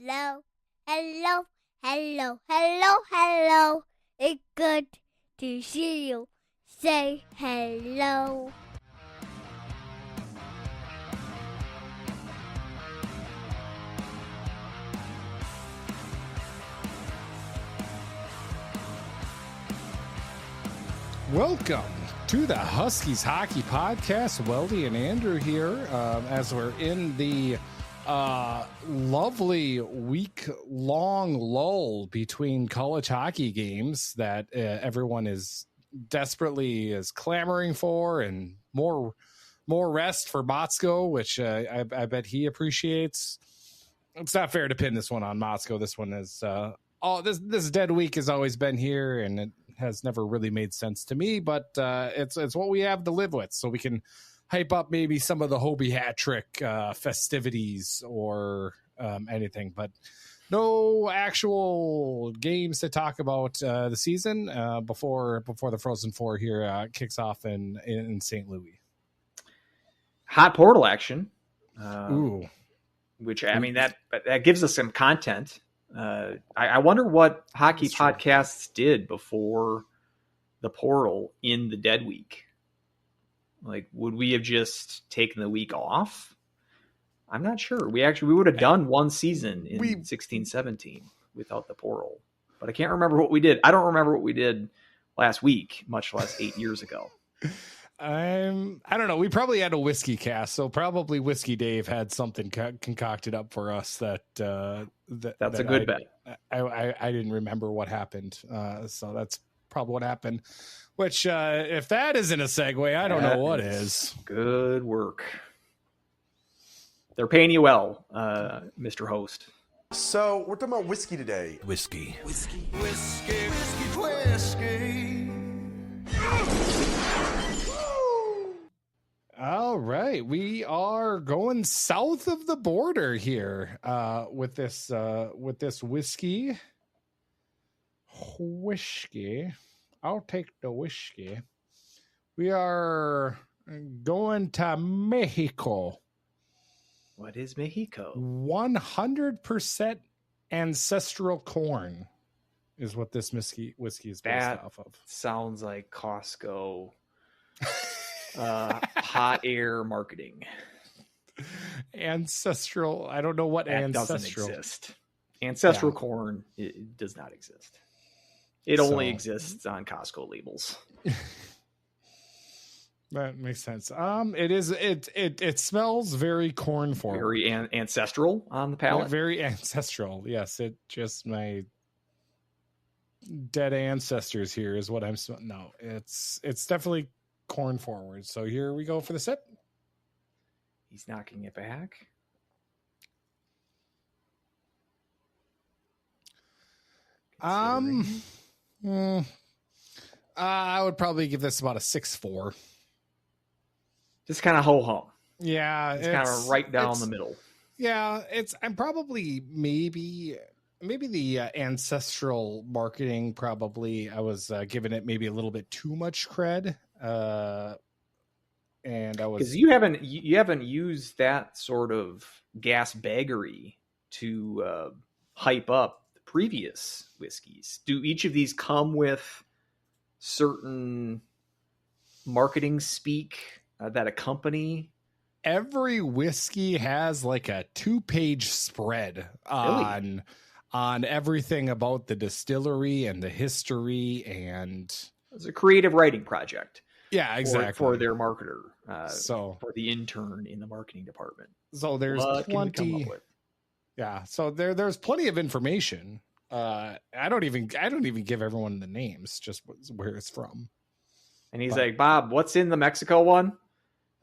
hello, hello, hello, hello, hello. It's good to see you. Say hello. Welcome to the Huskies Hockey Podcast. Weldie and Andrew here as we're in the lovely week-long lull between college hockey games that everyone is desperately clamoring for, and more rest for Motzko, which I bet he appreciates. It's not fair to pin this one on Motzko. This one is this dead week has always been here, and it has never really made sense to me, but it's what we have to live with, so we can hype up maybe some of the Hobey Hat Trick festivities or anything, but no actual games to talk about the season before the Frozen Four here kicks off in St. Louis. Hot portal action. Ooh. Which, I mean, that gives us some content. I wonder what hockey podcasts did before the portal in the dead week. Like, would we have just taken the week off? I'm not sure. We would have done one season in 16-17 without the portal, but I can't remember what we did. I don't remember what we did last week, much less 8 years ago. I don't know. We probably had a whiskey cast, so probably Whiskey Dave had something concocted up for us that's a good bet. I didn't remember what happened, so that's probably what happened. Which, if that isn't a segue, I don't know what is. Good work. They're paying you well, Mr. Host. So we're talking about whiskey today. Whiskey. All right, we are going south of the border here with this whiskey. I'll take the whiskey. We are going to Mexico. What is Mexico? 100% ancestral corn is what this whiskey is based off of. Sounds like Costco. Hot air marketing. Ancestral. I don't know what that ancestral doesn't exist. Ancestral corn it does not exist. It only exists on Costco labels. That makes sense. It smells very corn forward. Very ancestral on the palate. Very ancestral. Yes, it just my dead ancestors here is what I'm smelling. No, it's definitely corn forward. So here we go for the sip. He's knocking it back. I would probably give this about a 6.4. Just kind of ho-hum. Yeah, it's kind of right down the middle. Yeah, I'm probably maybe the ancestral marketing. Probably I was giving it maybe a little bit too much cred. And I was, because you haven't used that sort of gas baggery to hype up the previous whiskeys. Do each of these come with certain marketing speak that accompany? Every whiskey has like a 2-page spread on everything about the distillery and the history, and it's a creative writing project. Yeah, exactly. For their marketer, for the intern in the marketing department. So there's plenty. Yeah, so there's plenty of information. I don't even give everyone the names, just where it's from. And he's like, Bob, what's in the Mexico one?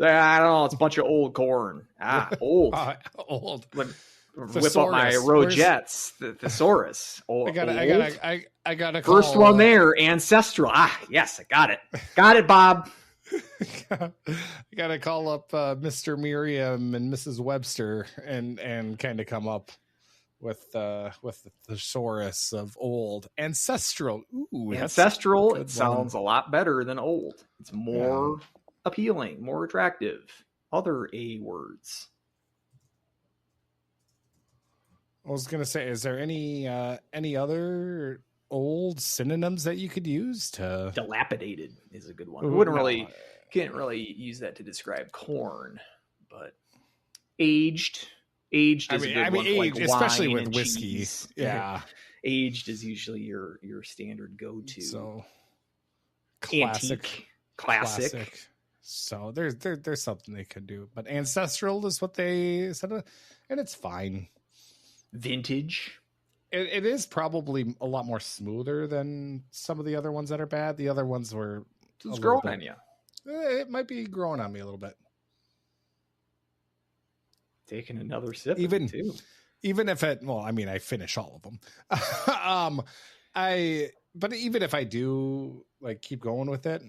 I don't know. It's a bunch of old corn. Old. Old. Whip up my Rojettes, the thesaurus. I got to first one there, ancestral. Yes, I got it. Got it, Bob. I got to call up Mr. Merriam and Mrs. Webster and kind of come up with the thesaurus of old. Ancestral. Ooh, ancestral. It sounds a lot better than old. It's more appealing, more attractive. Other A words. I was gonna say, is there any other old synonyms that you could use to? Dilapidated is a good one. Ooh, Can't really use that to describe corn, but aged is a good one. Aged, like especially wine with and whiskey. cheese. Yeah, Aged is usually your standard go-to. So Antique, classic. So there's something they could do, but ancestral is what they said, and it's fine. Vintage. It is probably a lot more smoother than some of the other ones that are bad. The other ones were It's growing on you. It might be growing on me a little bit. Taking another sip, even if I finish all of them. But even if I do like keep going with it,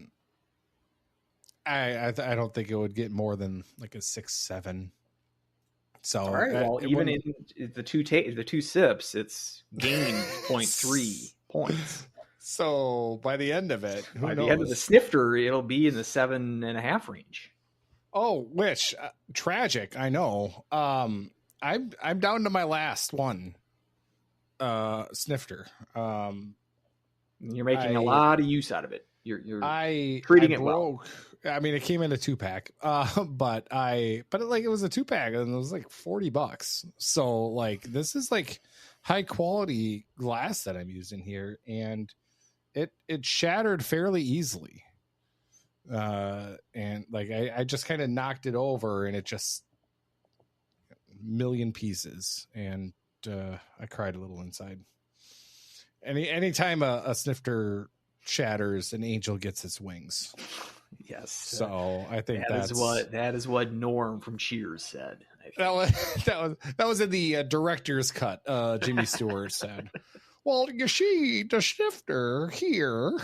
I don't think it would get more than like a 6-7. So all right, well, even in the two sips, it's gained 0.3 points. So by the end of it, by the end of the snifter, it'll be in the 7.5 range. Oh, which tragic! I know. I'm down to my last one. Snifter. You're making a lot of use out of it. You're treating it well. I mean, it came in a 2-pack, but it was a 2-pack and it was like $40. So like, this is like high quality glass that I'm using here, and it shattered fairly easily. And like, I just kind of knocked it over, and it just million pieces, and I cried a little inside. Anytime a snifter shatters, an angel gets its wings. Yes. So I think that is what Norm from Cheers said. That was in the director's cut. Jimmy Stewart said, "Well, you see the snifter here."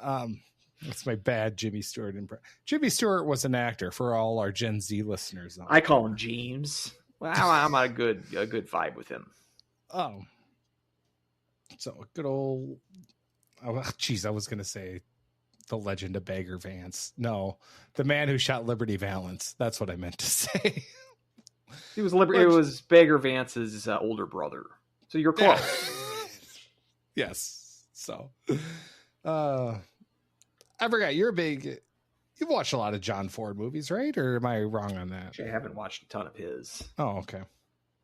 That's my bad Jimmy Stewart impression. Jimmy Stewart was an actor for all our Gen Z listeners. I call him James. Well, I'm on a good vibe with him. Oh, so a good old. Oh, geez, I was gonna say the Legend of Bagger Vance. No, the man who shot Liberty Valance. That's what I meant to say. It was Bagger Vance's older brother. So you're close. Yeah. Yes. So, I forgot you've watched a lot of John Ford movies, right? Or am I wrong on that? Actually, I haven't watched a ton of his. Oh, okay.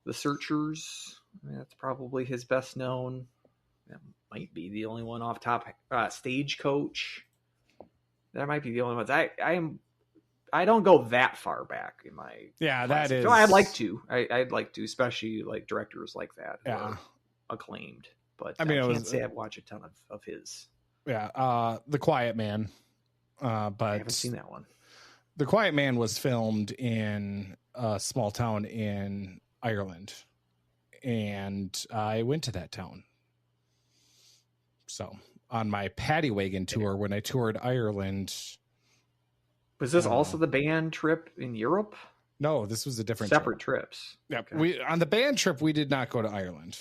The Searchers. That's probably his best known. That might be the only one off top. Stagecoach. That might be the only ones. I don't go that far back in my that is. So I'd like to. I'd like to, especially like directors like that. Yeah. Acclaimed. But I can't say I've watched a ton of his. Yeah. The Quiet Man. But I haven't seen that one. The Quiet Man was filmed in a small town in Ireland, and I went to that town. So on my paddy wagon tour, when I toured Ireland. Was this also the band trip in Europe? No, this was a different separate trips. Yeah, okay. On the band trip, we did not go to Ireland.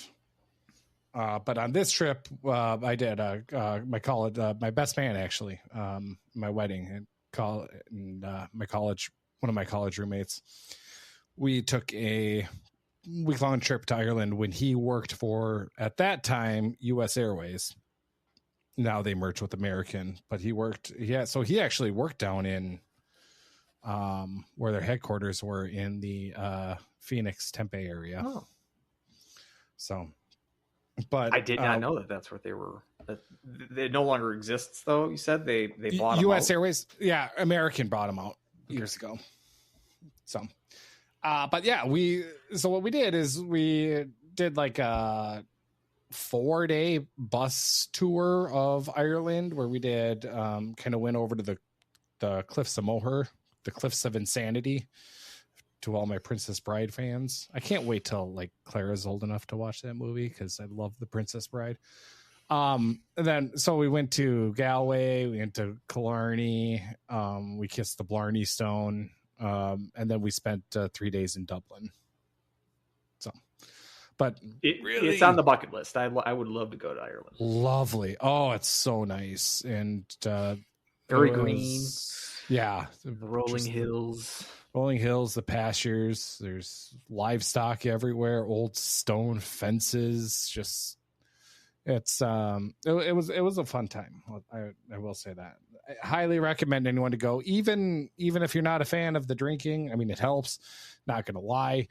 But on this trip, I did my college, my best man actually, my wedding and my college, one of my college roommates. We took a week-long trip to Ireland when he worked for, at that time, U.S. Airways. Now they merged with American, but so he actually worked down in where their headquarters were in the Phoenix, Tempe area. Oh. So, but I did not know that that's what they were. That it no longer exists, though. You said they bought them U.S. out. Airways. Yeah, American bought them out years ago. So, but yeah, what we did is we did like a 4-day bus tour of Ireland where we did kind of went over to the Cliffs of Moher, the Cliffs of Insanity, to all my Princess Bride fans. I can't wait till like Clara's old enough to watch that movie because I love the Princess Bride. And then so we went to Galway, we went to Killarney, we kissed the Blarney Stone, and then we spent 3 days in Dublin. So, but it's on the bucket list. I would love to go to Ireland. Lovely. Oh, it's so nice and very green. Yeah, the rolling hills. rolling hills, the pastures. There's livestock everywhere, old stone fences. Just it's it was a fun time. I will say that. I highly recommend anyone to go, even if you're not a fan of the drinking. I mean, it helps. Not gonna lie.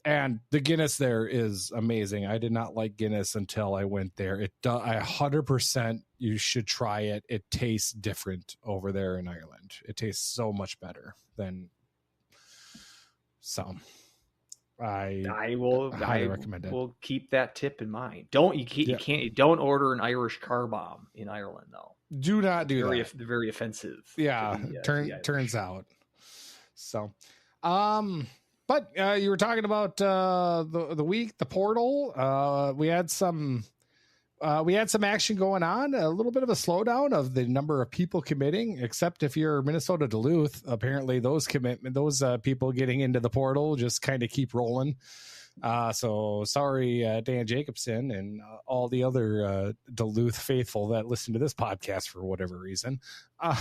And the Guinness there is amazing. I did not like Guinness until I went there. 100% you should try it. It tastes different over there in Ireland. It tastes so much better than some. I will recommend it. We'll keep that tip in mind. You don't order an Irish car bomb in Ireland though. Do not do that. Very offensive. Yeah, turns out. So, but you were talking about the week, the portal. We had some action going on. A little bit of a slowdown of the number of people committing, except if you're Minnesota Duluth. Apparently, those people getting into the portal just kind of keep rolling. So sorry, Dan Jacobson and all the other Duluth faithful that listen to this podcast for whatever reason. But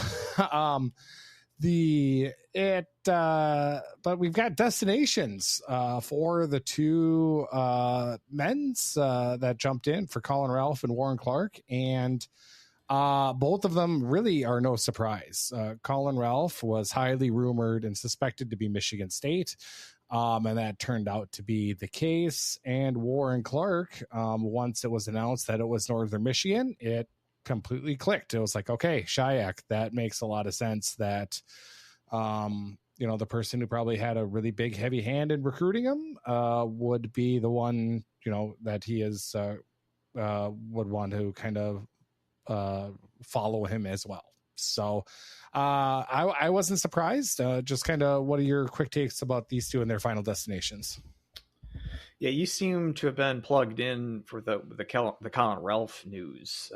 we've got destinations for the two men's that jumped in for Colin Ralph and Warren Clark, and both of them really are no surprise. Colin Ralph was highly rumored and suspected to be Michigan State, and that turned out to be the case. And Warren Clark, once it was announced that it was Northern Michigan, it completely clicked. It was like, okay, Shayak, that makes a lot of sense that the person who probably had a really big heavy hand in recruiting him would be the one, that he is would want to kind of follow him as well. So I wasn't surprised. Just kind of, what are your quick takes about these two and their final destinations? Yeah, you seem to have been plugged in for the Colin Ralph news.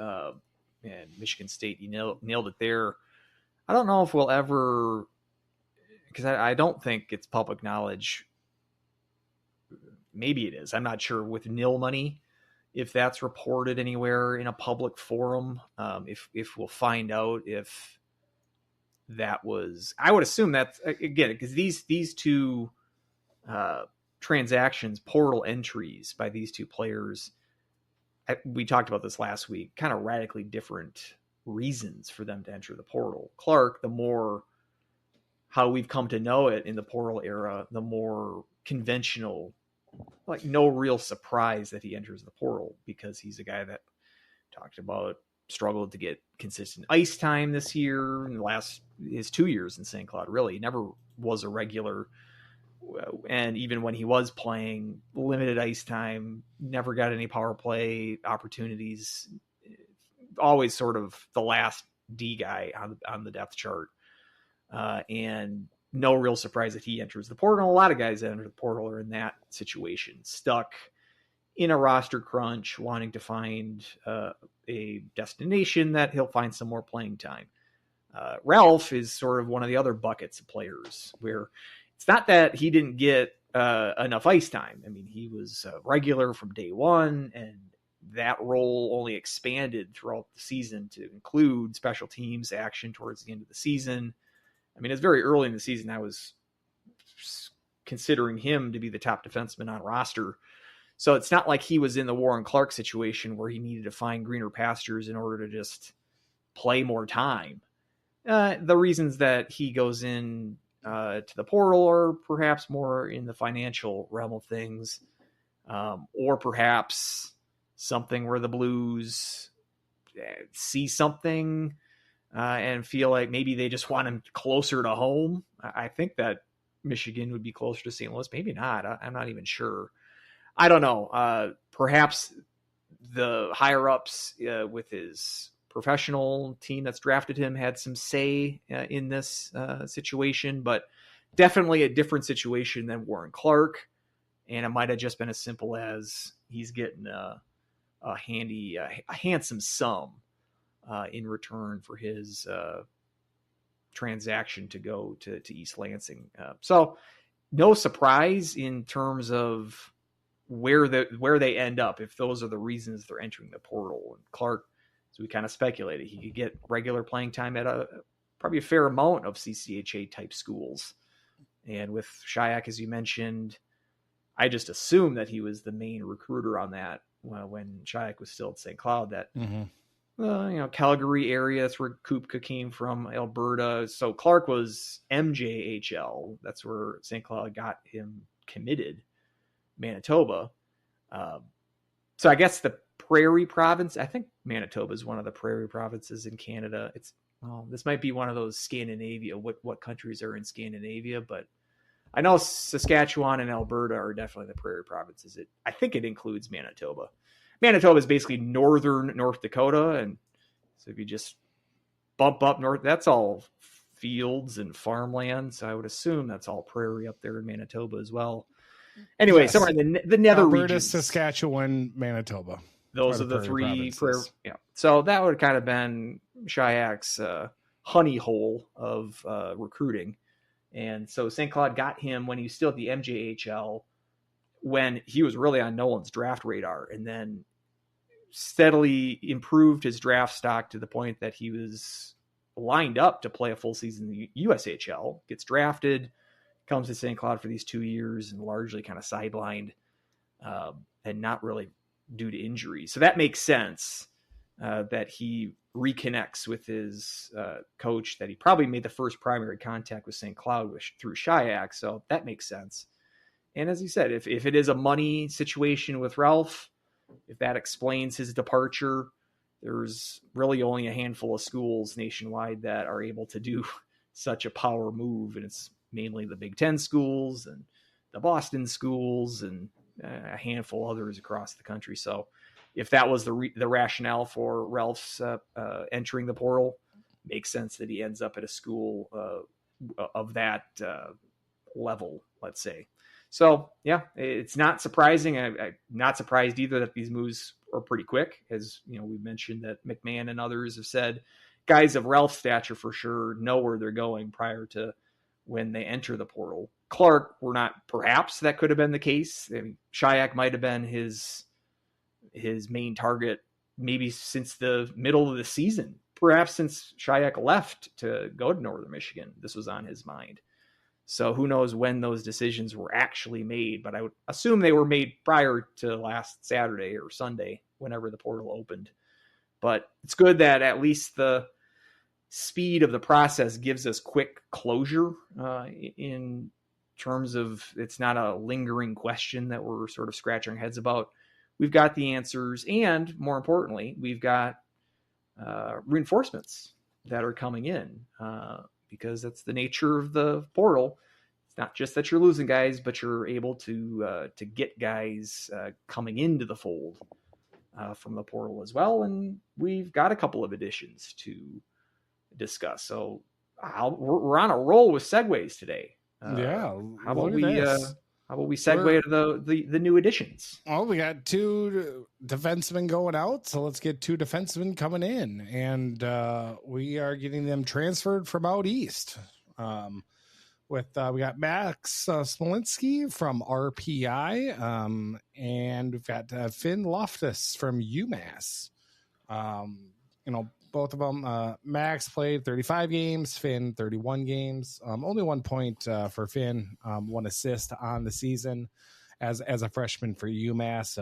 And Michigan State, you nailed it there. I don't know if we'll ever, because I don't think it's public knowledge. Maybe it is. I'm not sure with nil money, if that's reported anywhere in a public forum. If we'll find out if that was, I would assume that's, again, because these two transactions, portal entries by these two players, we talked about this last week, kind of radically different reasons for them to enter the portal. Clark, the more how we've come to know it in the portal era, the more conventional, like no real surprise that he enters the portal, because he's a guy that talked about struggled to get consistent ice time this year and his 2 years in St. Cloud. Really, he never was a regular. And even when he was playing, limited ice time, never got any power play opportunities, always sort of the last D guy on the depth chart. And no real surprise that he enters the portal. A lot of guys that enter the portal are in that situation, stuck in a roster crunch, wanting to find a destination that he'll find some more playing time. Ralph is sort of one of the other buckets of players where it's not that he didn't get enough ice time. I mean, he was regular from day one, and that role only expanded throughout the season to include special teams action towards the end of the season. I mean, it's very early in the season. I was considering him to be the top defenseman on roster. So it's not like he was in the Warren Clark situation where he needed to find greener pastures in order to just play more time. The reasons that he goes in to the portal are perhaps more in the financial realm of things, or perhaps something where the Blues see something and feel like maybe they just want him closer to home. I think that Michigan would be closer to St. Louis. Maybe not. I'm not even sure. I don't know. Perhaps the higher ups with his professional team that's drafted him had some say in this situation, but definitely a different situation than Warren Clark. And it might have just been as simple as he's getting a handsome sum in return for his transaction to go to East Lansing. So no surprise in terms of where they end up, if those are the reasons they're entering the portal. And Clark, as we kind of speculated, he could get regular playing time at probably a fair amount of CCHA type schools. And with Shayak, as you mentioned, I just assumed that he was the main recruiter on that when Shayak was still at St. Cloud. That Calgary area, that's where Kupka came from, Alberta. So Clark was MJHL. That's where St. Cloud got him committed, Manitoba. So I guess the Prairie Province, I think Manitoba is one of the Prairie provinces in Canada. This might be one of those Scandinavia, what countries are in Scandinavia, but I know Saskatchewan and Alberta are definitely the Prairie provinces. I think it includes Manitoba. Manitoba is basically northern North Dakota, and so if you just bump up north, that's all fields and farmland. So I would assume that's all prairie up there in Manitoba as well. Anyway, Yes. somewhere in the nether Alberta, regions, Saskatchewan, Manitoba. those are the three prairie. Yeah, so that would have kind of been Shayak's honey hole of recruiting. And so St. Cloud got him when he was still at the MJHL, when he was really on no one's draft radar, and then steadily improved his draft stock to the point that he was lined up to play a full season in the USHL, gets drafted, comes to St. Cloud for these 2 years and largely kind of sidelined and not really due to injury. So that makes sense that he reconnects with his coach, that he probably made the first primary contact with St. Cloud through Shayak. So that makes sense. And as you said, if it is a money situation with Ralph, if that explains his departure, there's really only a handful of schools nationwide that are able to do such a power move. And it's mainly the Big Ten schools and the Boston schools and a handful others across the country. So if that was the rationale for Ralph's entering the portal, makes sense that he ends up at a school of that level, let's say. So yeah, it's not surprising. I'm not surprised either that these moves are pretty quick. As you know, we mentioned that McMahon and others have said guys of Ralph's stature for sure know where they're going prior to when they enter the portal. Clark, perhaps that could have been the case. I mean, Shayak might have been his main target maybe since the middle of the season. Perhaps since Shayak left to go to Northern Michigan, this was on his mind. So who knows when those decisions were actually made, but I would assume they were made prior to last Saturday or Sunday, whenever the portal opened. But it's good that at least the speed of the process gives us quick closure in terms of it's not a lingering question that we're sort of scratching our heads about. We've got the answers, and more importantly, we've got reinforcements that are coming in because that's the nature of the portal. It's not just that you're losing guys, but you're able to get guys coming into the fold from the portal as well. And we've got a couple of additions to discuss. So we're on a roll with segues today. How about we segue to the new additions? Well, we got 2 defensemen going out, so let's get 2 defensemen coming in, and we are getting them transferred from out east. We got Max Smolinski from RPI, and we've got Finn Loftus from UMass. Both of them. Max played 35 games, Finn 31 games. Only 1 point for Finn, 1 assist on the season as a freshman for UMass.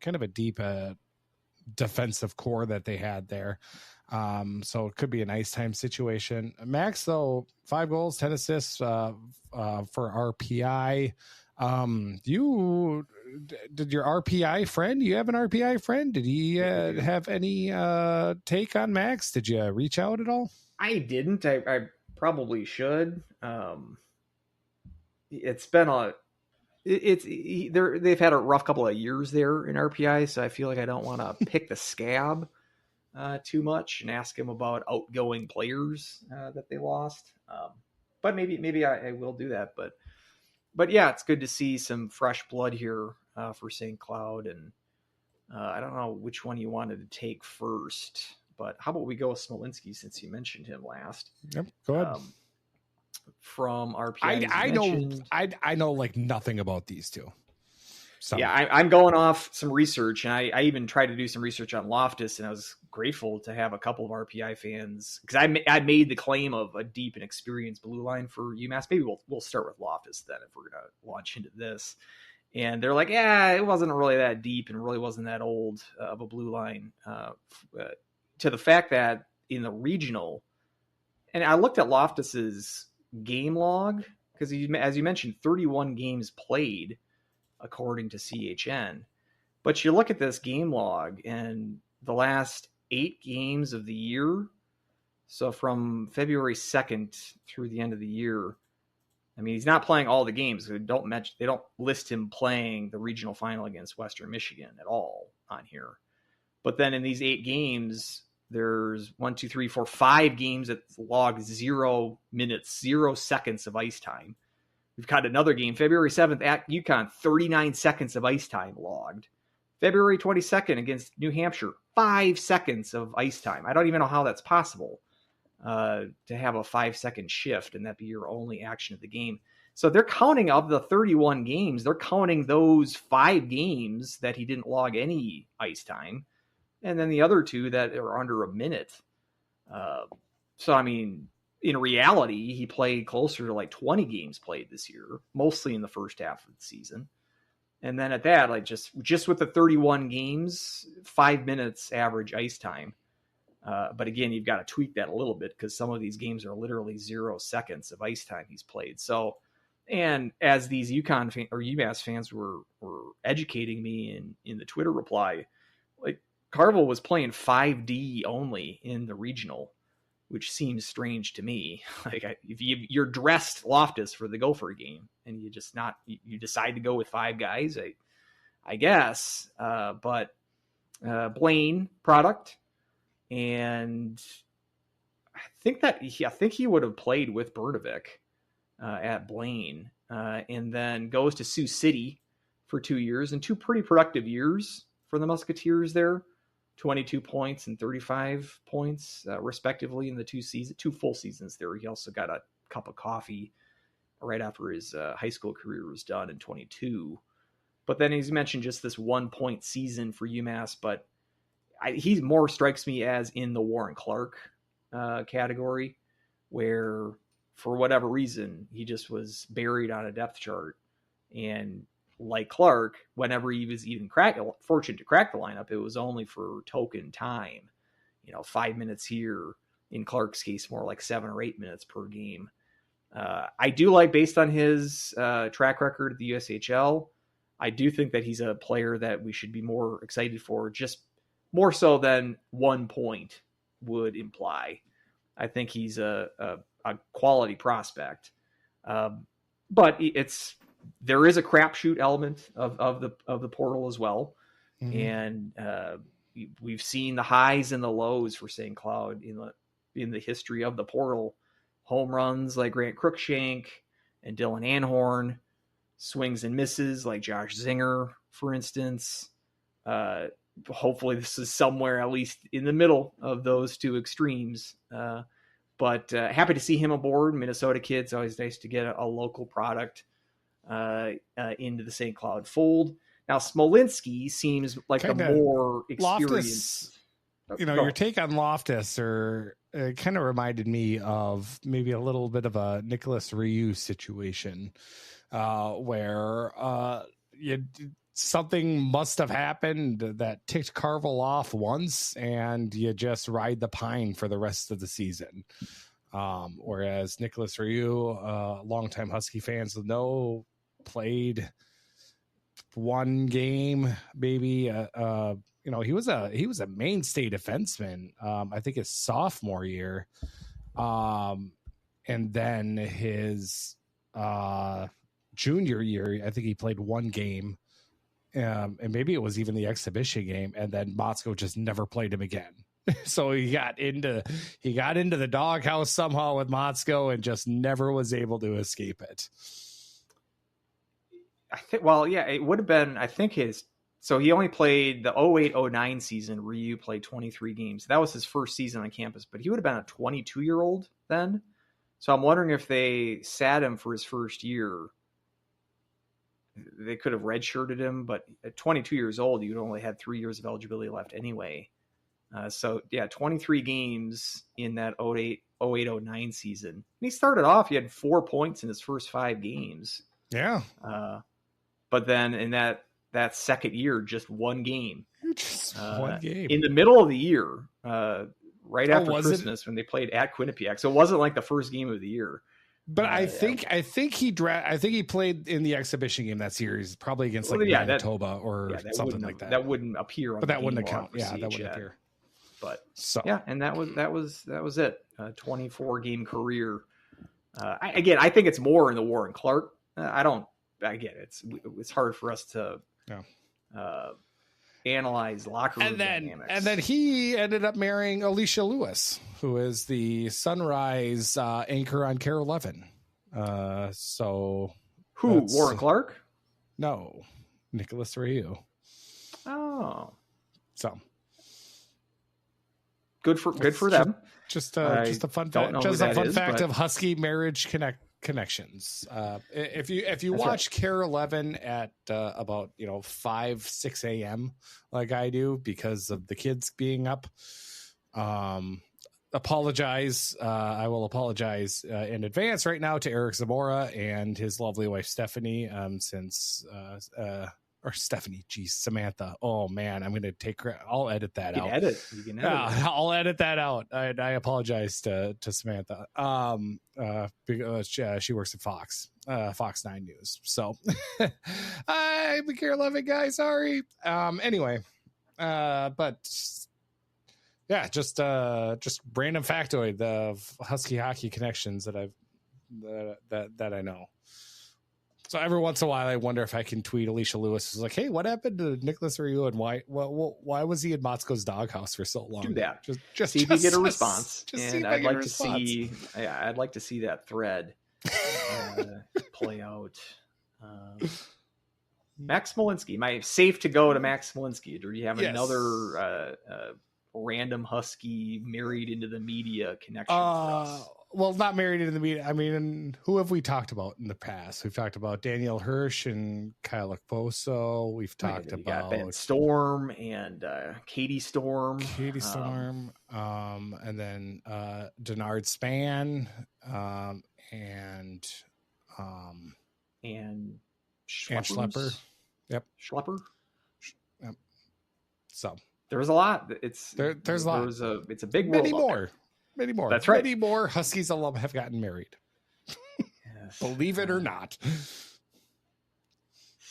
Kind of a deep defensive core that they had there. So it could be a nice time situation. Max, though, 5 goals, 10 assists for RPI. Did your RPI friend, do you have an RPI friend? Did he have any take on Max? Did you reach out at all? I didn't. I probably should. It's been they've had a rough couple of years there in RPI, so I feel like I don't want to pick the scab too much and ask him about outgoing players that they lost. But maybe I will do that. But yeah, it's good to see some fresh blood here for St. Cloud. And I don't know which one you wanted to take first, but how about we go with Smolinski since you mentioned him last? Yep, go ahead. From RPI, I know like nothing about these 2. So. Yeah, I'm going off some research, and I even tried to do some research on Loftus, and I was grateful to have a couple of RPI fans, because I made the claim of a deep and experienced blue line for UMass. Maybe we'll start with Loftus then if we're going to launch into this. And they're like, yeah, it wasn't really that deep and really wasn't that old of a blue line, to the fact that in the regional, and I looked at Loftus's game log, because as you mentioned, 31 games played according to CHN. But you look at this game log and the last 8 games of the year, so from February 2nd through the end of the year, I mean, he's not playing all the games. They don't list him playing the regional final against Western Michigan at all on here. But then in these 8 games, there's 5 games that log 0 minutes, 0 seconds of ice time. We've got another game, February 7th at UConn, 39 seconds of ice time logged. February 22nd against New Hampshire, 5 seconds of ice time. I don't even know how that's possible. To have a 5-second shift and that be your only action of the game. So they're counting of the 31 games, they're counting those 5 games that he didn't log any ice time, and then the other 2 that are under a minute. So, I mean, in reality, he played closer to like 20 games played this year, mostly in the first half of the season. And then at that, like just with the 31 games, 5 minutes average ice time. But again, you've got to tweak that a little bit because some of these games are literally 0 seconds of ice time he's played. So, and as these UMass fans were educating me in the Twitter reply, like Carvel was playing 5D only in the regional, which seems strange to me. Like if you're dressed Loftus for the Gopher game and you decide to go with 5 guys, I guess. But Blaine product. And I think he would have played with Berdovich at Blaine, and then goes to Sioux City for 2 years and 2 pretty productive years for the Musketeers there, 22 points and 35 points respectively in the 2 full seasons there. He also got a cup of coffee right after his high school career was done in 22. But then he's mentioned just this 1-point season for UMass, but he more strikes me as in the Warren Clark category, where for whatever reason he just was buried on a depth chart. And like Clark, whenever he was even fortunate to crack the lineup, it was only for token time. 5 minutes here. In Clark's case, more like 7 or 8 minutes per game. I do like, based on his track record at the USHL, I do think that he's a player that we should be more excited for, just more so than 1 point would imply. I think he's a quality prospect, but there is a crapshoot element of the portal as well, and we've seen the highs and the lows for St. Cloud in the history of the portal. Home runs like Grant Cruikshank and Dylan Anhorn, swings and misses like Josh Zinger, for instance. Hopefully this is somewhere at least in the middle of those 2 extremes. But happy to see him aboard. Minnesota kids, always nice to get a local product into the St. Cloud fold. Now, Smolinski seems like the more experienced. Your take on Loftus kind of reminded me of maybe a little bit of a Nicholas Ryu situation where something must have happened that ticked Carvel off once, and you just ride the pine for the rest of the season. Whereas Nicholas Ryu, longtime Husky fans will know, played 1 game, maybe. He was a mainstay defenseman. I think his sophomore year, and then his junior year, I think he played 1 game. And maybe it was even the exhibition game, and then Motzko just never played him again. So he got into the doghouse somehow with Motzko and just never was able to escape it. I think, it would have been, I think so he only played the 08-09 season. Ryu played 23 games. That was his first season on campus, but he would have been a 22-year-old then. So I'm wondering if they sat him for his first year. They could have redshirted him, but at 22 years old, you'd only had 3 years of eligibility left anyway. So, 23 games in that 08-09 season. And he started off, he had 4 points in his first 5 games. Yeah. But then in that second year, just 1 game. Just 1 game. In the middle of the year, right after Christmas, when they played at Quinnipiac. So it wasn't like the first game of the year. But I think he played in the exhibition game that series, probably against Manitoba or something like that. That wouldn't appear on but the that game wouldn't log count. for Yeah, that CHN. wouldn't appear. But so and that was it. 24 game career. I think it's more in the Warren Clark. I get it. It's hard for us to analyze locker room dynamics. And then he ended up marrying Alicia Lewis, who is the Sunrise anchor on Care 11. Warren Clark? No, Nicholas Ryu. Oh, so good for them. Just a fun fact. Just a fun fact of Husky marriage connections. If you watch Care 11 at about 5-6 a.m. like I do because of the kids being up, apologize. I will apologize in advance right now to Eric Zamora and his lovely wife Stephanie. Samantha. Oh man, I'm gonna I'll edit that out. You can edit. I'll edit that out. I apologize to Samantha. Because she works at Fox 9 News. So I'm a Care 11 guy. Sorry. Anyway, but yeah, just random factoid of Husky hockey connections that I know. So every once in a while, I wonder if I can tweet Alicia Lewis. It's like, hey, what happened to Nicholas Ryu and why was he in Motzko's doghouse for so long? Do that. Just see if you get a response. And I'd like to see that thread play out. Max Smolinski. Safe to go to Max Smolinski? Or do you have another random Husky married into the media connection for us? Well, not married into the media. I mean, who have we talked about in the past? We've talked about Daniel Hirsch and Kyle Okposo. We've talked about Ben Storm and Katie Storm. And then Denard Span and Schlepper. Yep. Schlepper. Yep. So there's a lot. There's a lot. It's a big world. Many more. That's right. Many more Huskies alum have gotten married. Yes. Believe it or not.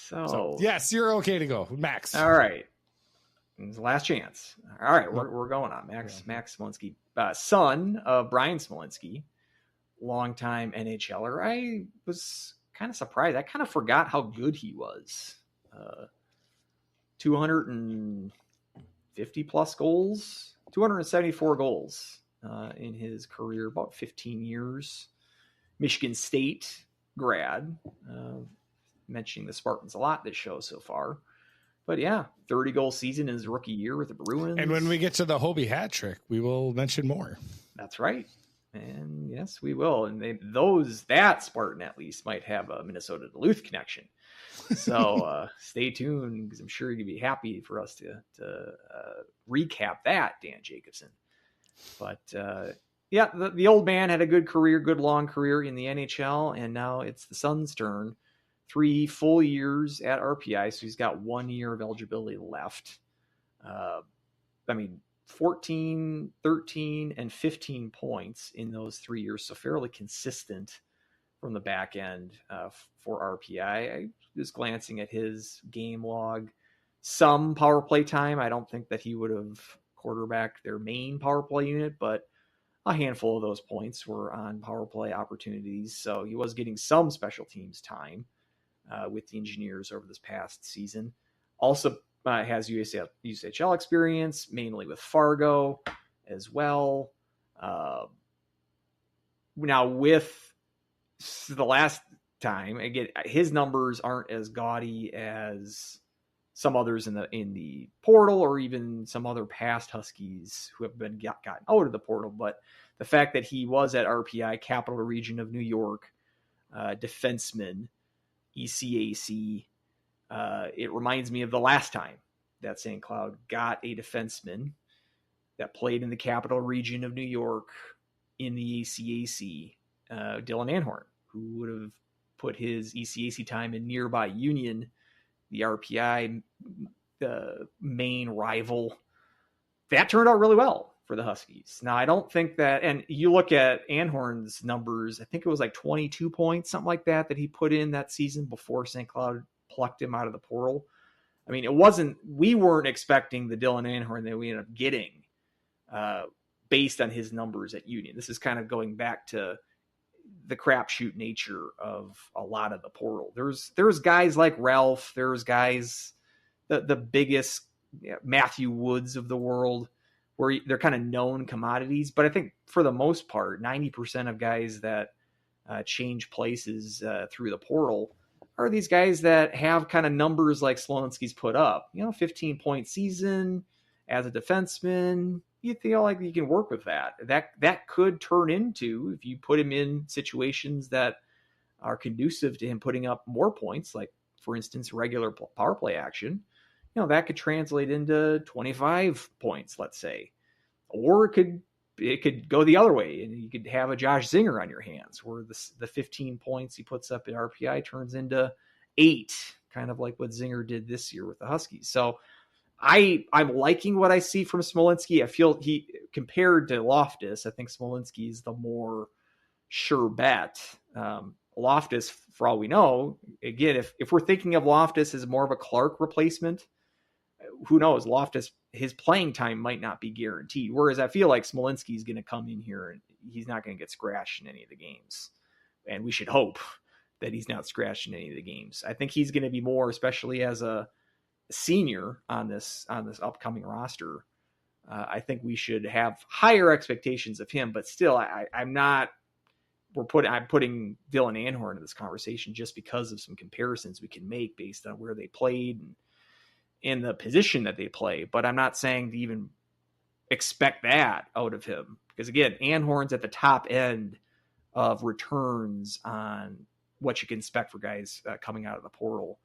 So yes, you're okay to go, Max. All right. It's the last chance. All right, we're going on. Max Smolinski, son of Brian Smolinski, longtime NHLer. I was kind of surprised. I kind of forgot how good he was. 250 plus goals, 274 goals. In his career, about 15 years. Michigan State grad. Mentioning the Spartans a lot this show so far. But 30-goal season in his rookie year with the Bruins. And when we get to the Hobey Hat Trick, we will mention more. That's right. And yes, we will. And that Spartan at least might have a Minnesota Duluth connection. So stay tuned because I'm sure you'd be happy for us to recap that, Dan Jacobson. But the old man had a good long career in the NHL, and now it's the son's turn. 3 full years at RPI, so he's got 1 year of eligibility left. 14, 13, and 15 points in those 3 years, so fairly consistent from the back end for RPI. I was glancing at his game log. Some power play time. I don't think that he would have quarterback their main power play unit, but a handful of those points were on power play opportunities. So he was getting some special teams time with the Engineers over this past season. Also has USHL experience, mainly with Fargo as well. Now with the last time, again, his numbers aren't as gaudy as some others in the portal, or even some other past Huskies who have been gotten out of the portal. But the fact that he was at RPI, Capital Region of New York, defenseman, ECAC, it reminds me of the last time that St. Cloud got a defenseman that played in the capital region of New York in the ECAC, Dylan Anhorn, who would have put his ECAC time in nearby Union, the RPI, the main rival. That turned out really well for the Huskies. Now, I don't think that, and you look at Anhorn's numbers, I think it was like 22 points, something like that he put in that season before St. Cloud plucked him out of the portal. I mean, we weren't expecting the Dylan Anhorn that we ended up getting based on his numbers at Union. This is kind of going back to the crapshoot nature of a lot of the portal. There's guys like Ralph, there's guys, the biggest Matthew Woods of the world, where they're kind of known commodities. But I think for the most part, 90% of guys that change places through the portal are these guys that have kind of numbers like Smolinski's put up, 15-point season as a defenseman. You feel like you can work with that. That could turn into, if you put him in situations that are conducive to him putting up more points, like for instance, regular power play action, that could translate into 25 points, let's say. Or it could go the other way, and you could have a Josh Zinger on your hands, where the 15 points he puts up at RPI turns into 8, kind of like what Zinger did this year with the Huskies. So I'm liking what I see from Smolinski. I feel compared to Loftus, I think Smolinski is the more sure bet. Loftus, for all we know, again, if we're thinking of Loftus as more of a Clark replacement, who knows? Loftus, his playing time might not be guaranteed. Whereas I feel like Smolinski is going to come in here and he's not going to get scratched in any of the games. And we should hope that he's not scratched in any of the games. I think he's going to be more, especially as a senior on this upcoming roster. I think we should have higher expectations of him, but still, I'm not. I'm putting Dylan Anhorn in this conversation just because of some comparisons we can make based on where they played and in the position that they play. But I'm not saying to even expect that out of him, because again, Anhorn's at the top end of returns on what you can expect for guys coming out of the portal.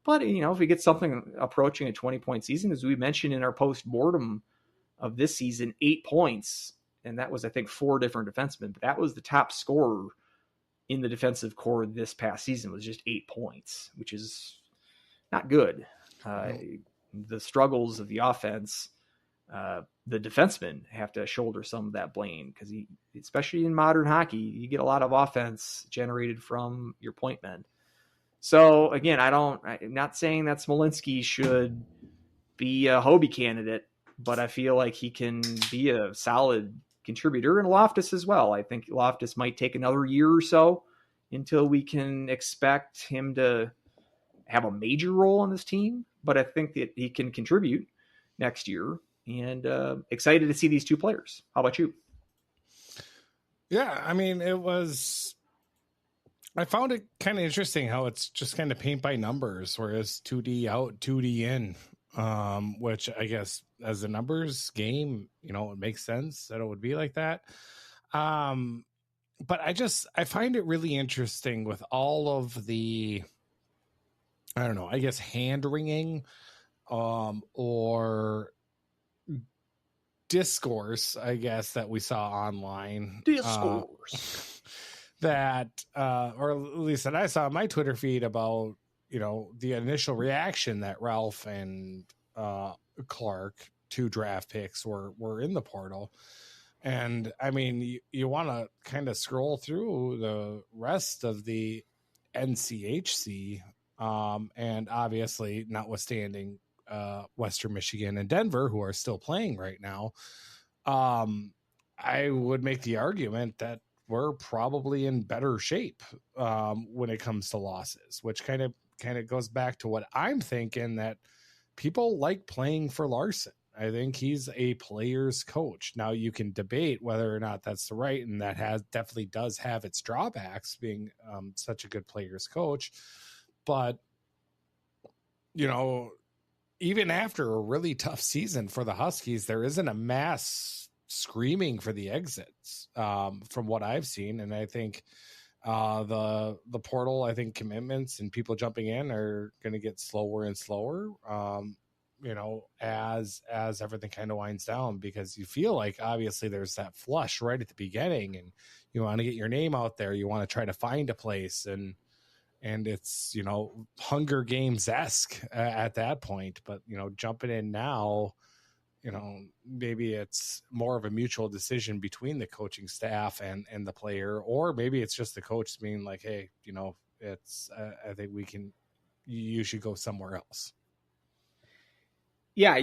But, if we get something approaching a 20-point season, as we mentioned in our post-mortem of this season, 8 points, and that was, I think, 4 different defensemen, but that was the top scorer in the defensive core this past season, was just 8 points, which is not good. The struggles of the offense, the defensemen have to shoulder some of that blame, because especially in modern hockey, you get a lot of offense generated from your point men. So again, I'm not saying that Smolinski should be a Hobey candidate, but I feel like he can be a solid contributor, and Loftus as well. I think Loftus might take another year or so until we can expect him to have a major role on this team, but I think that he can contribute next year, and excited to see these two players. How about you? Yeah, I mean, I found it kind of interesting how it's just kind of paint by numbers, whereas 2D out, 2D in, which I guess as a numbers game, it makes sense that it would be like that. But I find it really interesting with all of the, I don't know, I guess hand wringing, or discourse, I guess, that we saw online. Discourse. That, or at least that I saw on my Twitter feed about, the initial reaction that Ralph and Clark, 2 draft picks, were in the portal. And I mean, you want to kind of scroll through the rest of the NCHC, and obviously notwithstanding Western Michigan and Denver, who are still playing right now, I would make the argument that we're probably in better shape when it comes to losses, which kind of goes back to what I'm thinking, that people like playing for Larson. I think he's a player's coach. Now you can debate whether or not that's the right, and that definitely does have its drawbacks, being such a good player's coach. But, even after a really tough season for the Huskies, there isn't a mass screaming for the exits from what I've seen. And I think the portal, I think commitments and people jumping in are going to get slower and slower. as everything kind of winds down, because you feel like obviously there's that flush right at the beginning and you want to get your name out there. You want to try to find a place, and it's, Hunger Games-esque at that point. But, jumping in now, maybe it's more of a mutual decision between the coaching staff and the player, or maybe it's just the coach being like, hey, it's, I think you should go somewhere else. Yeah,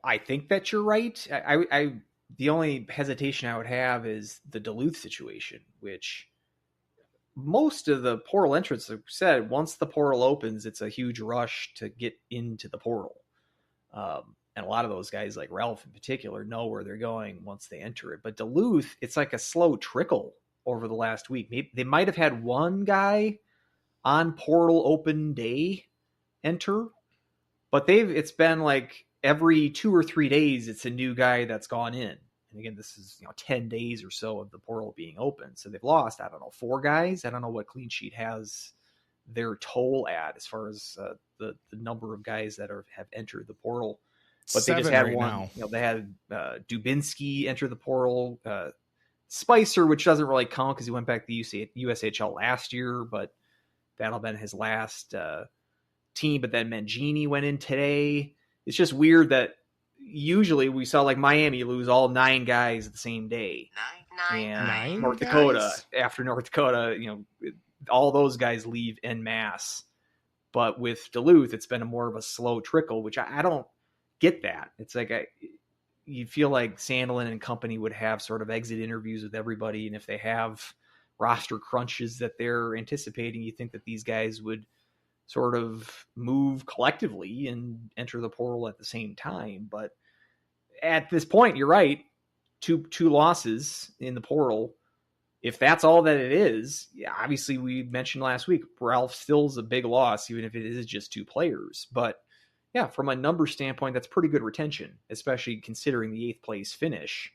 I think that you're right. I the only hesitation I would have is the Duluth situation, which most of the portal entrants have said once the portal opens, it's a huge rush to get into the portal. And a lot of those guys, like Ralph in particular, know where they're going once they enter it. But Duluth, it's like a slow trickle over the last week. Maybe they might have had one guy on portal open day enter, but it's been like every 2 or 3 days, it's a new guy that's gone in. And again, this is 10 days or so of the portal being open. So they've lost, 4 guys. I don't know what Clean Sheet has their toll at as far as the number of guys that have entered the portal. But they just had right one. Now. They had Dubinsky enter the portal. Spicer, which doesn't really count because he went back to the USHL last year, but that'll been his last team. But then Mangini went in today. It's just weird that usually we saw like Miami lose all 9 guys the same day. Nine North guys? Dakota, after North Dakota, all those guys leave en masse. But with Duluth, it's been more of a slow trickle, which I don't get that. It's like you feel like Sandelin and company would have sort of exit interviews with everybody, and if they have roster crunches that they're anticipating, you think that these guys would sort of move collectively and enter the portal at the same time. But at this point, you're right. Two losses in the portal. If that's all that it is, obviously we mentioned last week, Ralph Still's a big loss, even if it is just 2 players. But yeah, from a number standpoint, that's pretty good retention, especially considering the 8th place finish.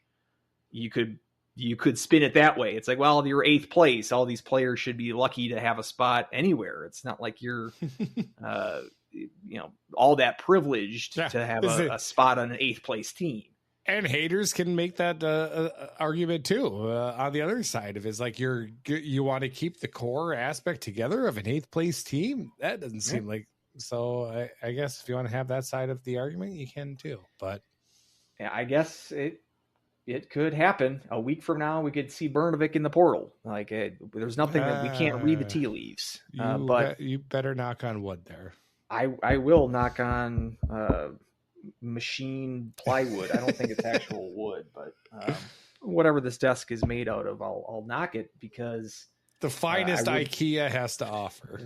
You could spin it that way. It's like, well, if you're 8th place, all these players should be lucky to have a spot anywhere. It's not like you're, all that privileged to have a spot on an 8th place team. And haters can make that argument too. On the other side of it, is like you want to keep the core aspect together of an 8th place team. That doesn't seem like. So I guess if you want to have that side of the argument, you can too. But yeah, I guess it could happen. A week from now, we could see Brnovic in the portal. Like there's nothing that we can't read the tea leaves. But you better knock on wood there. I will knock on machine plywood. I don't think it's actual wood, but whatever this desk is made out of, I'll knock it, because the finest IKEA has to offer.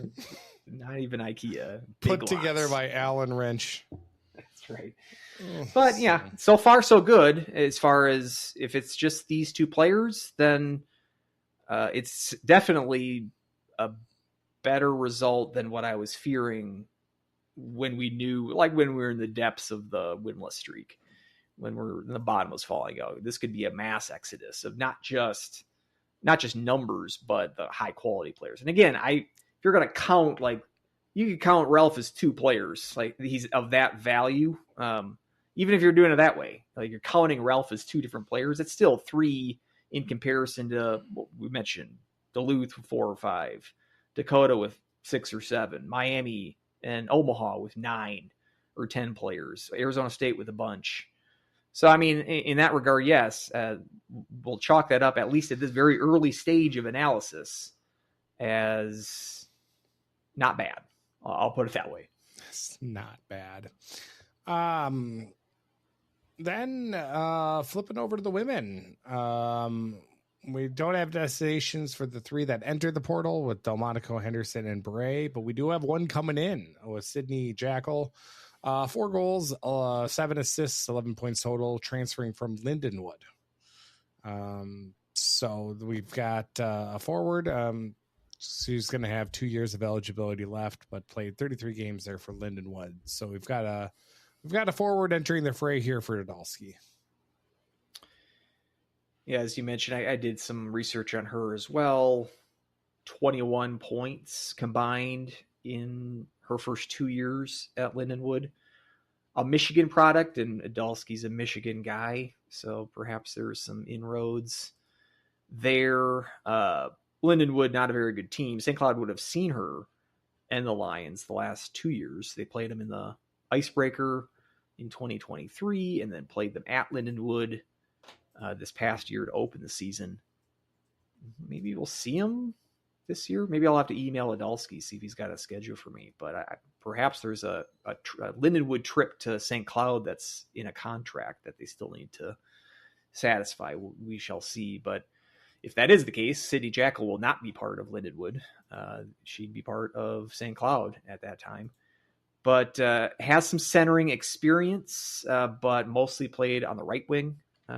Not even IKEA. Put together by Allen Wrench. That's right. But yeah, so far so good. As far as if it's just these 2 players, then it's definitely a better result than what I was fearing when we knew, like when we were in the depths of the winless streak, when the bottom was falling out. This could be a mass exodus of not just numbers, but the high quality players. And again, if you're going to count, like you could count Ralph as 2 players, like he's of that value. Even if you're doing it that way, like you're counting Ralph as 2 different players, it's still 3 in comparison to what we mentioned: Duluth with 4 or 5, Dakota with 6 or 7, Miami and Omaha with 9 or 10 players, Arizona State with a bunch. So, I mean, in that regard, yes, we'll chalk that up, at least at this very early stage of analysis, as not bad. I'll put it that way. It's not bad. Then flipping over to the women. We don't have destinations for the 3 that entered the portal with Delmonico, Henderson, and Bray, but we do have one coming in with Sidney Jackel. 4 goals, 7 assists, 11 points total, transferring from Lindenwood. So we've got a forward. She's going to have 2 years of eligibility left, but played 33 games there for Lindenwood. So we've got a forward entering the fray here for Nadolski. Yeah, as you mentioned, I did some research on her as well. 21 points combined in her first 2 years at Lindenwood. a Michigan product, and Adolski's a Michigan guy, so perhaps there's some inroads there. Lindenwood, not a very good team. St. Cloud would have seen her and the Lions the last 2 years. They played them in the Icebreaker in 2023 and then played them at Lindenwood this past year to open the season. Maybe we'll see them this year. Maybe I'll have to email Adolski, see if he's got a schedule for me. But perhaps there's a Lindenwood trip to St. Cloud that's in a contract that they still need to satisfy. We shall see. But if that is the case, Sidney Jackel will not be part of Lindenwood. She'd be part of St. Cloud at that time. But has some centering experience, but mostly played on the right wing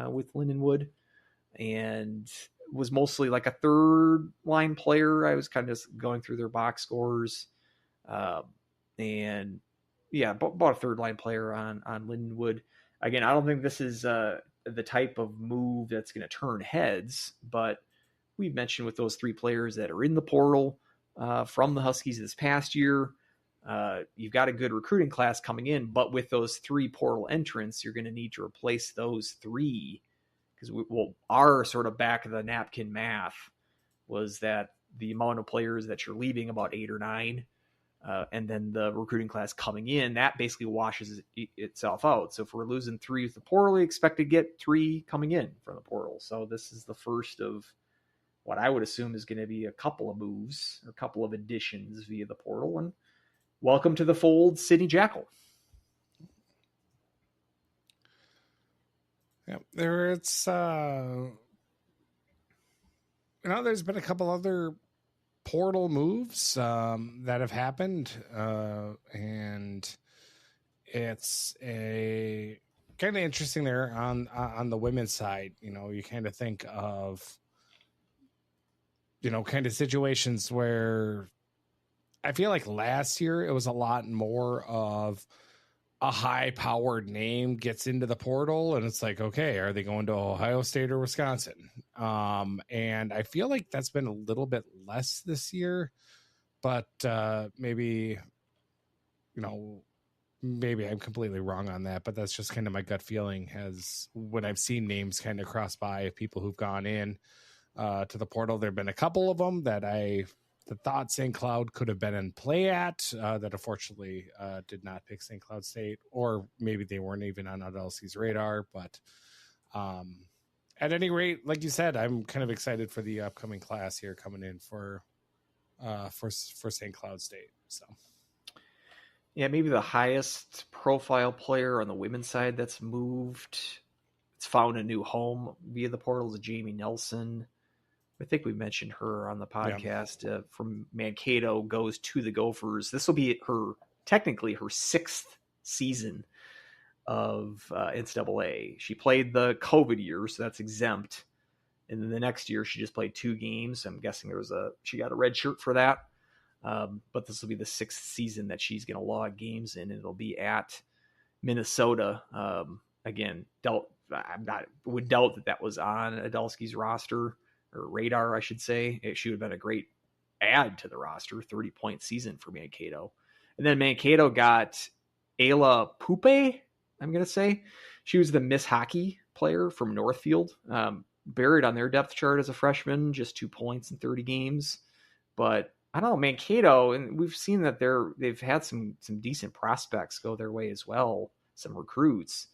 with Lindenwood. And was mostly like a third line player. I was kind of just going through their box scores. And yeah, about a third line player on Lindenwood. Again, I don't think this is the type of move that's going to turn heads, but we've mentioned with those 3 players that are in the portal from the Huskies this past year, you've got a good recruiting class coming in, but with those 3 portal entrants, you're going to need to replace those 3. Because our sort of back of the napkin math was that the amount of players that you're leaving, about 8 or 9, and then the recruiting class coming in, that basically washes itself out. So if we're losing 3 with the portal, we expect to get 3 coming in from the portal. So this is the first of what I would assume is going to be a couple of moves, a couple of additions via the portal. And welcome to the fold, Sidney Jackel. Yeah, there's been a couple other portal moves that have happened, and it's a kind of interesting there on the women's side. You kind of think of kind of situations where I feel like last year it was a lot more of a high-powered name gets into the portal, and it's like, okay, are they going to Ohio State or Wisconsin? And I feel like that's been a little bit less this year, but maybe I'm completely wrong on that, but that's just kind of my gut feeling when I've seen names kind of cross by of people who've gone in to the portal. There've been a couple of them that I thought St. Cloud could have been in play at that unfortunately did not pick St. Cloud State, or maybe they weren't even on Adelsky's radar. But at any rate, like you said, I'm kind of excited for the upcoming class here coming in for St. Cloud State. So yeah, maybe the highest profile player on the women's side that's moved, it's found a new home via the portal, is Jamie Nelson. I think we mentioned her on the podcast. From Mankato, goes to the Gophers. This will be technically her 6th season of NCAA. She played the COVID year, so that's exempt. And then the next year, she just played 2 games. I'm guessing she got a red shirt for that. But this will be the 6th season that she's going to log games in, and it'll be at Minnesota. Again, would doubt that was on Adolski's roster. Or radar, I should say. She would have been a great add to the roster. 30-point season for Mankato. And then Mankato got Ayla Poupe, I'm going to say. She was the Miss Hockey player from Northfield. Buried on their depth chart as a freshman, just 2 points in 30 games. But I don't know, Mankato, and we've seen that they've had some decent prospects go their way as well, some recruits.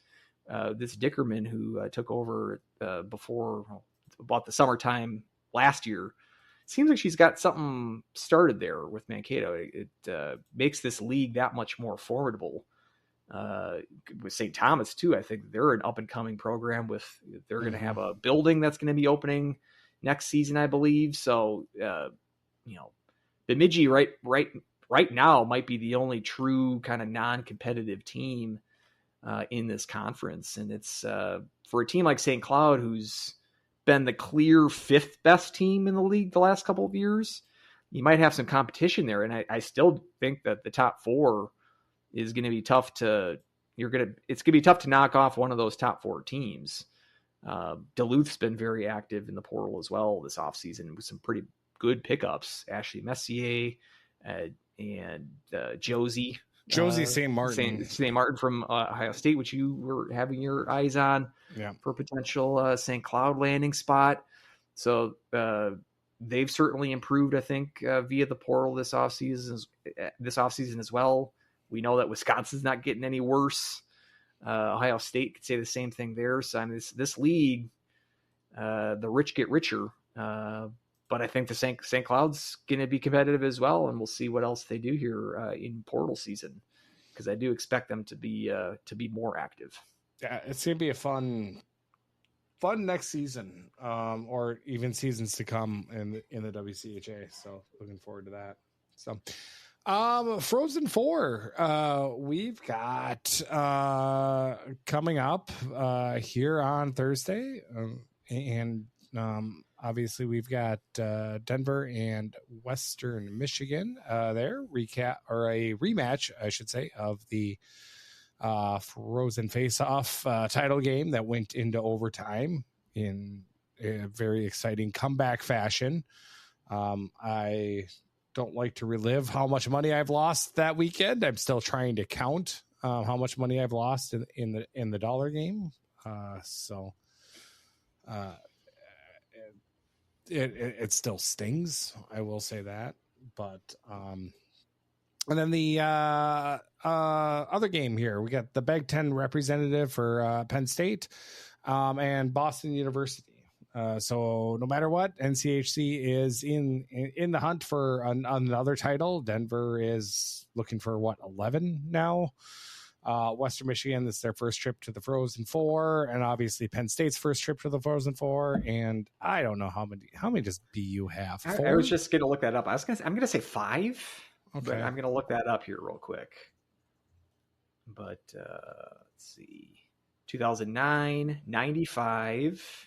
This Dickerman who took over before about the summertime last year, seems like she's got something started there with Mankato. It makes this league that much more formidable. With St. Thomas too, I think they're an up and coming program. They're going to have a building that's going to be opening next season, I believe. So Bemidji right now might be the only true kind of non-competitive team in this conference, and it's for a team like St. Cloud, who's been the clear 5th best team in the league the last couple of years. You might have some competition there, and I still think that the top 4 is going to be tough to. It's going to be tough to knock off one of those top 4 teams. Duluth's been very active in the portal as well this offseason with some pretty good pickups. Ashley Messier and Josie Josie St. Martin. St. Martin from Ohio State, which you were having your eyes on for potential St. Cloud landing spot. So they've certainly improved, I think, via the portal this offseason as well. We know that Wisconsin's not getting any worse. Ohio State could say the same thing there. So I mean, this league, the rich get richer. But I think the St. Cloud's going to be competitive as well, and we'll see what else they do here in portal season, because I do expect them to be more active. Yeah, it's going to be a fun next season, or even seasons to come in the WCHA. So looking forward to that. So, Frozen 4, we've got coming up here on Thursday, and obviously we've got Denver and Western Michigan there, a rematch, I should say, of the Frozen Face-Off title game that went into overtime in a very exciting comeback fashion. I don't like to relive how much money I've lost that weekend. I'm still trying to count how much money I've lost in the dollar game. It still stings, I will say that. But and then the other game here, we got the Big Ten representative for Penn State and Boston University. So no matter what, NCHC is in the hunt for another title. Denver is looking for 11 now. Western Michigan, this is their first trip to the Frozen Four, and obviously Penn State's first trip to the Frozen Four. And I don't know how many does BU have? 4? I was just going to look that up. I'm going to say 5. Okay, but I'm going to look that up here real quick. But let's see, 2009, 95,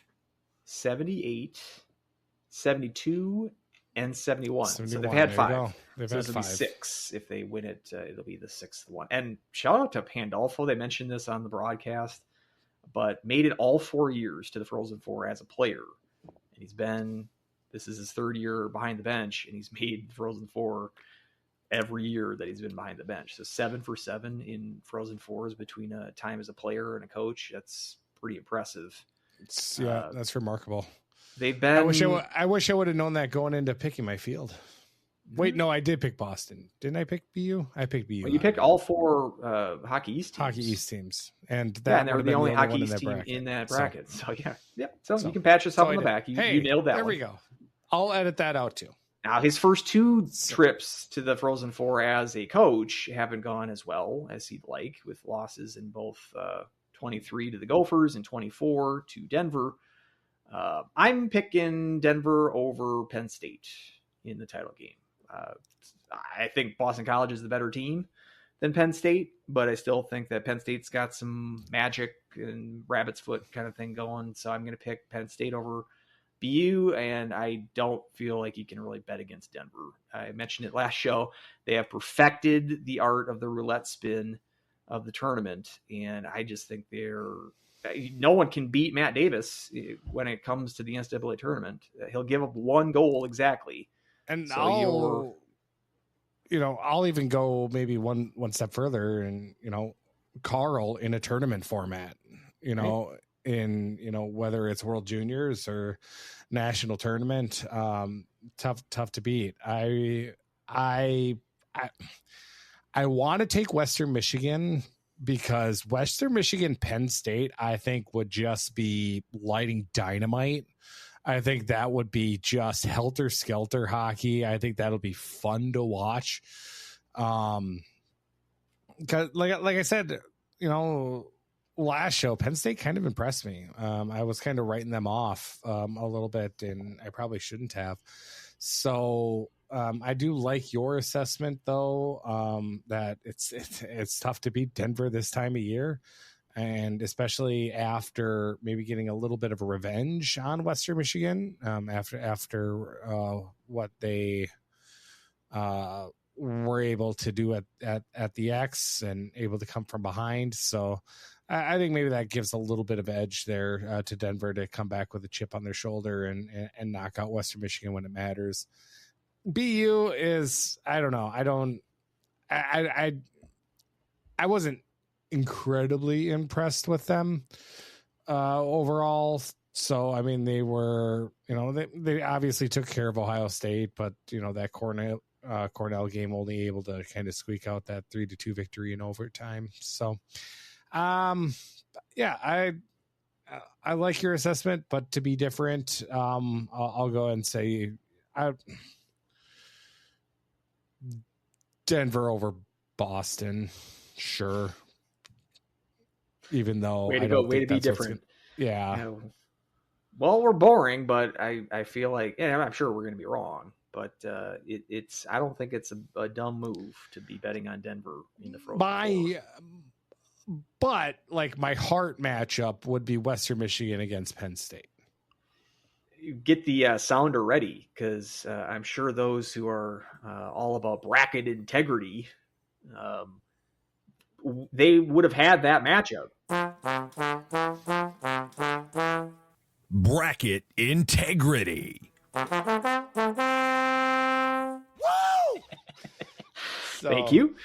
78, 72, and 71. So they've had 5. They've so had it'll 5. be 6 if they win it. It'll be the 6th one. And shout out to Pandolfo. They mentioned this on the broadcast, but made it all 4 years to the Frozen Four as a player. And this is his 3rd year behind the bench, and he's made Frozen Four every year that he's been behind the bench. So 7 for 7 in Frozen Fours between a time as a player and a coach. That's pretty impressive. That's remarkable. They've been. I wish I would have known that going into picking my field. Wait, no, I did pick Boston. Didn't I pick BU? I picked BU. Well, you picked all 4 Hockey East teams. Hockey East teams, and they were the only Hockey East team in that bracket. So you can pat yourself on the back. You nailed that. There we go. I'll edit that out too. Now, his first 2 trips to the Frozen Four as a coach haven't gone as well as he'd like, with losses in both 23 to the Gophers and 24 to Denver. I'm picking Denver over Penn State in the title game. I think Boston College is the better team than Penn State, but I still think that Penn State's got some magic and rabbit's foot kind of thing going. So I'm going to pick Penn State over BU, and I don't feel like you can really bet against Denver. I mentioned it last show. They have perfected the art of the roulette spin of the tournament, and I just think no one can beat Matt Davis when it comes to the NCAA tournament. He'll give up 1 goal exactly. And so I'll even go maybe one step further, and Carl in a tournament format, in whether it's World Juniors or national tournament, tough to beat. I want to take Western Michigan, because Western Michigan Penn State, I think, would just be lighting dynamite. I think that would be just helter-skelter hockey. I think that'll be fun to watch. 'Cause like I said, last show, Penn State kind of impressed me. I was kind of writing them off a little bit, and I probably shouldn't have. So I do like your assessment, though, that it's tough to beat Denver this time of year. And especially after maybe getting a little bit of a revenge on Western Michigan, after what they were able to do at the X and able to come from behind. So I think maybe that gives a little bit of edge there to Denver to come back with a chip on their shoulder and knock out Western Michigan when it matters. BU is, I don't know. I wasn't incredibly impressed with them overall. So, I mean, they were, they obviously took care of Ohio State, but, that Cornell game only able to kind of squeak out that 3-2 victory in overtime. So, yeah, I like your assessment, but to be different, I'll go ahead and say Denver over Boston. Sure. Even though way to be different. Yeah. Well, we're boring, but I feel like, I'm sure we're going to be wrong, but it's I don't think it's a dumb move to be betting on Denver in the Frozen Four. But like my heart matchup would be Western Michigan against Penn State. You get the sounder ready, because I'm sure those who are all about bracket integrity, they would have had that matchup. Bracket integrity. Woo! Thank you.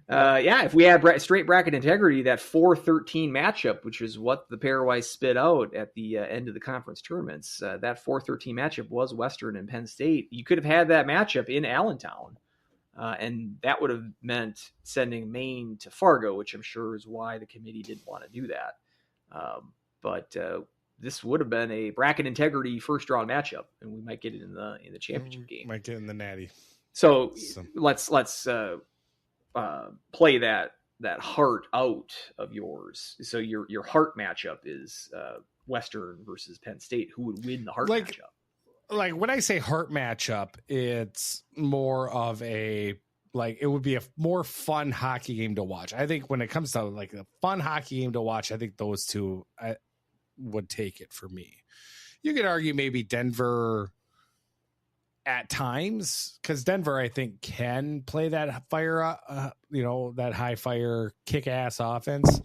If we had straight bracket integrity, that 4-13 matchup, which is what the pairwise spit out at the end of the conference tournaments, that 4-13 matchup was Western and Penn State. You could have had that matchup in Allentown, and that would have meant sending Maine to Fargo, which I'm sure is why the committee didn't want to do that. But this would have been a bracket integrity first round matchup, and we might get it in the championship game. Might get in the natty. So let's play that heart out of yours. So your heart matchup is Western versus Penn State. Who would win the heart matchup? Like when I say heart matchup, it's more of it would be a more fun hockey game to watch. I think when it comes to like a fun hockey game to watch, I think those two would take it for me. You could argue maybe Denver at times, because Denver, I think, can play that fire, that high fire kick ass offense.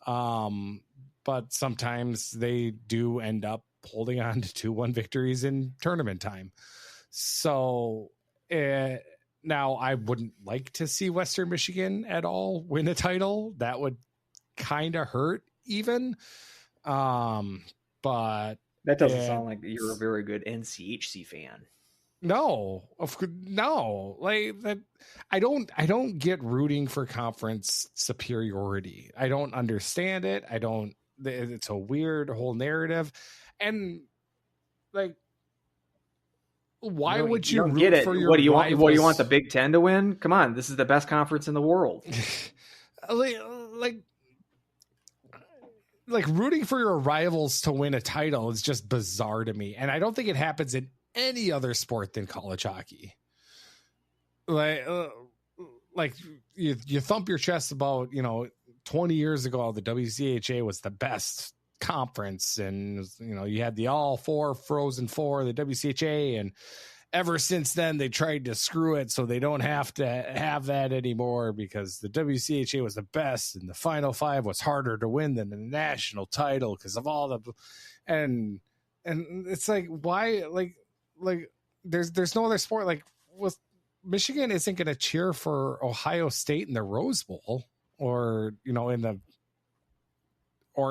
But sometimes they do end up holding on to 2-1 victories in tournament time. So now I wouldn't like to see Western Michigan at all win a title. That would kind of hurt even. But that doesn't sound like you're a very good NCHC fan. No, like that. I don't get rooting for conference superiority. I don't understand it. It's a weird whole narrative. And like, why would you root get it? For your what do you rivals? want? What do you want the Big Ten to win? Come on, this is the best conference in the world. like rooting for your rivals to win a title is just bizarre to me. And I don't think it happens in any other sport than college hockey. Like you thump your chest about, 20 years ago, the WCHA was the best conference, and you had the all four Frozen Four, the WCHA, and ever since then they tried to screw it so they don't have to have that anymore, because the WCHA was the best and the Final Five was harder to win than the national title because of all the and it's like, why, like there's no other sport. Like, with Michigan isn't going to cheer for Ohio State in the Rose Bowl, or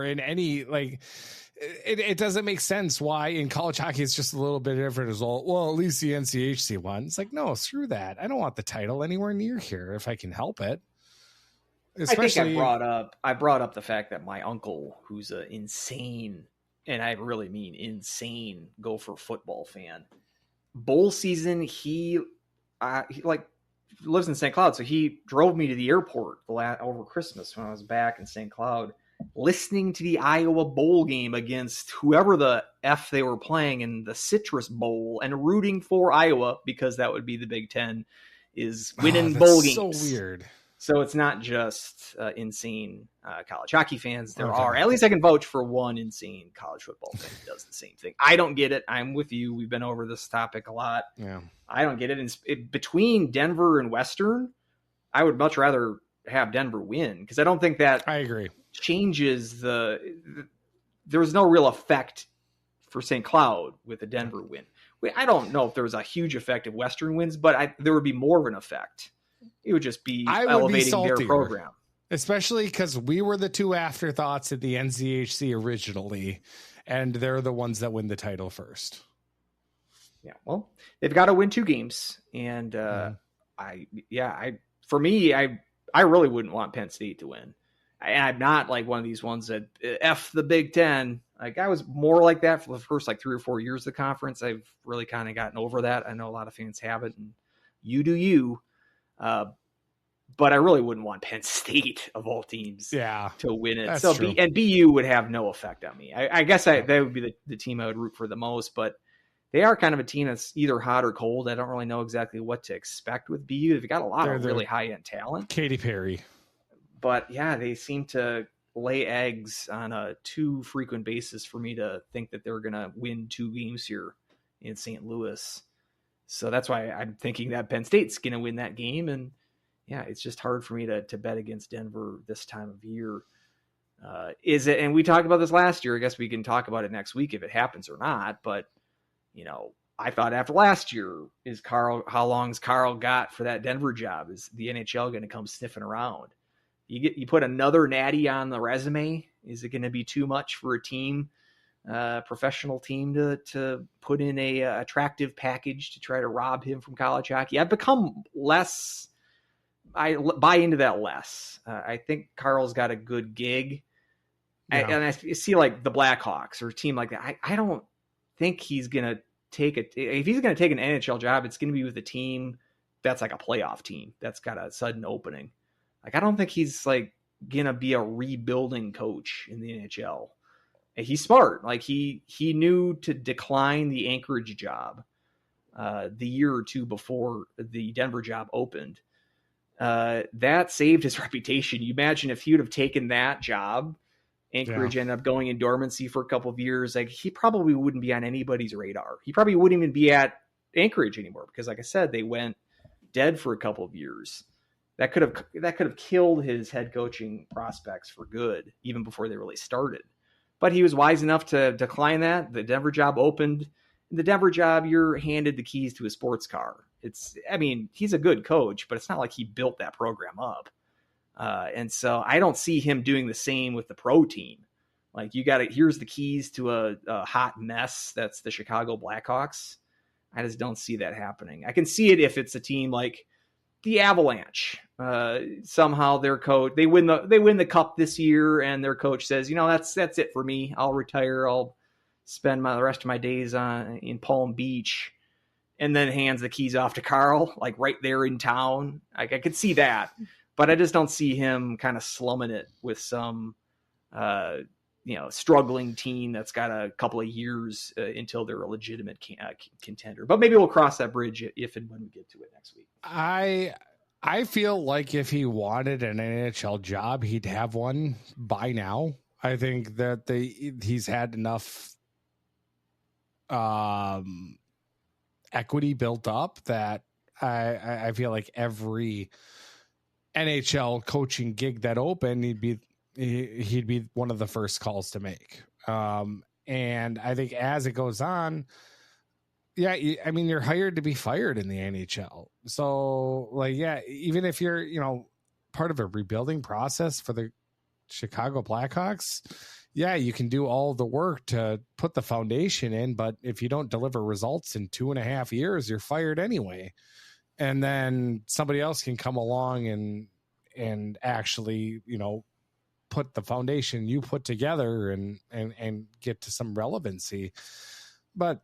in any, like, it doesn't make sense why in college hockey it's just a little bit different as well. At least the NCHC won. It's like, no, screw that. I don't want the title anywhere near here if I can help it. Especially, I think I brought up the fact that my uncle, who's an insane, and I really mean insane, Gopher football fan, bowl season, he lives in St. Cloud, so he drove me to the airport over Christmas when I was back in St. Cloud, listening to the Iowa bowl game against whoever the F they were playing in the Citrus Bowl, and rooting for Iowa because that would be the Big Ten, is winning bowl games. So weird. So it's not just insane college hockey fans. There are, at least I can vouch for one insane college football fan who does the same thing. I don't get it. I'm with you. We've been over this topic a lot. Yeah, I don't get it. Between Denver and Western, I would much rather have Denver win, because I don't think that I agree changes there's no real effect for St. Cloud with a Denver win. I don't know if there was a huge effect if Western wins, but there would be more of an effect. It would just be elevating their program. Especially because we were the two afterthoughts at the NCHC originally, and they're the ones that win the title first. Yeah, well, they've got to win 2 games, and I really wouldn't want Penn State to win. I'm not like one of these ones that F the Big Ten. Like, I was more like that for the first 3 or 4 years of the conference. I've really kind of gotten over that. I know a lot of fans haven't, and you do you. But I really wouldn't want Penn State of all teams to win it. So true. BU would have no effect on me. I guess that would be the team I would root for the most, but they are kind of a team that's either hot or cold. I don't really know exactly what to expect with BU. They've got a lot of really high-end talent. Katy Perry. But yeah, they seem to lay eggs on a too frequent basis for me to think that they're going to win 2 games here in St. Louis. So that's why I'm thinking that Penn State's going to win that game. And yeah, it's just hard for me to bet against Denver this time of year. Is it? And we talked about this last year. I guess we can talk about it next week if it happens or not. But, I thought after last year, how long's Carl got for that Denver job? Is the NHL going to come sniffing around? You put another natty on the resume. Is it going to be too much for a team, professional team to put in a attractive package to try to rob him from college hockey? I've become less. I buy into that less. I think Carl's got a good gig. Yeah. And I see like the Blackhawks or a team like that. I don't think he's going to if he's going to take an NHL job, it's going to be with a team that's like a playoff team that's got a sudden opening. Like, I don't think he's like going to be a rebuilding coach in the NHL. And he's smart. Like he knew to decline the Anchorage job the year or 2 before the Denver job opened. That saved his reputation. You imagine if he would have taken that job, Anchorage ended up going in dormancy for a couple of years. Like, he probably wouldn't be on anybody's radar. He probably wouldn't even be at Anchorage anymore because, like I said, they went dead for a couple of years. That could have killed his head coaching prospects for good, even before they really started. But he was wise enough to decline that. The Denver job opened. In the Denver job, you're handed the keys to a sports car. He's a good coach, but it's not like he built that program up. And so I don't see him doing the same with the pro team. Like, here's the keys to a hot mess that's the Chicago Blackhawks. I just don't see that happening. I can see it if it's a team like the Avalanche. Somehow their coach, they win the cup this year, and their coach says, that's it for me. I'll retire. I'll spend the rest of my days in Palm Beach, and then hands the keys off to Carl, like right there in town. I could see that, but I just don't see him kind of slumming it with some, struggling team that's got a couple of years until they're a legitimate contender. But maybe we'll cross that bridge if and when we get to it next week. I feel like if he wanted an NHL job, he'd have one by now. I think that he's had enough equity built up that I feel like every NHL coaching gig that opened, he'd be one of the first calls to make. And I think as it goes on, you're hired to be fired in the NHL. So even if you're, part of a rebuilding process for the Chicago Blackhawks, you can do all the work to put the foundation in, but if you don't deliver results in 2.5 years, you're fired anyway. And then somebody else can come along and actually, put the foundation you put together and get to some relevancy. But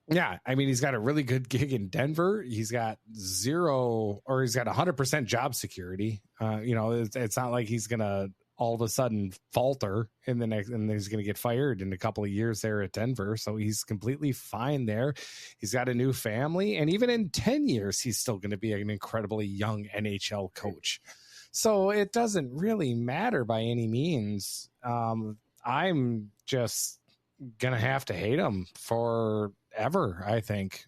he's got a really good gig in Denver. He's got 100% job security. It's not like he's going to all of a sudden falter and he's going to get fired in a couple of years there at Denver. So he's completely fine there. He's got a new family, and even in 10 years, he's still going to be an incredibly young NHL coach. So it doesn't really matter by any means. I'm just going to have to hate him forever, I think,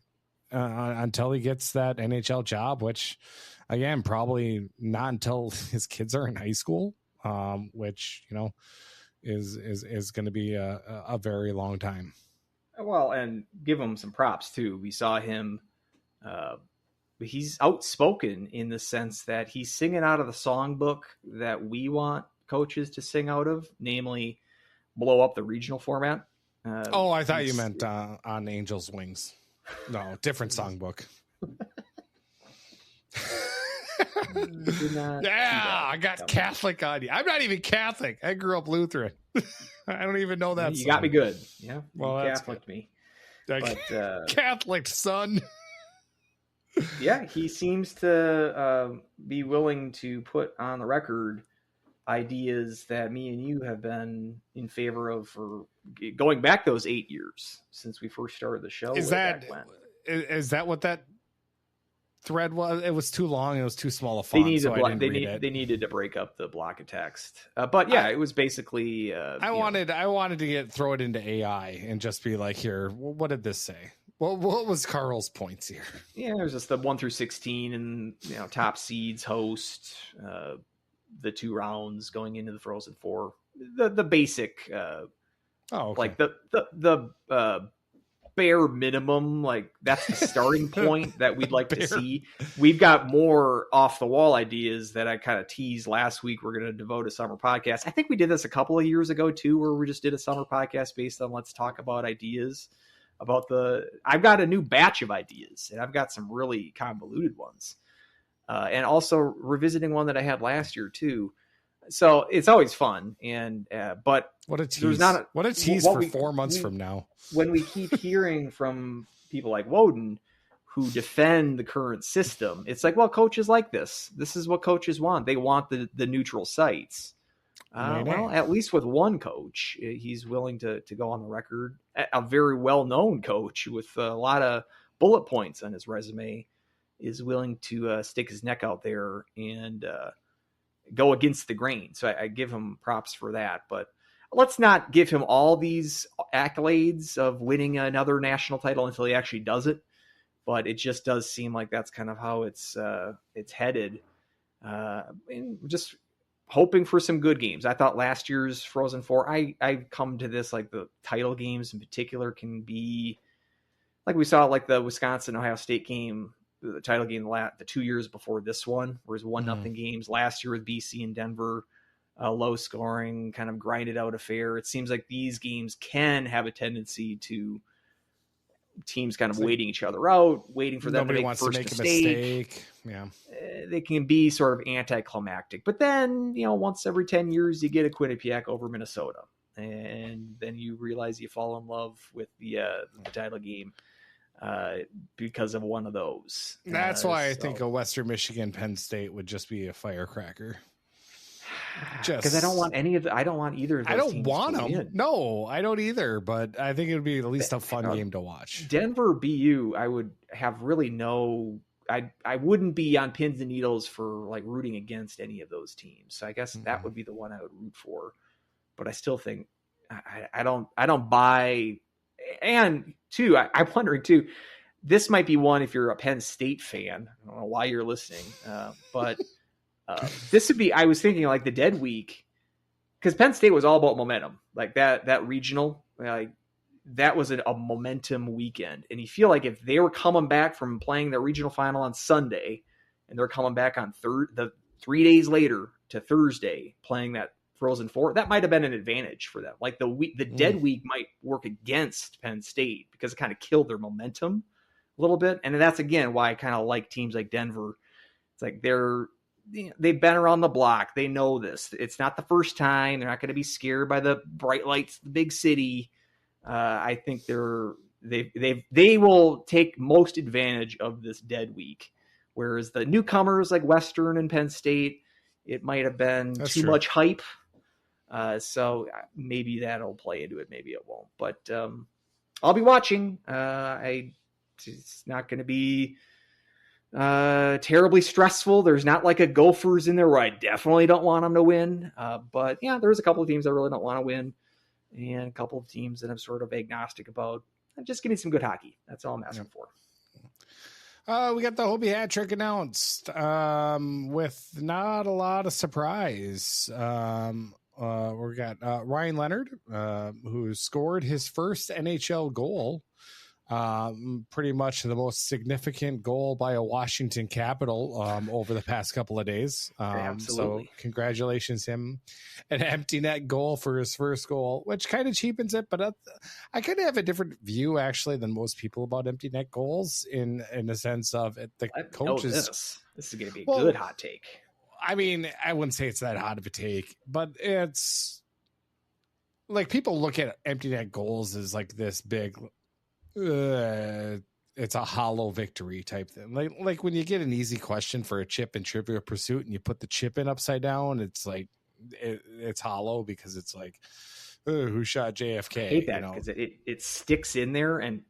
until he gets that NHL job, which again, probably not until his kids are in high school. Which is going to be a very long time. Well, and give him some props too. We saw him he's outspoken in the sense that he's singing out of the songbook that we want coaches to sing out of, namely blow up the regional format. I thought you meant on Angel's Wings. No, different songbook. Yeah, I got Catholic on you. I'm not even Catholic. I grew up Lutheran. I don't even know that. You song. got me good. Yeah, well, you Catholic me. But, Catholic son. Yeah, he seems to be willing to put on the record ideas that me and you have been in favor of for going back those 8 years since we first started the show. Is that what that thread was? It was too long. It was too small a font. They needed to break up the block of text. But yeah, it was basically. I wanted to throw it into AI and just be like, here, what did this say? What was Carl's points here? Yeah, there's just the 1 through 16 and top seeds host, the 2 rounds going into the Frozen Four, the basic. Okay. Like the bare minimum, like that's the starting point that we'd like to see. We've got more off the wall ideas that I kind of teased last week. We're going to devote a summer podcast. I think we did this a couple of years ago too, where we just did a summer podcast based on let's talk about ideas about I've got a new batch of ideas and I've got some really convoluted ones. And also revisiting one that I had last year too. So it's always fun. And, but what a tease, what a tease for 4 months from now. When we keep hearing from people like Woden who defend the current system, it's like, well, coaches like this. This is what coaches want. They want the neutral sites. Well, at least with one coach, he's willing to go on the record. A very well-known coach with a lot of bullet points on his resume is willing to stick his neck out there and go against the grain. So I give him props for that. But let's not give him all these accolades of winning another national title until he actually does it. But it just does seem like that's kind of how it's headed. And just hoping for some good games. I thought last year's Frozen Four, I've come to this, like the title games in particular can be like we saw like the Wisconsin-Ohio State game, the title game the 2 years before this one, whereas 1-0 games last year with BC and Denver, low scoring, kind of grinded out affair. It seems like these games can have a tendency to teams kind of waiting each other out, waiting for them to make first mistake. Yeah. They can be sort of anticlimactic, but then, once every 10 years you get a Quinnipiac over Minnesota and then you realize you fall in love with the title game because of one of those. That's why I think a Western Michigan Penn State would just be a firecracker. Because I don't want either of those. I don't want them. Win. No, I don't either. But I think it would be at least a fun game to watch. Denver BU, I would have really no. I wouldn't be on pins and needles for like rooting against any of those teams. So I guess that would be the one I would root for. But I still think I don't buy. And two, I'm wondering too. This might be one if you're a Penn State fan. I don't know why you're listening, but. This would be, I was thinking like the dead week, because Penn State was all about momentum, like that regional, like that was a momentum weekend. And you feel like if they were coming back from playing their regional final on Sunday and they're coming back on 3 days later to Thursday playing that Frozen Four, that might've been an advantage for them. Like the dead week might work against Penn State because it kind of killed their momentum a little bit. And that's again, why I kind of like teams like Denver. It's like they've been around the block. They know this. It's not the first time. They're not going to be scared by the bright lights, the big city. I think they will take most advantage of this dead week. Whereas the newcomers like Western and Penn State, it might have been too much hype. So maybe that'll play into it. Maybe it won't. But I'll be watching. It's not going to be terribly stressful. There's not like a Gophers in there where I definitely don't want them to win. But yeah, there's a couple of teams I really don't want to win and a couple of teams that I'm sort of agnostic about. Just give me some good hockey. That's all I'm asking for. We got the Hobey Hat Trick announced with not a lot of surprise. We got Ryan Leonard, who scored his first NHL goal Pretty much the most significant goal by a Washington Capital over the past couple of days. Absolutely. So congratulations him. An empty net goal for his first goal, which kind of cheapens it, but I kind of have a different view actually than most people about empty net goals in the sense of the coaches. This is going to be a good hot take. I mean, I wouldn't say it's that hot of a take, but it's like people look at empty net goals as like this big, it's a hollow victory type thing. Like when you get an easy question for a chip in Trivial Pursuit and you put the chip in upside down, it's like it's hollow because it's like, who shot JFK? I hate that because it sticks in there. And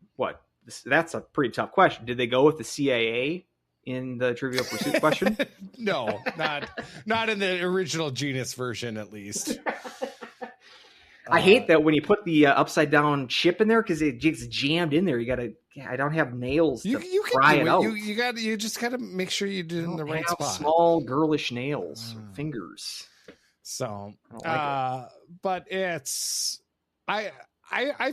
that's a pretty tough question. Did they go with the CIA in the Trivial Pursuit question? No, not in the original Genus version, at least. I hate that when you put the upside down chip in there because it gets jammed in there. I don't have nails to pry it out. You just gotta make sure you do it in the right spot. Small girlish nails, fingers. So, like but it's I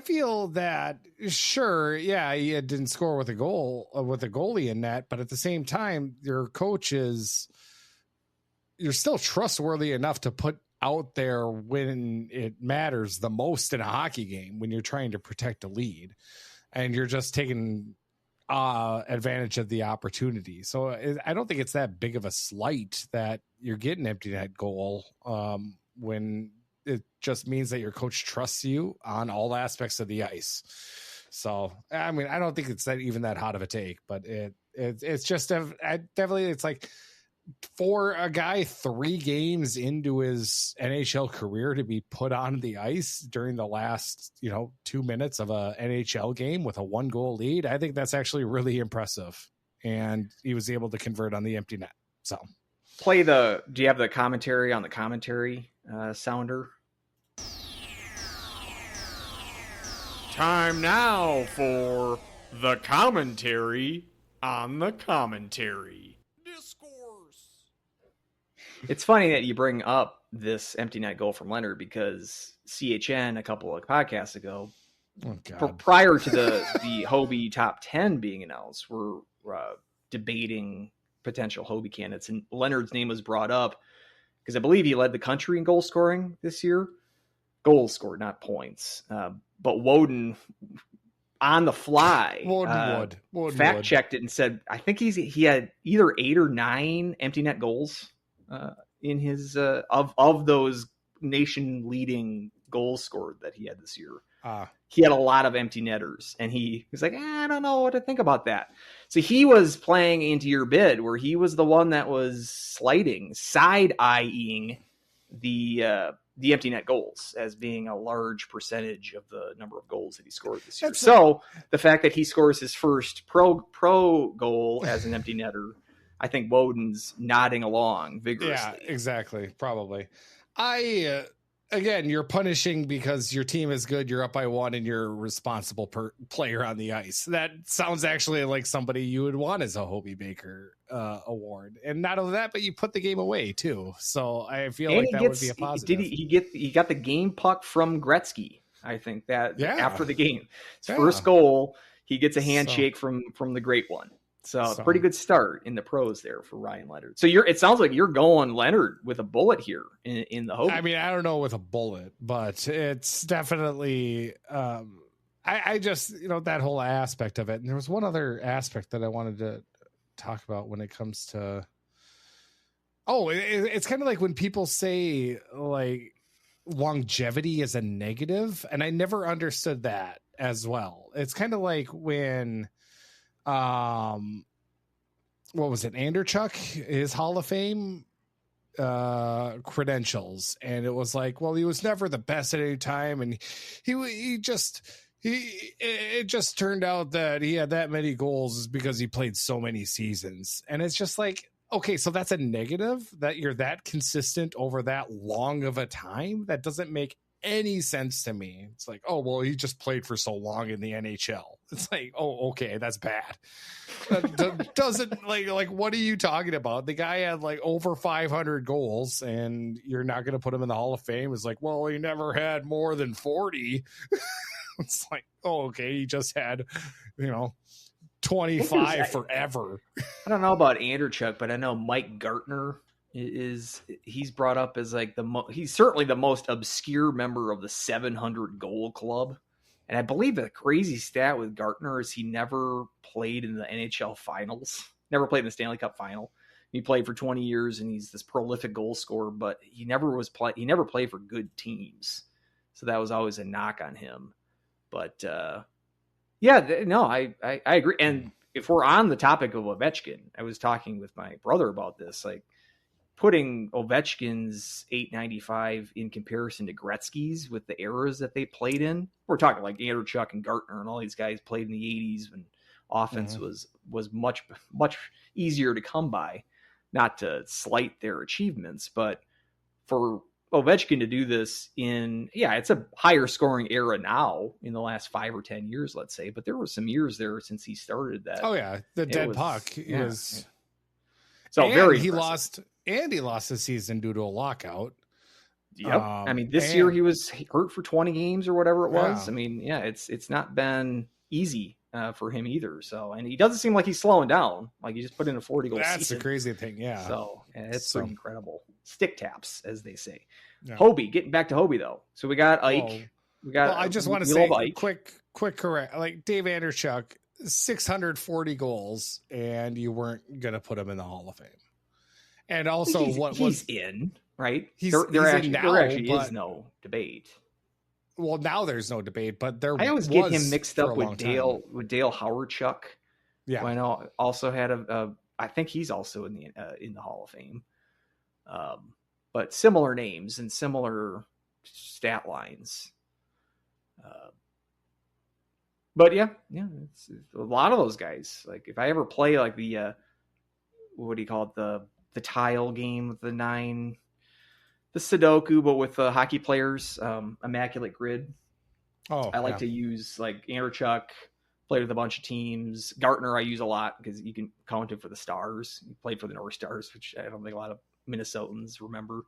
feel that sure, yeah, you didn't score with a goalie in net, but at the same time, your coach you're still trustworthy enough to put out there when it matters the most in a hockey game, when you're trying to protect a lead and you're just taking advantage of the opportunity. So I don't think it's that big of a slight that you're getting empty net goal when it just means that your coach trusts you on all aspects of the ice. So, I mean, I don't think it's even that hot of a take, but it's just definitely, it's like, for a guy 3 games into his NHL career to be put on the ice during the last, 2 minutes of a NHL game with a 1-goal lead, I think that's actually really impressive. And he was able to convert on the empty net. So do you have the commentary on the commentary sounder? Time now for the commentary on the commentary. It's funny that you bring up this empty net goal from Leonard because CHN a couple of podcasts ago, prior to the Hobey top 10 being announced, we're debating potential Hobey candidates, and Leonard's name was brought up because I believe he led the country in goal scoring this year. Goals scored, not points. But Woden on the fly fact checked it and said, I think he had either 8 or 9 empty net goals in his of those nation leading goals scored that he had this year. He had a lot of empty netters, and he was like, I don't know what to think about that. So he was playing into your bid where he was the one that was side-eyeing the empty net goals as being a large percentage of the number of goals that he scored this year. So the fact that he scores his first pro goal as an empty netter, I think Woden's nodding along vigorously. Yeah, exactly. Probably. Again, you're punishing because your team is good. You're up by 1 and you're a responsible player on the ice. That sounds actually like somebody you would want as a Hobey Baker award. And not only that, but you put the game away too. So I feel like that would be a positive. He got the game puck from Gretzky. I think that after the game, his first goal, he gets a handshake from the great one. So pretty good start in the pros there for Ryan Leonard. So it sounds like you're going Leonard with a bullet here in the Hobey. I mean, I don't know with a bullet, but it's definitely I just, that whole aspect of it. And there was one other aspect that I wanted to talk about when it comes to, it's kind of like when people say like longevity is a negative, and I never understood that as well. It's kind of like when what was it, Anderchuk, his Hall of Fame credentials, and it was like, well, he was never the best at any time, and it just turned out that he had that many goals because he played so many seasons. And it's just like, okay, so that's a negative that you're that consistent over that long of a time? That doesn't make any sense to me. It's like, oh, well, he just played for so long in the NHL. It's like, oh, okay, that's bad. Doesn't like what are you talking about? The guy had like over 500 goals, and you're not going to put him in the Hall of Fame. It's like, well, he never had more than 40. It's like, oh, okay, he just had, 25 forever. I don't know about Andrewchuk, but I know Mike Gartner he's brought up as like he's certainly the most obscure member of the 700 goal club. And I believe the crazy stat with Gartner is he never played in the NHL finals, never played in the Stanley Cup final. He played for 20 years and he's this prolific goal scorer, but he never played for good teams. So that was always a knock on him. But I agree. And if we're on the topic of Ovechkin, I was talking with my brother about this, like putting Ovechkin's 895 in comparison to Gretzky's with the eras that they played in. We're talking like Andrewchuk and Gartner and all these guys played in the 80s when offense was much, much easier to come by. Not to slight their achievements, but for Ovechkin to do this it's a higher scoring era now in the last 5 or 10 years, let's say, but there were some years there since he started that. Oh yeah. The dead puck was so and very he impressive. lost the season due to a lockout. Yep. This year he was hurt for 20 games or whatever it was. Yeah. It's not been easy for him either. So, and he doesn't seem like he's slowing down. Like he just put in a 40 goal That's season. the crazy thing. Yeah. So it's pretty incredible. Stick taps, as they say. Yeah. Hobey, getting back to Hobey though. So we got Ike. I just want to say quick correct. Like Dave Andrewchuk, 640 goals, and you weren't going to put him in the Hall of Fame. And also, he's in, right? There actually is no debate. Well, now there's no debate, but I always get him mixed up with Dale Howardchuk. Yeah, who I know also had I think he's also in the Hall of Fame. But similar names and similar stat lines. But it's a lot of those guys. Like if I ever play like the what do you call it, the tile game with the 9, the Sudoku, but with the hockey players, Immaculate Grid. I like to use like Andrewchuk, played with a bunch of teams. Gartner I use a lot because you can count him for the Stars. He played for the North Stars, which I don't think a lot of Minnesotans remember.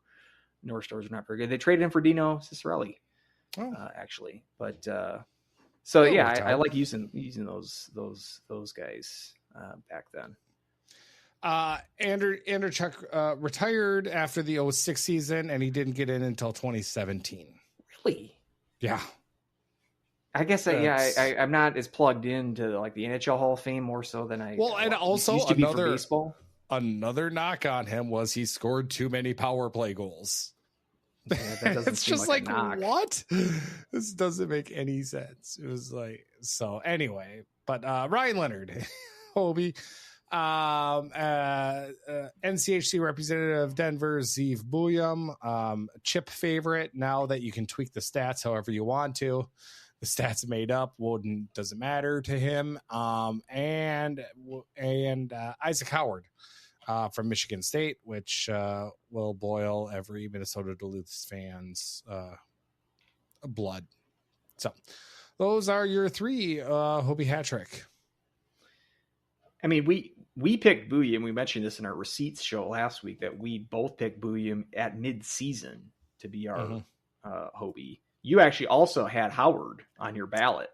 North Stars are not very good. They traded him for Dino Ciccarelli, actually. But I like using those guys back then. Andrewchuk retired after the 06 season, and he didn't get in until 2017. Really? Yeah. I guess I'm not as plugged into like the NHL Hall of Fame more so than I. Well, and also used to be for baseball. Another knock on him was he scored too many power play goals. Yeah, that doesn't it's seem just like what? This doesn't make any sense. It was like, so anyway, but Ryan Leonard, Hobey, NCHC representative Denver, Zeev Buyum, chip favorite. Now that you can tweak the stats however you want to, the stats made up doesn't matter to him. And Isaac Howard from Michigan State, which will boil every Minnesota Duluth fan's blood. So those are your 3 Hobey Hat Trick. I mean, we picked Buyum. We mentioned this in our receipts show last week that we both picked Buyum at mid-season to be our Hobey. You actually also had Howard on your ballot.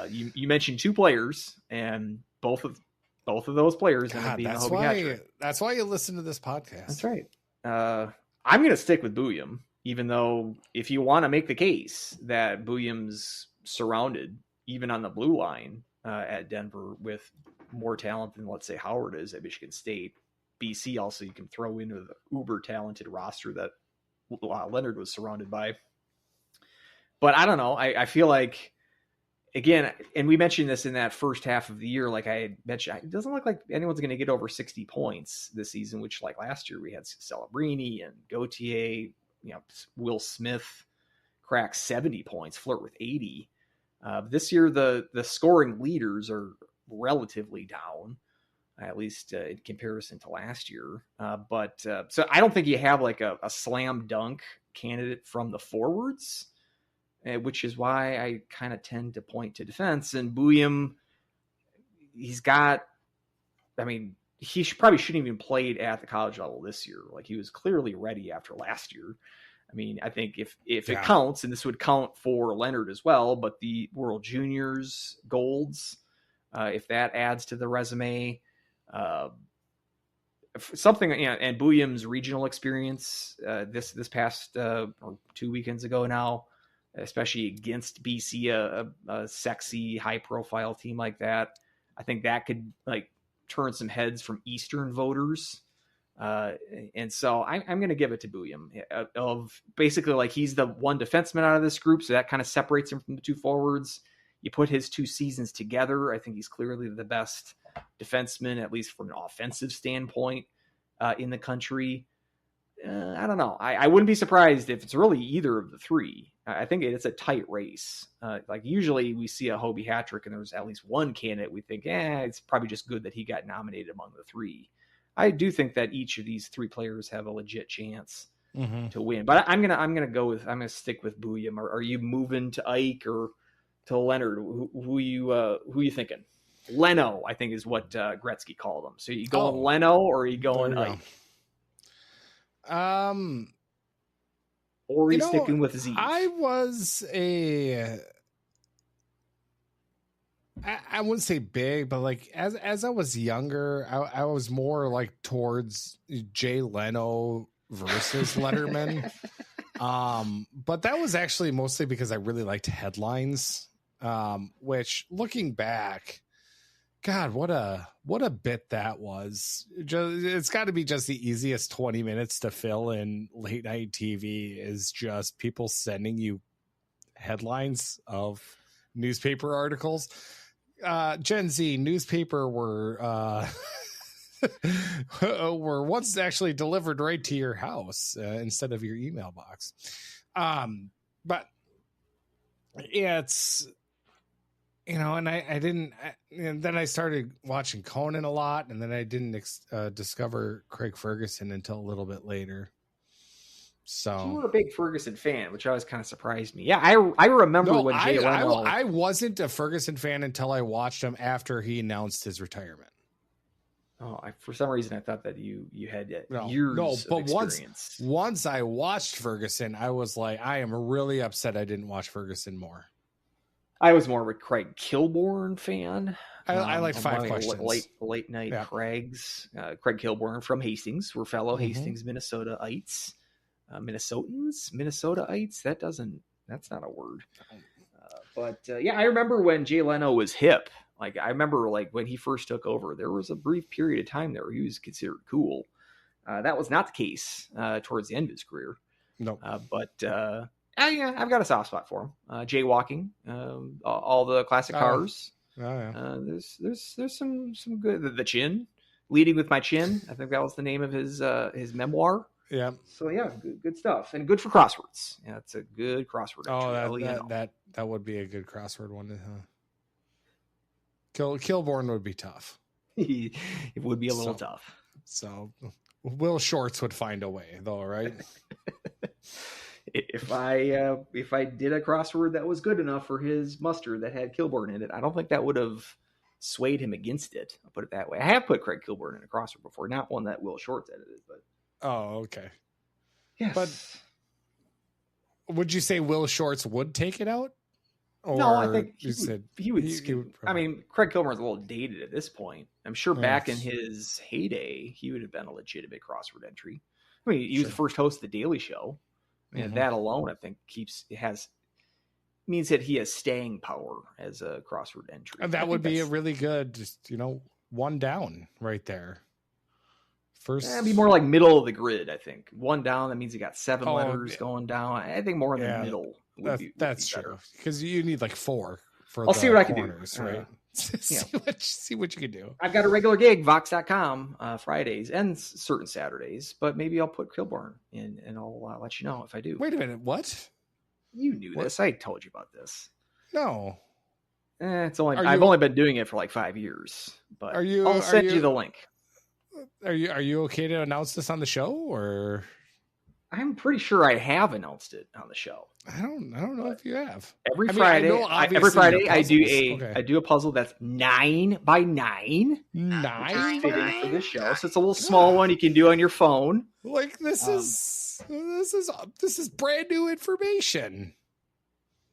You mentioned 2 players, and both of those players end up being a Hobey Hat Trick. That's why you listen to this podcast. That's right. I'm going to stick with Buyum, even though if you want to make the case that Buyum's surrounded, even on the blue line at Denver, with more talent than, let's say, Howard is at Michigan State. BC also you can throw into the uber talented roster that Leonard was surrounded by. But I don't know. I feel like, again, and we mentioned this in that first half of the year, like I had mentioned, it doesn't look like anyone's going to get over 60 points this season, which like last year we had Celebrini and Gauthier, Will Smith crack 70 points, flirt with 80. This year, the scoring leaders are relatively down, at least in comparison to last year. So I don't think you have like a slam dunk candidate from the forwards, which is why I kind of tend to point to defense. And Buyum, he probably shouldn't even played at the college level this year. Like he was clearly ready after last year. I mean, I think if it counts, and this would count for Leonard as well, but the World Juniors golds, if that adds to the resume, something, and Booyam's regional experience this past or 2 weekends ago now, especially against BC, a sexy, high-profile team like that. I think that could like turn some heads from Eastern voters. And so I'm going to give it to Booyam, of basically like he's the one defenseman out of this group. So that kind of separates him from the two forwards. You put his 2 seasons together, I think he's clearly the best defenseman, at least from an offensive standpoint, in the country. I don't know. I wouldn't be surprised if it's really either of the 3. I think it's a tight race. Like usually we see a Hobey Hat Trick and there's at least one candidate we think, it's probably just good that he got nominated among the 3. I do think that each of these 3 players have a legit chance to win, but I'm gonna stick with Booyam. Are you moving to Ike or to Leonard? Who you thinking? Leno, I think, is what Gretzky called him. So you going Leno or are you going Ike? Or are you sticking with Z? I wouldn't say big, but like as I was younger, I was more like towards Jay Leno versus Letterman. But that was actually mostly because I really liked headlines. Which looking back, God, what a bit that was. It's got to be just the easiest 20 minutes to fill in late night TV is just people sending you headlines of newspaper articles. Gen Z newspaper were once actually delivered right to your house instead of your email box. But yeah, it's, and I didn't, and then I started watching Conan a lot, and then I didn't discover Craig Ferguson until a little bit later. So you were a big Ferguson fan, which always kind of surprised me. Yeah, I remember when Jay Leno. I wasn't a Ferguson fan until I watched him after he announced his retirement. Oh, for some reason I thought that you had years of experience. Once I watched Ferguson, I was like, I am really upset I didn't watch Ferguson more. I was more of a Craig Kilborn fan. I like 5 questions. Late night Craigs. Craig Kilborn from Hastings. We're fellow Hastings, Minnesotaites. Minnesotaites. That's not a word. But I remember when Jay Leno was hip. Like I remember like when he first took over, there was a brief period of time there where he was considered cool. That was not the case towards the end of his career. No. I've got a soft spot for him. Jaywalking, all the classic cars. There's some good. The chin, leading with my chin. I think that was the name of his memoir. Yeah. So good stuff, and good for crosswords. Yeah, it's a good crossword. That would be a good crossword one. Kilborn would be tough. It would be a little tough. So Will Shorts would find a way, though, right? If I did a crossword that was good enough for his muster that had Kilborn in it, I don't think that would have swayed him against it. I'll put it that way. I have put Craig Kilborn in a crossword before, not one that Will Shorts edited, but. Oh, okay. Yes. But would you say Will Shorts would take it out? Or no, I think he would. I mean, Craig Kilborn's a little dated at this point. I'm sure back in his heyday, he would have been a legitimate crossword entry. I mean, he was the first host of The Daily Show. And that alone, I think, means that he has staying power as a crossword entry. And that would be a really good, just, one down right there. First, it'd be more like middle of the grid, I think. One down, that means you got 7 letters going down. I think more in the middle. That's true. Because you need like 4 for I'll see what I can do. Right? See what you can do. I've got a regular gig, Vox.com, Fridays and certain Saturdays, but maybe I'll put Kilborn in and I'll let you know if I do. Wait a minute. What? You knew this. I told you about this. No. I've only been doing it for like 5 years, but I'll send you the link. Are you okay to announce this on the show or? I'm pretty sure I have announced it on the show. I don't know if you have. Every I mean, Friday, I know every Friday your I do puzzles. I do a puzzle that's 9 by 9. 9 fitting for this show. So it's a little small one you can do on your phone. Like this is brand new information.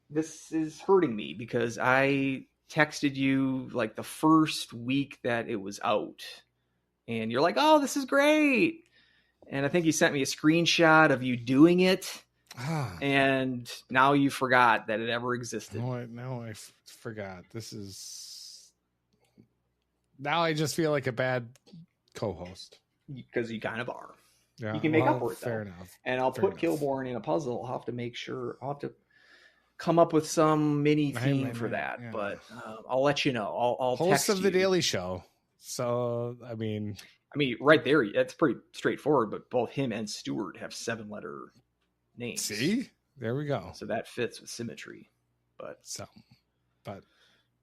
This is hurting me because I texted you like the first week that it was out, and you're like, "Oh, this is great." And I think you sent me a screenshot of you doing it, and now you forgot that it ever existed. No, I forgot. This is now I just feel like a bad co-host because you kind of are. Yeah, you can make up for it. Fair enough. And I'll put Kilborn in a puzzle. I'll have to make sure. I'll have to come up with some mini theme for that. Yeah. But I'll let you know. I'll host text of the you. Daily Show. So I mean, right there, that's pretty straightforward. But both him and Stewart have 7-letter names. See, there we go. So that fits with symmetry. But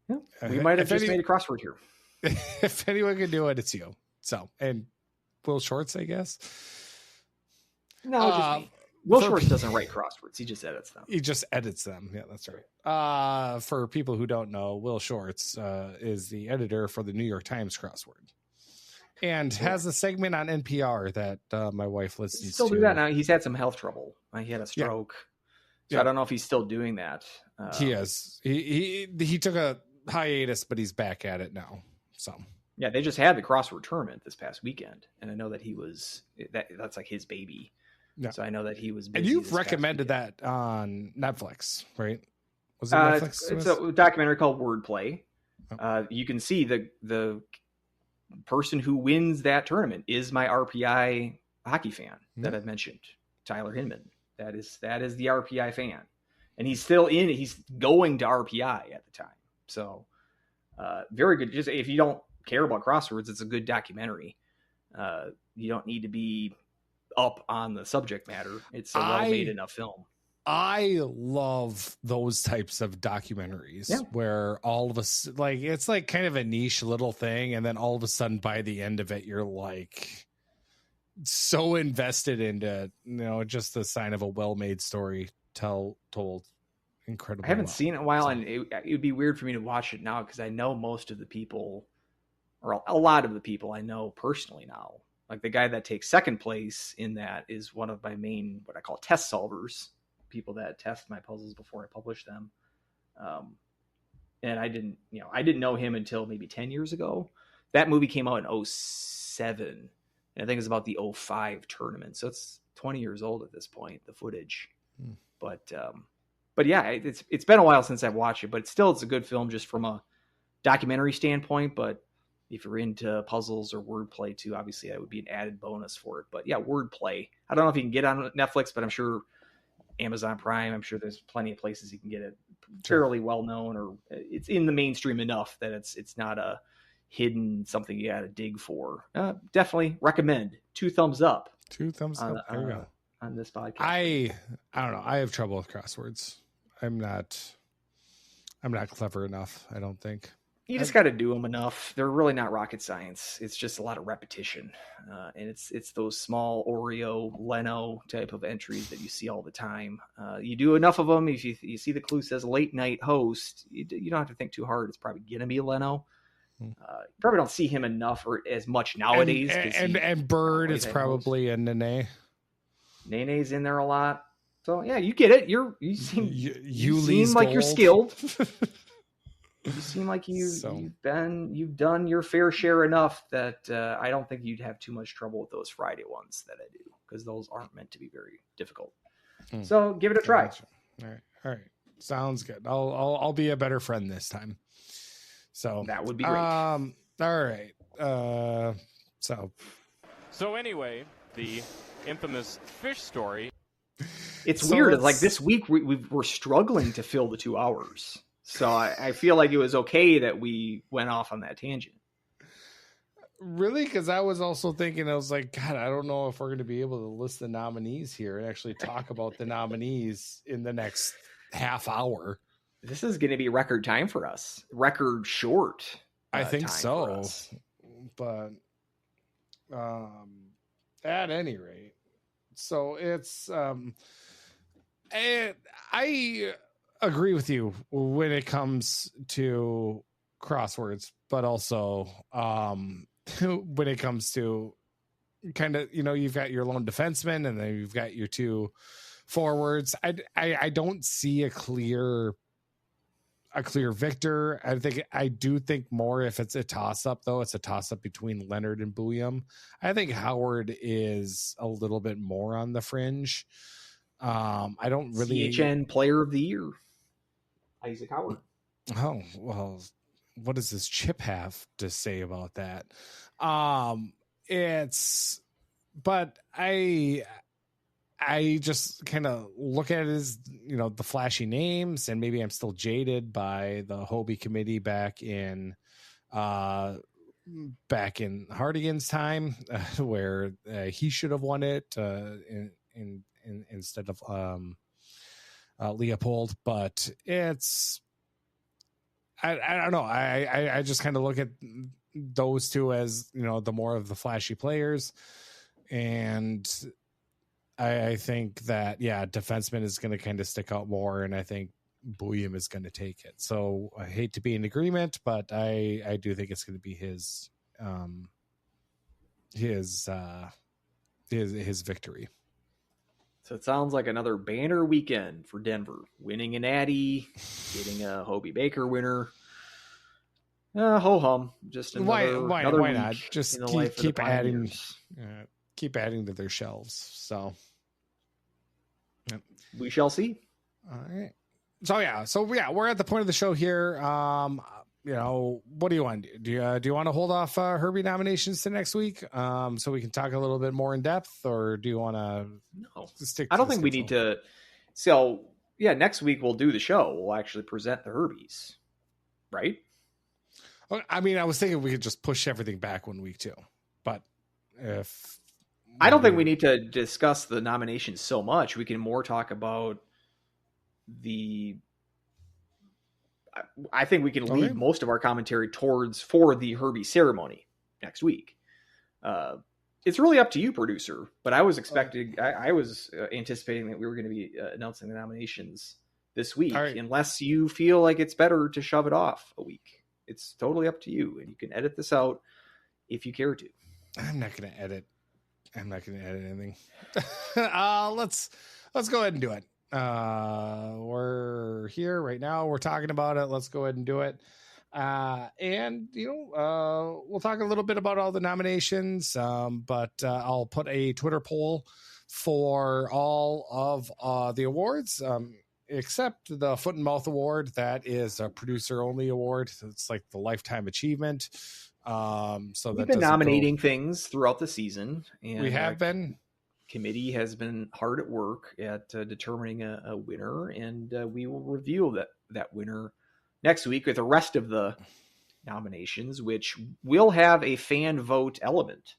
yeah, we might have just made a crossword here. If anyone can do it, it's you. So and Will Shorts, I guess. No, just me. Will Shorts doesn't write crosswords. He just edits them. He just edits them. Yeah, that's right. For people who don't know, Will Shorts is the editor for the New York Times crossword, and has a segment on NPR that my wife listens to. Still do that now. He's had some health trouble. He had a stroke, so yeah. I don't know if he's still doing that. He is. He took a hiatus, but he's back at it now. So yeah, they just had the crossword tournament this past weekend, and I know that he was that's like his baby. Yeah. So I know that he was busy. And you've recommended that on Netflix, right? Was it Netflix? It's a documentary called Wordplay. Oh. You can see the person who wins that tournament is my RPI hockey fan that I've mentioned, Tyler Hinman. That is the RPI fan, and he's still in. He's going to RPI at the time. So very good. Just if you don't care about crosswords, it's a good documentary. You don't need to be up on the subject matter. It's a well-made enough film. I love those types of documentaries where all of us it's like kind of a niche little thing, and then all of a sudden by the end of it you're like so invested into just the sign of a well-made story told incredibly. I haven't seen it in a while, and it would be weird for me to watch it now because I know most of the people, or a lot of the people I know personally now. Like the guy that takes second place in that is one of my main, what I call test solvers, people that test my puzzles before I publish them. And I didn't know him until maybe 10 years ago. That movie came out in 2007. And I think it's about the 2005 tournament. So it's 20 years old at this point, the footage. But yeah, it's been a while since I've watched it, but it's a good film just from a documentary standpoint. But if you're into puzzles or wordplay too, obviously that would be an added bonus for it. But yeah, Wordplay. I don't know if you can get on Netflix, but I'm sure Amazon Prime, I'm sure there's plenty of places you can get it. Fairly well known, or it's in the mainstream enough that it's not a hidden something you got to dig for. Definitely recommend. 2 thumbs up. 2 thumbs up. There we go. On this podcast. I don't know. I have trouble with crosswords. I'm not clever enough, I don't think. You just got to do them enough. They're really not rocket science. It's just a lot of repetition. And it's those small Oreo, Leno type of entries that you see all the time. You do enough of them. If you see the clue says late night host, you don't have to think too hard. It's probably going to be Leno. You probably don't see him enough or as much nowadays. And Bird is probably a Nene. Nene's in there a lot. So yeah, you get it. You seem like you're skilled. You seem like you've done your fair share enough that I don't think you'd have too much trouble with those Friday ones that I do, because those aren't meant to be very difficult. So give it a try. All right. Sounds good. I'll be a better friend this time. So that would be great. All right. So anyway, the infamous fish story. It's weird. Like this week we're struggling to fill the 2 hours. So I feel like it was okay that we went off on that tangent. Really? Because I was also thinking, I was like, God, I don't know if we're going to be able to list the nominees here and actually talk about the nominees in the next half hour. This is going to be record time for us. Record short. I think so. But at any rate, So it's I agree with you when it comes to crosswords, but also when it comes to kind of, you've got your lone defenseman and then you've got your two forwards. I don't see a clear victor. I do think more if it's a toss up, though, it's a toss up between Leonard and Bouillon. I think Howard is a little bit more on the fringe. I don't really CHN Player of the Year, Isaac Howard. Oh, well, what does this chip have to say about that? But I just kind of look at it as, the flashy names, and maybe I'm still jaded by the Hobey committee back in Hardigan's time, where he should have won it instead of Leopold. But it's, I don't know. I just kind of look at those two as, the more of the flashy players. And I think that, defenseman is going to kind of stick out more. And I think Bouillon is going to take it. So I hate to be in agreement, but I do think it's going to be his victory. So it sounds like another banner weekend for Denver, winning an Addy, getting a Hobey Baker winner. Ho hum, just another why week not just keep adding to their shelves. So we shall see. All right. So we're at the point of the show here. What do you want to do? Do you want to hold off Herbie nominations to next week, so we can talk a little bit more in depth, or do you want to? No, stick. I don't think we need to. So next week we'll do the show. We'll actually present the Herbies, right? I mean, I was thinking we could just push everything back 1 week too, but I don't think we need to discuss the nominations so much. We can more talk about I think we can leave most of our commentary for the Herbie ceremony next week. It's really up to you, producer, but I was anticipating that we were going to be announcing the nominations this week, unless you feel like it's better to shove it off a week. It's totally up to you, and you can edit this out if you care to. I'm not going to edit anything. Let's go ahead and do it. We're here right now. We're talking about it. Let's go ahead and do it. And we'll talk a little bit about all the nominations. But I'll put a Twitter poll for all of the awards, except the Foot and Mouth Award. That is a producer only award. It's like the lifetime achievement. So we've been nominating things throughout the season, and we have been. Committee has been hard at work at determining a winner, and we will reveal that winner next week with the rest of the nominations, which will have a fan vote element.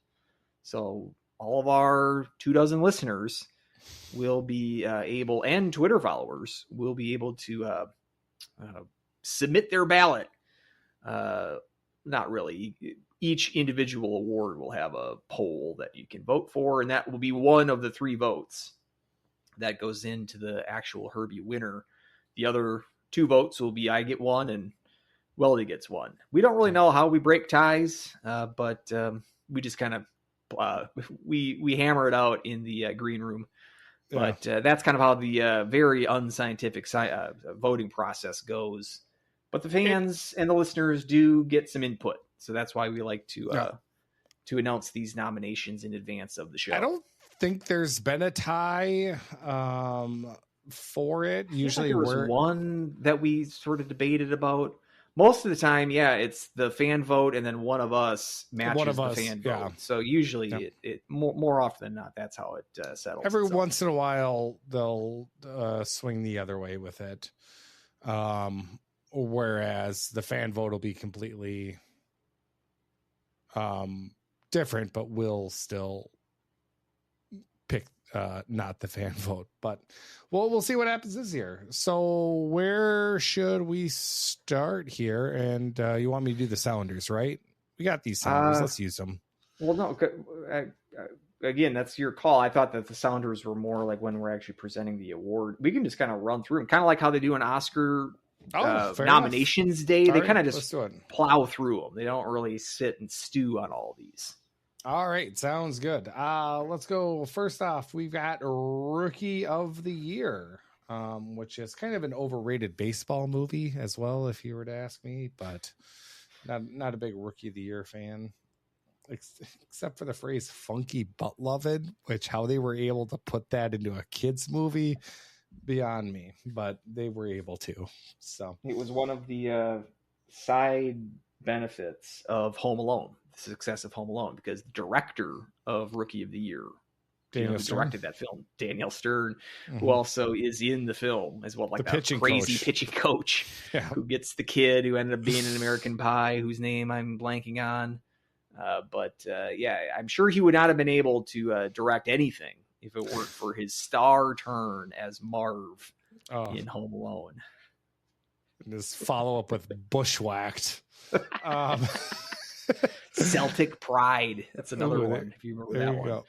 So all of our 24 listeners will be able, and Twitter followers will be able to submit their ballot. Not really. Each individual award will have a poll that you can vote for, and that will be one of the 3 votes that goes into the actual Herbie winner. The other 2 votes will be I get 1 and Weldie gets 1. We don't really know how we break ties, but we just kind of we hammer it out in the green room. But that's kind of how the very unscientific voting process goes. But the fans and the listeners do get some input. So that's why we like to announce these nominations in advance of the show. I don't think there's been a tie for it. Usually there was one that we sort of debated about. Most of the time, it's the fan vote, and then one of us matches the fan vote. So usually it more often than not, that's how it settles. Every once in a while, they'll swing the other way with it. Whereas the fan vote will be completely different, but we'll still pick not the fan vote. But we'll see what happens this year. So where should we start here? And you want me to do the Sounders, right? We got these Sounders. Let's use them. Well, no, again, that's your call. I thought that the Sounders were more like when we're actually presenting the award. We can just kind of run through them, kind of like how they do an Oscar nominations day. They kind of just plow through them. They don't really sit and stew on all these. All right, sounds good. Let's go. First off, we've got Rookie of the Year, which is kind of an overrated baseball movie as well, if you were to ask me, but not a big Rookie of the Year fan, except for the phrase "funky butt lovin'," which how they were able to put that into a kids movie, beyond me, but they were able to. So it was one of the side benefits of Home Alone. The success of Home Alone, because the director of Rookie of the Year, who directed that film, Daniel Stern, who also is in the film as well, like the crazy pitching coach who gets the kid who ended up being in American Pie, whose name I'm blanking on. But I'm sure he would not have been able to direct anything if it weren't for his star turn as Marv in Home Alone. And his follow-up with Bushwhacked. Celtic Pride. That's another one, if you remember that one. Go.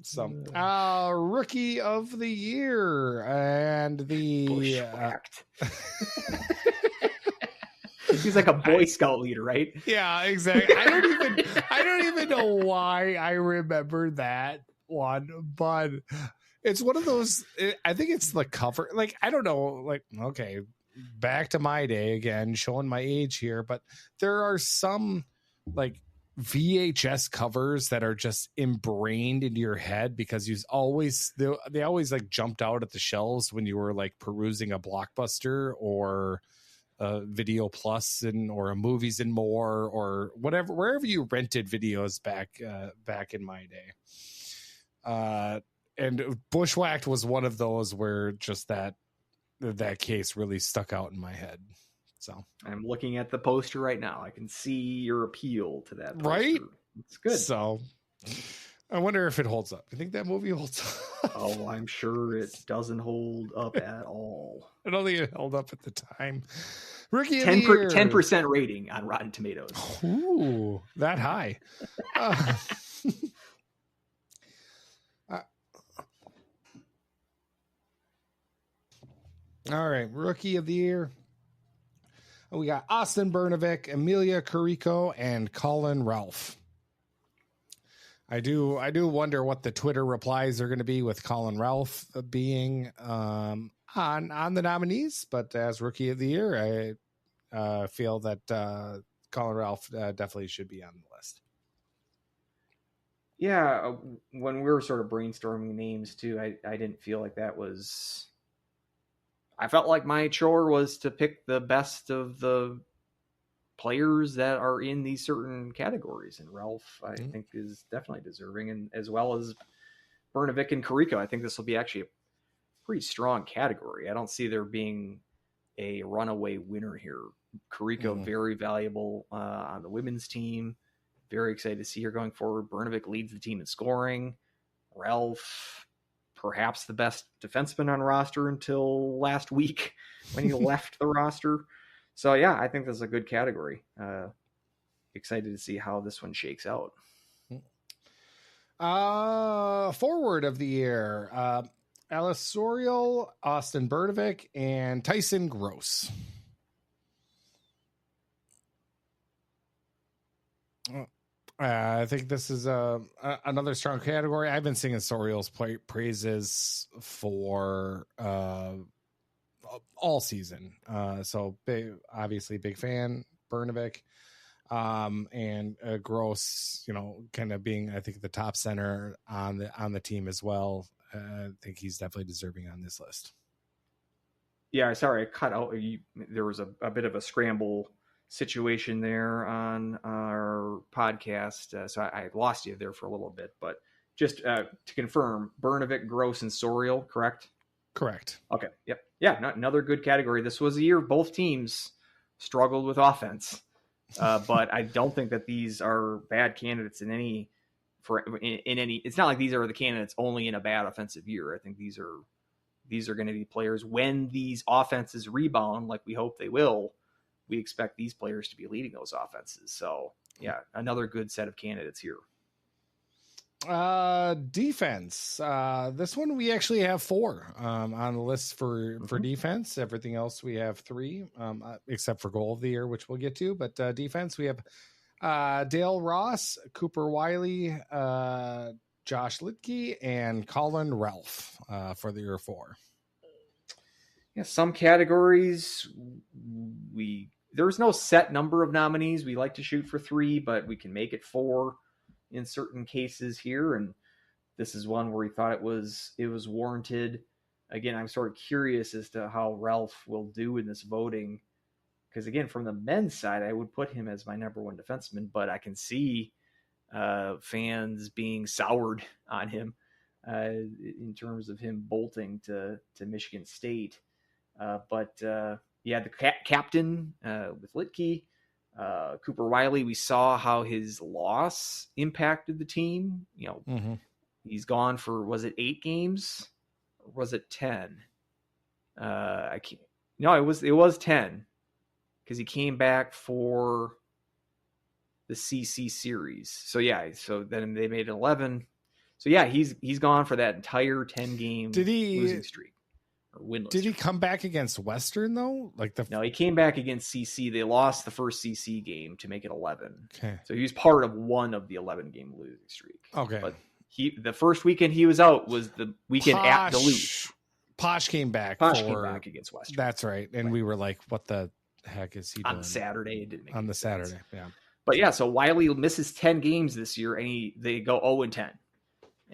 So, Rookie of the Year, and the Bushwhacked. He's like a Boy Scout leader, right? Yeah, exactly. I don't even know why I remember that one, but it's one of those. I think it's the cover. Like, I don't know. Like, okay, back to my day again, showing my age here, but there are some like VHS covers that are just ingrained into your head because they always like jumped out at the shelves when you were like perusing a Blockbuster or a Video Plus or a Movies and More or whatever, wherever you rented videos back in my day. And Bushwhacked was one of those where just that case really stuck out in my head. So I'm looking at the poster right now. I can see your appeal to that poster. Right? It's good. So I wonder if it holds up. You think that movie holds up? Oh, I'm sure it doesn't hold up at all. I don't think it held up at the time. Rookie of the Year. 10% rating on Rotten Tomatoes. Ooh, that high. All right, Rookie of the Year. We got Austin Bernovic, Emilia Carrico, and Colin Ralph. I do wonder what the Twitter replies are going to be with Colin Ralph being on the nominees, but as Rookie of the Year, I feel that Colin Ralph definitely should be on the list. Yeah, when we were sort of brainstorming names too, I didn't feel like that was... I felt like my chore was to pick the best of the players that are in these certain categories. And Ralph, I think, is definitely deserving, and as well as Bernovic and Carrico. I think this will be actually a pretty strong category. I don't see there being a runaway winner here. Carrico, very valuable on the women's team. Very excited to see her going forward. Bernovic leads the team in scoring. Ralph, perhaps the best defenseman on roster until last week when he left the roster. So yeah, I think this is a good category. Excited to see how this one shakes out. Forward of the Year, Alice Sorial, Austin Bernovic, and Tyson Gross. I think this is another strong category. I've been singing Sorial's praises for all season. So obviously big fan. Bernovic and Gross, kind of being, I think, the top center on the team as well. I think he's definitely deserving on this list. Yeah, sorry, I cut out. There was a bit of a scramble situation there on our podcast, so I lost you there for a little bit, but just to confirm, Bernovic, Gross, and Sorial, correct? Correct. Okay. Yep. Yeah. Another good category. This was a year both teams struggled with offense, but I don't think that these are bad candidates in any. It's not like these are the candidates only in a bad offensive year. I think these are going to be players when these offenses rebound, like we hope they will. We expect these players to be leading those offenses. So yeah, another good set of candidates here. Defense. This one we actually have 4 on the list for defense. Everything else we have 3, except for goal of the year, which we'll get to. But defense, we have Dale Ross, Cooper Wiley, Josh Litke, and Colin Ralph for the year 4. Yeah, some categories there's no set number of nominees. We like to shoot for 3, but we can make it 4 in certain cases here. And this is one where we thought it was warranted. Again, I'm sort of curious as to how Ralph will do in this voting. Because again, from the men's side, I would put him as my number 1 defenseman, but I can see fans being soured on him in terms of him bolting to Michigan State. But the captain with Litke, Cooper Wiley, we saw how his loss impacted the team. He's gone for, was it 8 games or was it 10? I can't. No, it was 10 because he came back for the CC series. So so then they made it 11. So he's gone for that entire 10 game losing streak. Did he come back against Western though? No, he came back against CC. They lost the first CC game to make it 11. Okay. So he was part of one of the 11 game losing streak. Okay. But the first weekend he was out was the weekend at Duluth. Posh came back against Western. That's right. And we were like, what the heck is he doing? On Saturday. It didn't make on the sense. Saturday. Yeah. But so Wiley misses 10 games this year and they go 0-10.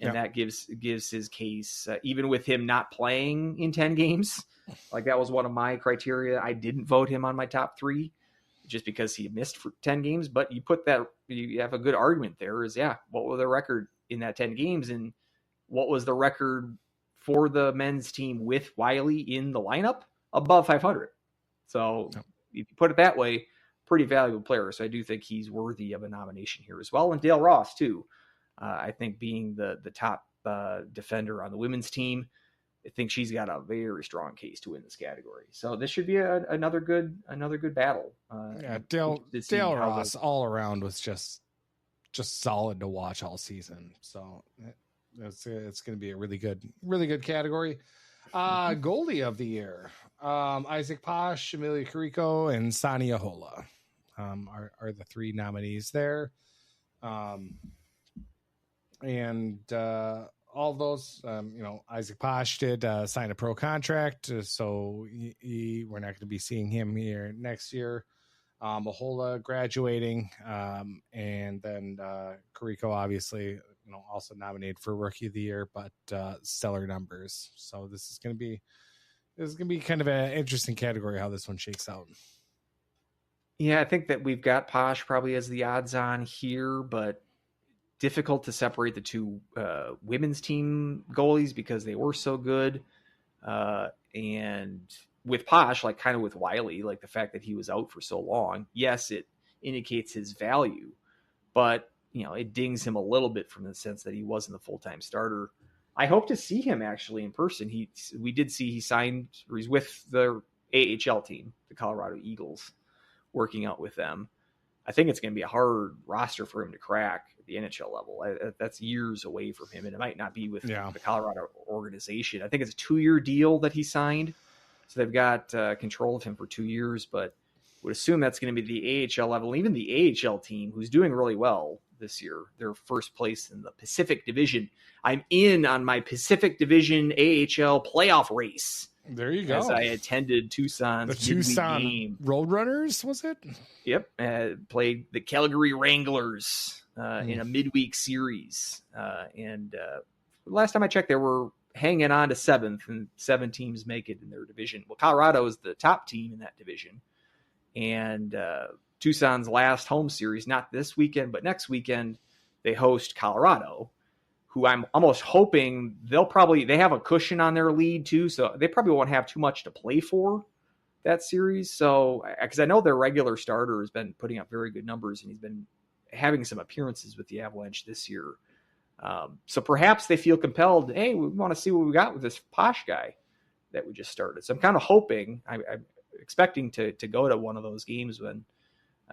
And that gives his case, even with him not playing in 10 games. Like that was one of my criteria. I didn't vote him on my top 3 just because he missed for 10 games. But you have a good argument there is, what was the record in that 10 games? And what was the record for the men's team with Wiley in the lineup? Above 500. So if you put it that way, pretty valuable player. So I do think he's worthy of a nomination here as well. And Dale Ross, too. I think being the top defender on the women's team, I think she's got a very strong case to win this category. So this should be another good battle. Dale Ross all around was just solid to watch all season. So it's going to be a really good category. Goalie of the year, Isaac Posh, Amelia Carrico, and Sonia Hola are the 3 nominees there. And all those, Isaac Posh did sign a pro contract, so we're not going to be seeing him here next year. Ahola graduating, and then Carrico obviously, also nominated for Rookie of the Year, but stellar numbers. So this is going to be kind of an interesting category how this one shakes out. Yeah, I think that we've got Posh probably as the odds on here, but difficult to separate the 2 women's team goalies because they were so good. And with Posh, like kind of with Wiley, like the fact that he was out for so long, yes, it indicates his value, but it dings him a little bit from the sense that he wasn't the full-time starter. I hope to see him actually in person. We did see he signed, or he's with the AHL team, the Colorado Eagles, working out with them. I think it's going to be a hard roster for him to crack at the NHL level. That's years away from him, and it might not be with the Colorado organization. I think it's a 2-year deal that he signed, so they've got control of him for 2 years, but would assume that's going to be the AHL level. Even the AHL team, who's doing really well this year, they're first place in the Pacific Division. I'm in on my Pacific Division AHL playoff race. There you go. As I attended Tucson's Tucson game. Roadrunners, was it? Yep. Played the Calgary Wranglers in a midweek series. And last time I checked, they were hanging on to 7th, and 7 teams make it in their division. Well, Colorado is the top team in that division. And Tucson's last home series, not this weekend, but next weekend, they host Colorado, who I'm almost hoping they have a cushion on their lead too. So they probably won't have too much to play for that series. So, because I know their regular starter has been putting up very good numbers and he's been having some appearances with the Avalanche this year. So perhaps they feel compelled, hey, we want to see what we got with this Posh guy that we just started. So I'm kind of hoping, I'm expecting to go to one of those games when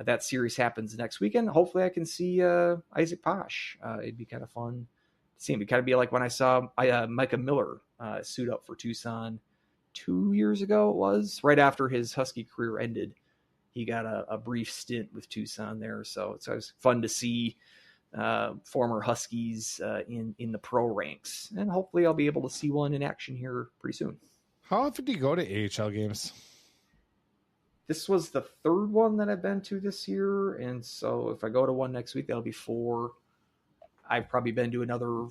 that series happens next weekend. Hopefully I can see Isaac Posh. It'd be kind of fun seem. It kind of be like when I saw Micah Miller suit up for Tucson 2 years ago. It was right after his Husky career ended. He got a brief stint with Tucson there. So it's always fun to see former Huskies in the pro ranks. And hopefully I'll be able to see one in action here pretty soon. How often do you go to AHL games? This was the third one that I've been to this year. And so if I go to one next week, that'll be 4. I've probably been to another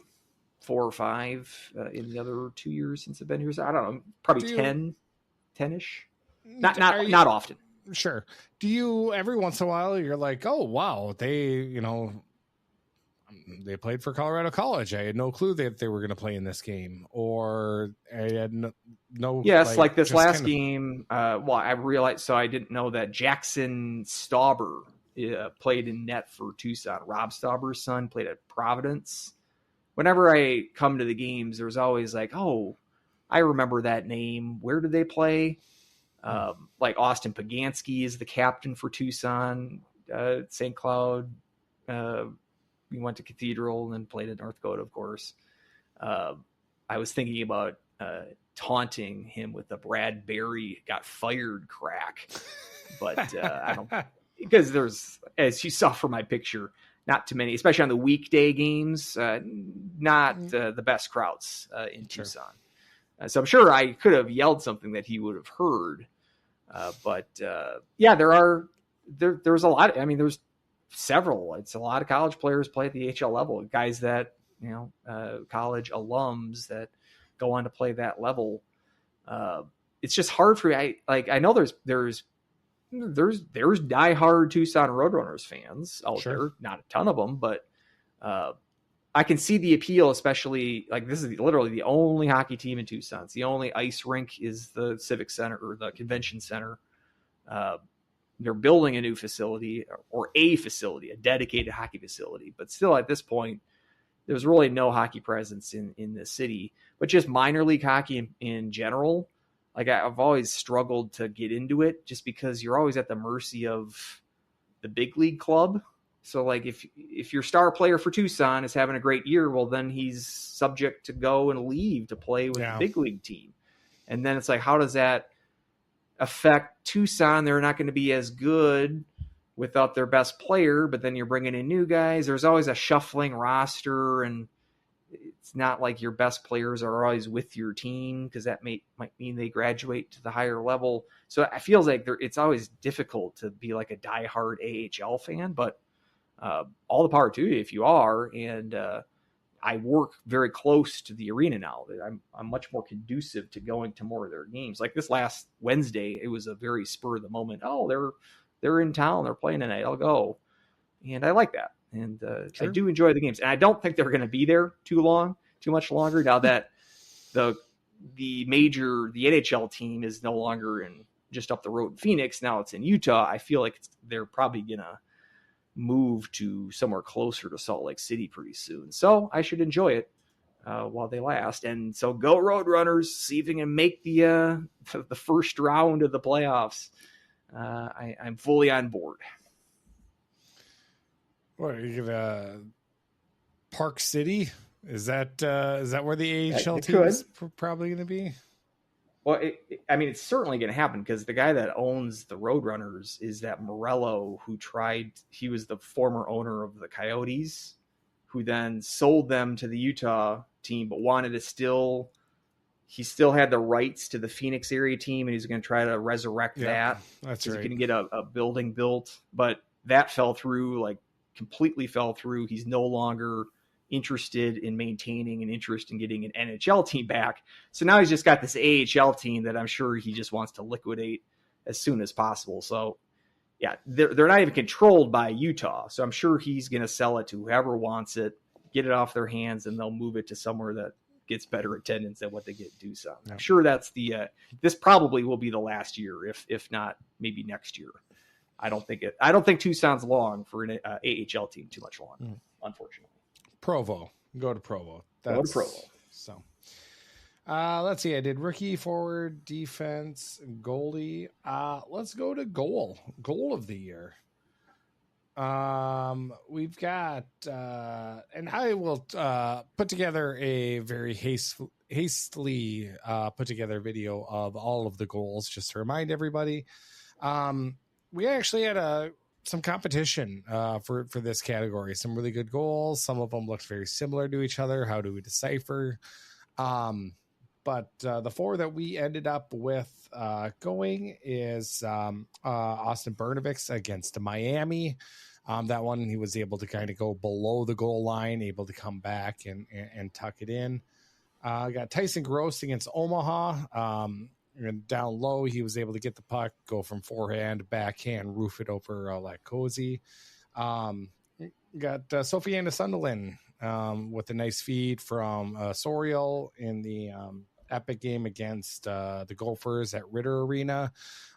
4 or 5 in the other 2 years since I've been here. So I don't know, probably 10-ish. Not often. Sure. Do you every once in a while you're like, oh wow, they played for Colorado College. I had no clue that they were going to play in this game, or I had no. Yes, like this last game. I realized, so I didn't know that Jackson Stauber played in net for Tucson. Rob Stauber's son played at Providence. Whenever I come to the games, there's always like, oh, I remember that name. Where did they play? Like Austin Pagansky is the captain for Tucson, St. Cloud. We went to Cathedral and then played at North Dakota, of course. I was thinking about taunting him with the Brad Berry got fired crack, but I don't, because there's, as you saw from my picture, not too many, especially on the weekday games, not the best crowds in Tucson. So I'm sure I could have yelled something that he would have heard. But there's a lot. I mean, there's several. It's a lot of college players play at the HL level. Guys that college alums that go on to play that level. It's just hard for me. I know there's diehard Tucson Roadrunners fans out there. Not a ton of them, but I can see the appeal, especially like this is literally the only hockey team in Tucson. It's the only ice rink is the Civic Center or the Convention Center. They're building a new facility or a dedicated hockey facility. But still at this point, there's really no hockey presence in the city, but just minor league hockey in general. Like I've always struggled to get into it just because you're always at the mercy of the big league club. So like if your star player for Tucson is having a great year, well, then he's subject to go and leave to play with the big league team. And then it's like, how does that affect Tucson? They're not going to be as good without their best player, but then you're bringing in new guys. There's always a shuffling roster, and it's not like your best players are always with your team because that might mean they graduate to the higher level. So it feels like it's always difficult to be like a diehard AHL fan, but all the power to you if you are. And I work very close to the arena now. I'm much more conducive to going to more of their games. Like this last Wednesday, it was a very spur of the moment. Oh, they're in town. They're playing tonight. I'll go. And I like that. And I do enjoy the games. And I don't think they're going to be there too much longer now that the NHL team is no longer in just up the road in Phoenix. Now it's in Utah. I feel like they're probably going to move to somewhere closer to Salt Lake City pretty soon. So I should enjoy it while they last. And so go Roadrunners, see if you can make the first round of the playoffs. I'm fully on board. What are you gonna Park City? Is that where the AHL team is probably going to be? Well, it's certainly going to happen because the guy that owns the Roadrunners is that Morello he was the former owner of the Coyotes, who then sold them to the Utah team, but he still had the rights to the Phoenix area team, and he's going to try to resurrect that. That's right. He can get a building built, but that fell through, completely fell through. He's no longer interested in maintaining an interest in getting an NHL team back. So now he's just got this AHL team that I'm sure he just wants to liquidate as soon as possible. So yeah, they're not even controlled by Utah. So I'm sure he's going to sell it to whoever wants it, get it off their hands, and they'll move it to somewhere that gets better attendance than what they get in Tucson. Yeah. I'm sure that's this probably will be the last year, if not maybe next year. I don't think Tucson's long for an AHL team too much longer, unfortunately. Provo. Go to Provo. Go to Provo. So, let's see. I did rookie, forward, defense, goalie. Let's go to goal of the year. We've got, and I will put together a very hastily put together video of all of the goals just to remind everybody. We actually had some competition for this category. Some really good goals. Some of them looked very similar to each other. How do we decipher? But the 4 that we ended up with going is Austin Bernovics against Miami. That one, he was able to kind of go below the goal line, able to come back and tuck it in. Got Tyson Gross against Omaha. And down low, he was able to get the puck, go from forehand, backhand, roof it over Latkozy. Got Sophiana Sunderland with a nice feed from Soriel in the epic game against the Gophers at Ritter Arena.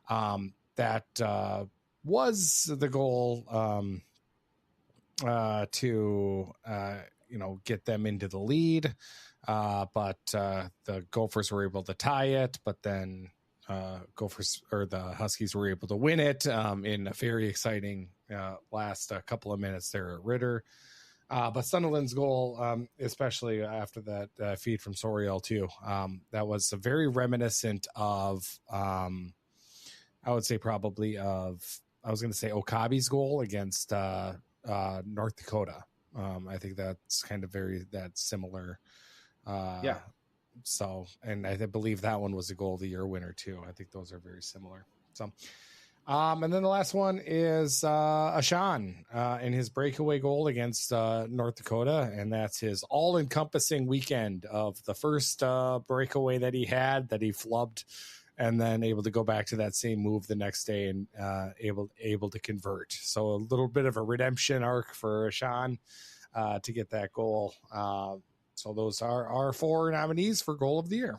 That was the goal to get them into the lead, but the Gophers were able to tie it, but then the Huskies were able to win it in a very exciting last couple of minutes there at Ritter. But Sunderland's goal, especially after that feed from Soriel too, that was very reminiscent of, I would say probably I was going to say Okabe's goal against North Dakota. I think that's kind of that similar. Yeah. So, and I believe that one was a goal of the year winner too. I think those are very similar. So, and then the last one is Ashan in his breakaway goal against North Dakota. And that's his all-encompassing weekend of the first breakaway that he flubbed, and then able to go back to that same move the next day and able to convert. So a little bit of a redemption arc for Ashan to get that goal. So those are our 4 nominees for goal of the year.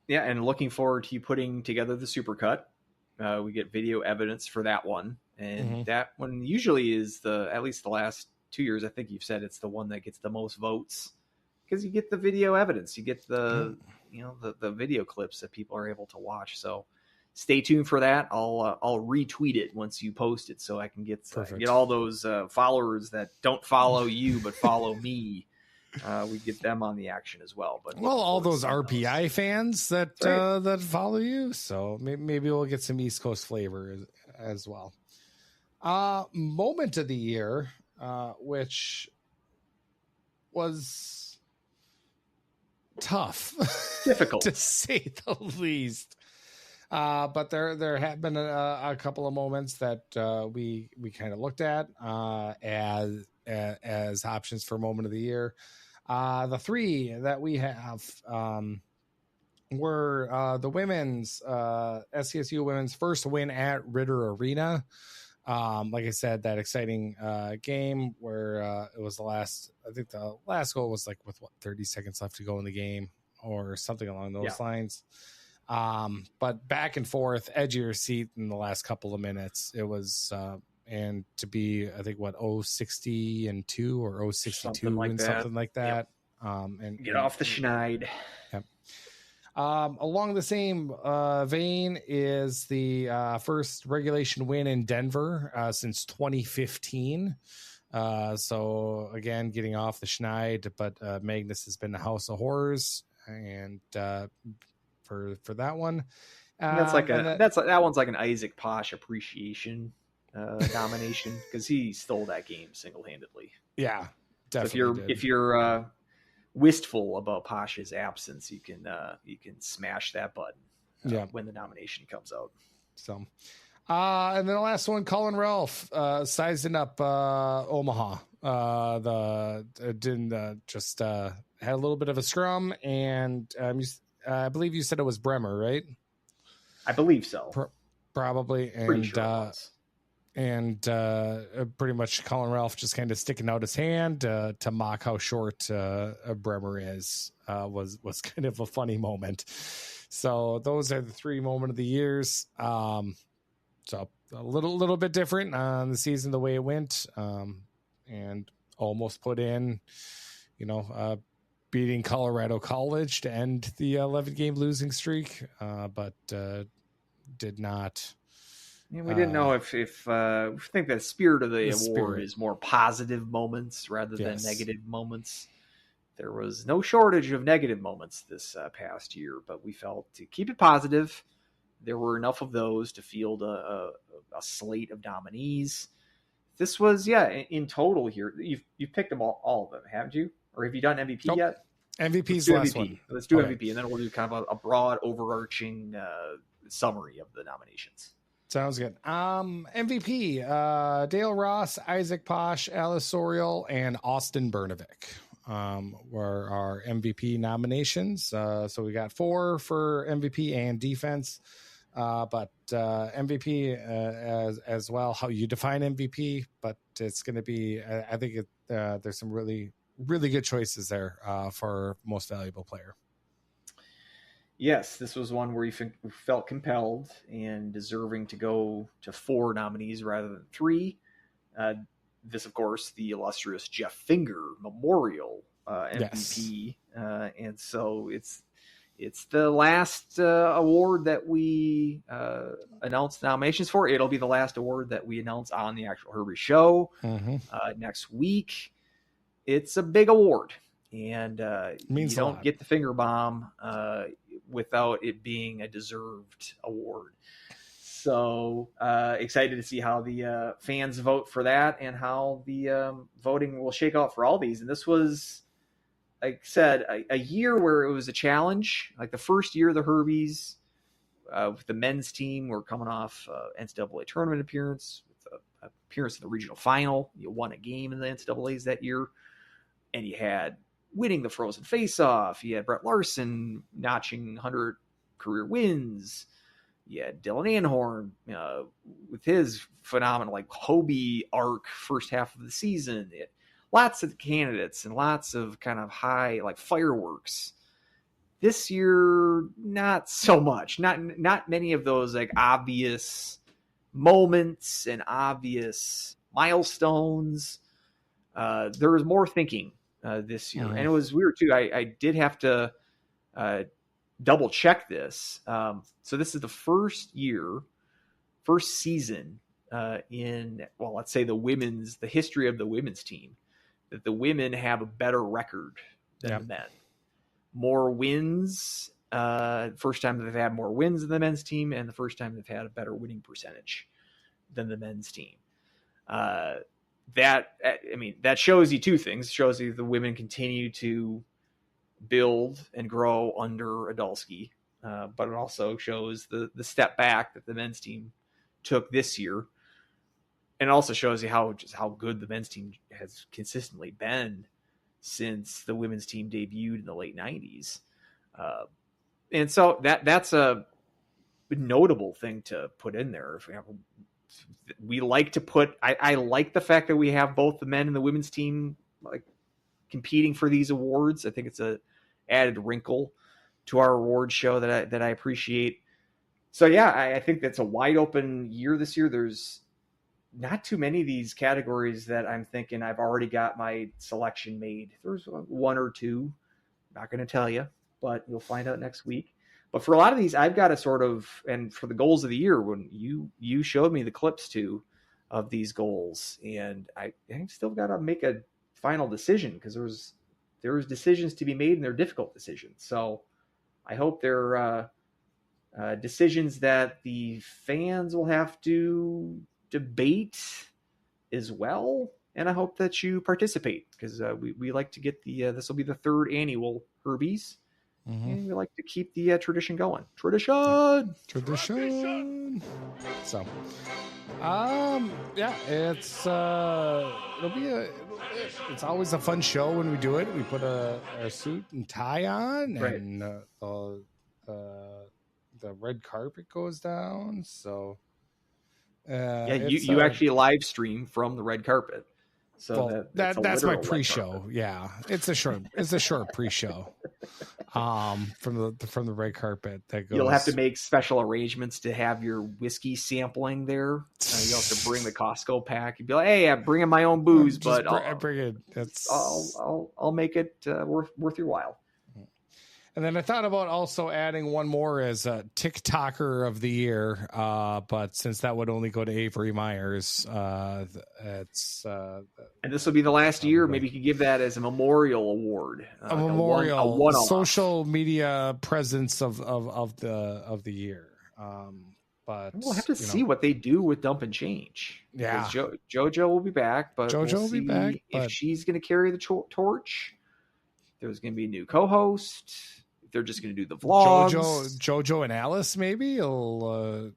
Yeah, and looking forward to you putting together the supercut. We get video evidence for that one, and that one usually is at least the last 2 years. I think you've said it's the one that gets the most votes because you get the video evidence, you get the the video clips that people are able to watch. So stay tuned for that. I'll retweet it once you post it, so I can get all those followers that don't follow you but follow me. We get them on the action as well. But all those RPI fans that that follow you, so maybe we'll get some East Coast flavor as well. Moment of the year, which was tough, difficult to say the least. But there have been a couple of moments that we kind of looked at as options for moment of the year. The 3 that we have were the women's SCSU women's first win at Ritter Arena. Like I said, that exciting game where it was I think the last goal was with 30 seconds left to go in the game or something along those lines. But back and forth, edge of your seat in the last couple of minutes. It was, and to be, I think 0-60-2 or 0-62 something like that. Yep. And get off the schneid. Yep. Along the same vein is the first regulation win in Denver since 2015. So again, getting off the schneid, but Magnus has been a house of horrors, and for that one, that one's like an Isaac Posh appreciation nomination because he stole that game single-handedly. Yeah, definitely. So if you're wistful about Posh's absence, you can smash that button when the nomination comes out. So, and then the last one, Colin Ralph sizing up Omaha. Had a little bit of a scrum, and I believe you said it was Bremer, right? I believe so. Probably, and sure pretty much Colin Ralph just kind of sticking out his hand to mock how short Bremer is was kind of a funny moment. So those are the 3 moment of the years. So a little bit different on the season, the way it went, and almost put in, beating Colorado College to end the 11-game losing streak, but did not And we didn't know if we think the spirit of the award spirit is more positive moments rather than Yes. negative moments. There was no shortage of negative moments this past year, but we felt to keep it positive, there were enough of those to field a slate of nominees. This was, in total here, you've picked them all of them, haven't you? Or have you done MVP Nope. yet? MVP's the last one. Let's do Okay. MVP, and then we'll do kind of a broad, overarching summary of the nominations. Sounds good. MVP, Dale Ross, Isaac Posh, Alice Sorial, and Austin Bernovic were our MVP nominations. So we got 4 for MVP and defense. But MVP as well, how you define MVP, but it's going to be, I think there's some really, really good choices there for most valuable player. Yes, this was one where you felt compelled and deserving to go to 4 nominees rather than 3. This, of course, the illustrious Jeff Finger Memorial MVP. Yes. And so it's the last award that we announced nominations for. It'll be the last award that we announce on the actual Herbie show next week. It's a big award, and you don't get the finger bomb without it being a deserved award. So excited to see how the fans vote for that and how the voting will shake out for all these. And this was, like I said, a year where it was a challenge. Like the first year of the Herbies with the men's team, we're coming off NCAA tournament appearance, with an appearance in the regional final. You won a game in the NCAAs that year, and you had winning the Frozen Face-Off. You had Brett Larson notching 100 career wins. You had Dylan Anhorn with his phenomenal Hobey arc first half of the season. Lots of candidates and lots of kind of high fireworks. This year, not so much. Not many of those obvious moments and obvious milestones. There was more thinking this year, and it was weird too. I did have to double check this. So this is the first season in, let's say the history of the women's team, that the women have a better record than the men. More wins. First time that they've had more wins than the men's team, and the first time they've had a better winning percentage than the men's team. That shows you two things. It shows you the women continue to build and grow under Adulski, but it also shows the step back that the men's team took this year. And it also shows you how good the men's team has consistently been since the women's team debuted in the late 90s. And so that's a notable thing to put in there. We like to put, I like the fact that we have both the men and the women's team competing for these awards. I think it's a added wrinkle to our award show that I appreciate. So I think that's a wide open year this year. There's not too many of these categories that I'm thinking I've already got my selection made. There's 1 or 2, not going to tell you, but you'll find out next week. But for a lot of these, I've got to sort of, and for the goals of the year, when you showed me the clips too of these goals, and I still got to make a final decision because there was decisions to be made and they're difficult decisions. So I hope they're decisions that the fans will have to debate as well. And I hope that you participate because we like to get this will be the 3rd annual Herbies. And we like to keep the tradition going. Tradition. So, it's always a fun show when we do it. We put a suit and tie on, and the red carpet goes down. So, you actually live stream from the red carpet. So that's my pre-show. Yeah, it's a short pre-show. From the red carpet that goes. You'll have to make special arrangements to have your whiskey sampling there. You'll have to bring the Costco pack. You'd be like, "Hey, I'm bringing my own booze, but bring it. I'll make it worth your while." And then I thought about also adding one more as a TikToker of the year, but since that would only go to Avery Myers, it's and this will be the last year. Maybe you could give that as a memorial award, a memorial, a one-off. social media presence of the year. But we'll have to see what they do with Dump and Change. Yeah, JoJo will be back, but JoJo will be back. If she's going to carry the torch, there's going to be a new co-host. They're just going to do the vlogs. JoJo and Alice, maybe, or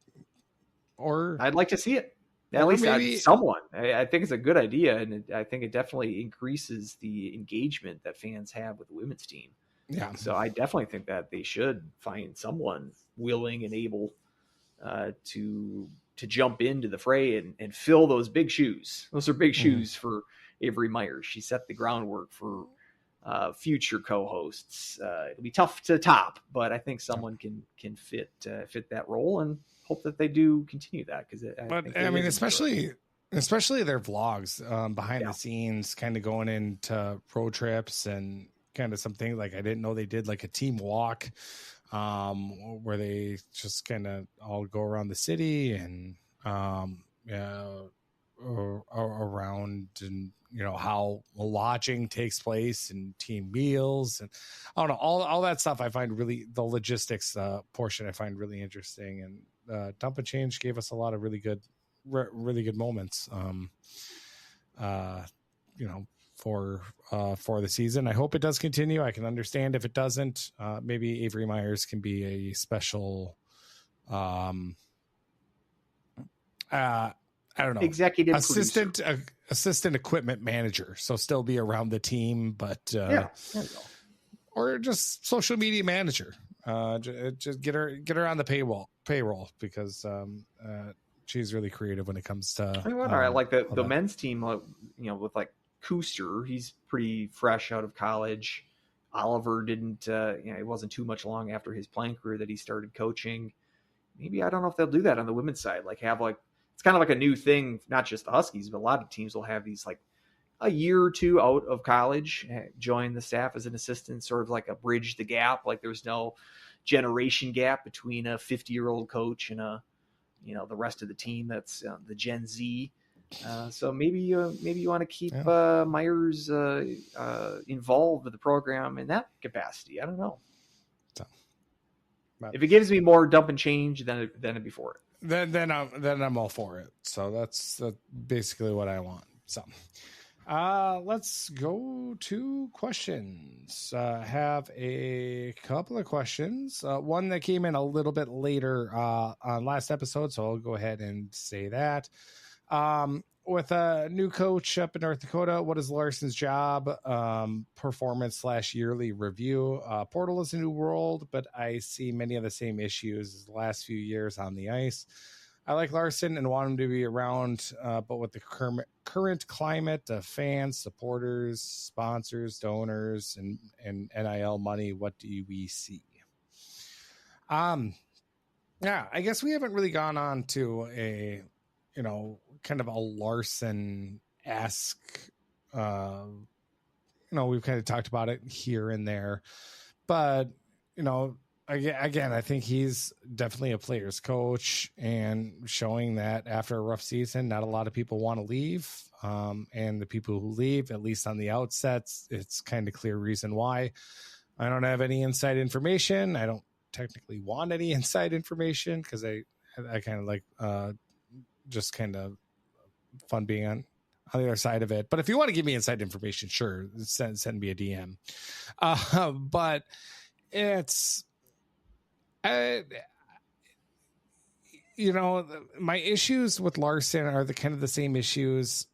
I'd like to see it. At least maybe someone. I think it's a good idea, and I think it definitely increases the engagement that fans have with the women's team. Yeah. So I definitely think that they should find someone willing and able to jump into the fray and fill those big shoes. Those are big shoes for Avery Myers. She set the groundwork for future co-hosts. It'll be tough to top, but I think someone can fit that role, and hope that they do continue that. I mean, especially their vlogs behind the scenes, kind of going into road trips and kind of something like I didn't know they did like a team walk, where they just kind of all go around the city and around, and how lodging takes place and team meals, and I don't know, all that stuff. I find really, the logistics portion I find really interesting, and Dump and Change gave us a lot of really good moments for the season. I hope it does continue. I can understand if it doesn't. Maybe Avery Myers can be a special I don't know, executive assistant equipment manager. So still be around the team, but or just social media manager. Just get her on the payroll because she's really creative when it comes to. I like the men's team. With like Kooster, he's pretty fresh out of college. Oliver didn't. It wasn't too much long after his playing career that he started coaching. Maybe I don't know if they'll do that on the women's side. Like have like. It's kind of like a new thing, not just the Huskies, but a lot of teams will have these like a year or two out of college, join the staff as an assistant, sort of like a bridge the gap. Like there's no generation gap between a 50-year-old coach and the rest of the team. That's the Gen Z. So maybe you want to keep Myers involved with the program in that capacity. I don't know. If it gives me more Dump and Change, then it'd be for it. Then I'm all for it. So that's basically what I want. So let's go to questions. Have a couple of questions. One that came in a little bit later on last episode, so I'll go ahead and say that. With a new coach up in North Dakota, what is Larson's job? Performance / yearly review. Portal is a new world, but I see many of the same issues as the last few years on the ice. I like Larson and want him to be around, but with the current climate of fans, supporters, sponsors, donors, and NIL money, what do we see? I guess we haven't really gone on to a kind of a Larson-esque, we've kind of talked about it here and there, but, again, I think he's definitely a player's coach and showing that after a rough season, not a lot of people want to leave. And the people who leave, at least on the outsets, it's kind of clear reason why. I don't have any inside information. I don't technically want any inside information because I kind of like, just kind of fun being on the other side of it. But if you want to give me inside information, sure, send me a DM. But it's, my issues with Larson are the same issues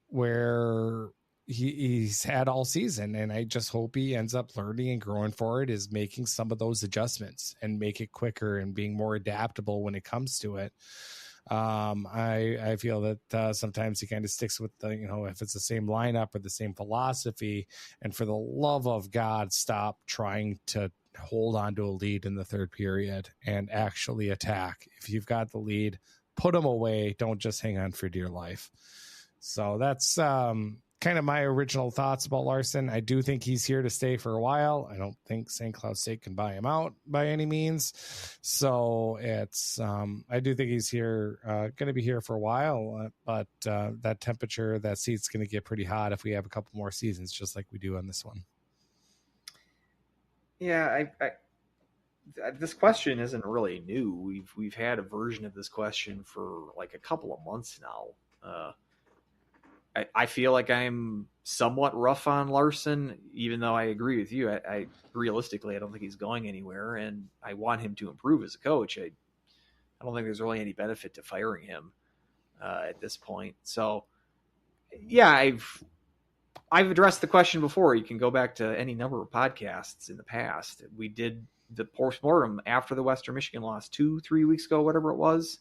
where he's had all season, and I just hope he ends up learning and growing for it, is making some of those adjustments and make it quicker and being more adaptable when it comes to it. I feel that sometimes he kind of sticks with the, if it's the same lineup or the same philosophy, and for the love of God, stop trying to hold on to a lead in the third period and actually attack. If you've got the lead, put them away. Don't just hang on for dear life. So that's kind of my original thoughts about Larson. I do think he's here to stay for a while. I don't think St. Cloud State can buy him out by any means. So it's, I do think he's here, going to be here for a while, but that temperature, that seat's going to get pretty hot if we have a couple more seasons, just like we do on this one. Yeah, I this question isn't really new. We've had a version of this question for like a couple of months now. I feel like I'm somewhat rough on Larson, even though I agree with you. I realistically, I don't think he's going anywhere, and I want him to improve as a coach. I don't think there's really any benefit to firing him at this point. So, yeah, I've addressed the question before. You can go back to any number of podcasts in the past. We did the postmortem after the Western Michigan loss 2-3 weeks ago, whatever it was.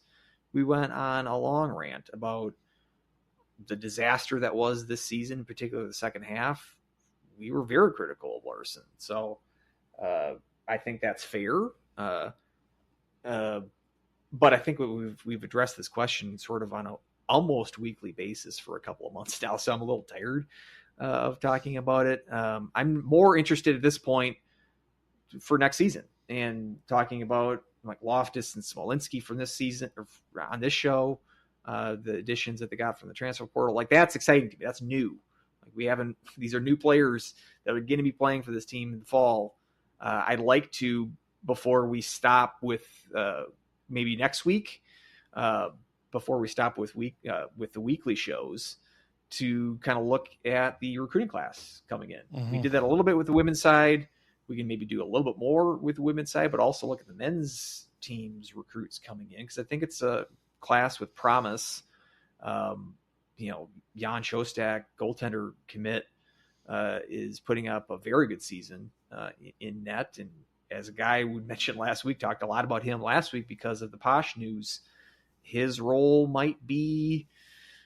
We went on a long rant about the disaster that was this season, particularly the second half. We were very critical of Larson. So I think that's fair. But I think we've addressed this question sort of on a almost weekly basis for a couple of months now. So I'm a little tired of talking about it. I'm more interested at this point for next season and talking about like Loftus and Smolinski from this season or on this show. The additions that they got from the transfer portal, like that's exciting to me. That's new. Like these are new players that are going to be playing for this team in the fall. I'd like to, before we stop with maybe next week, before we stop with the weekly shows, to kind of look at the recruiting class coming in. Mm-hmm. We did that a little bit with the women's side. We can maybe do a little bit more with the women's side, but also look at the men's team's recruits coming in, because I think it's a class with promise. Jan Shostak, goaltender commit, is putting up a very good season in net. And as a guy we mentioned last week, talked a lot about him last week because of the Posh news, his role might be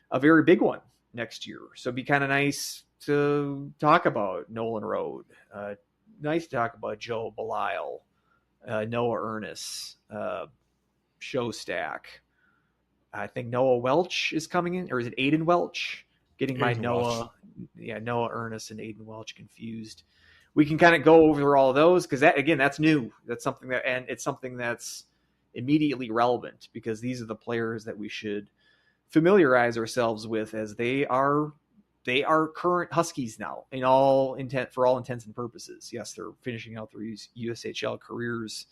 a very big one next year. So it'd be kind of nice to talk about Nolan Road. Nice to talk about Joe Belisle, Noah Ernest, Shostak. I think Noah Welch is coming in, or is it Aiden Welch? Getting my Noah Ernest and Aiden Welch confused. We can kind of go over all of those because that's new. That's something and it's something that's immediately relevant because these are the players that we should familiarize ourselves with, as they are current Huskies now for all intents and purposes. Yes, they're finishing out their USHL careers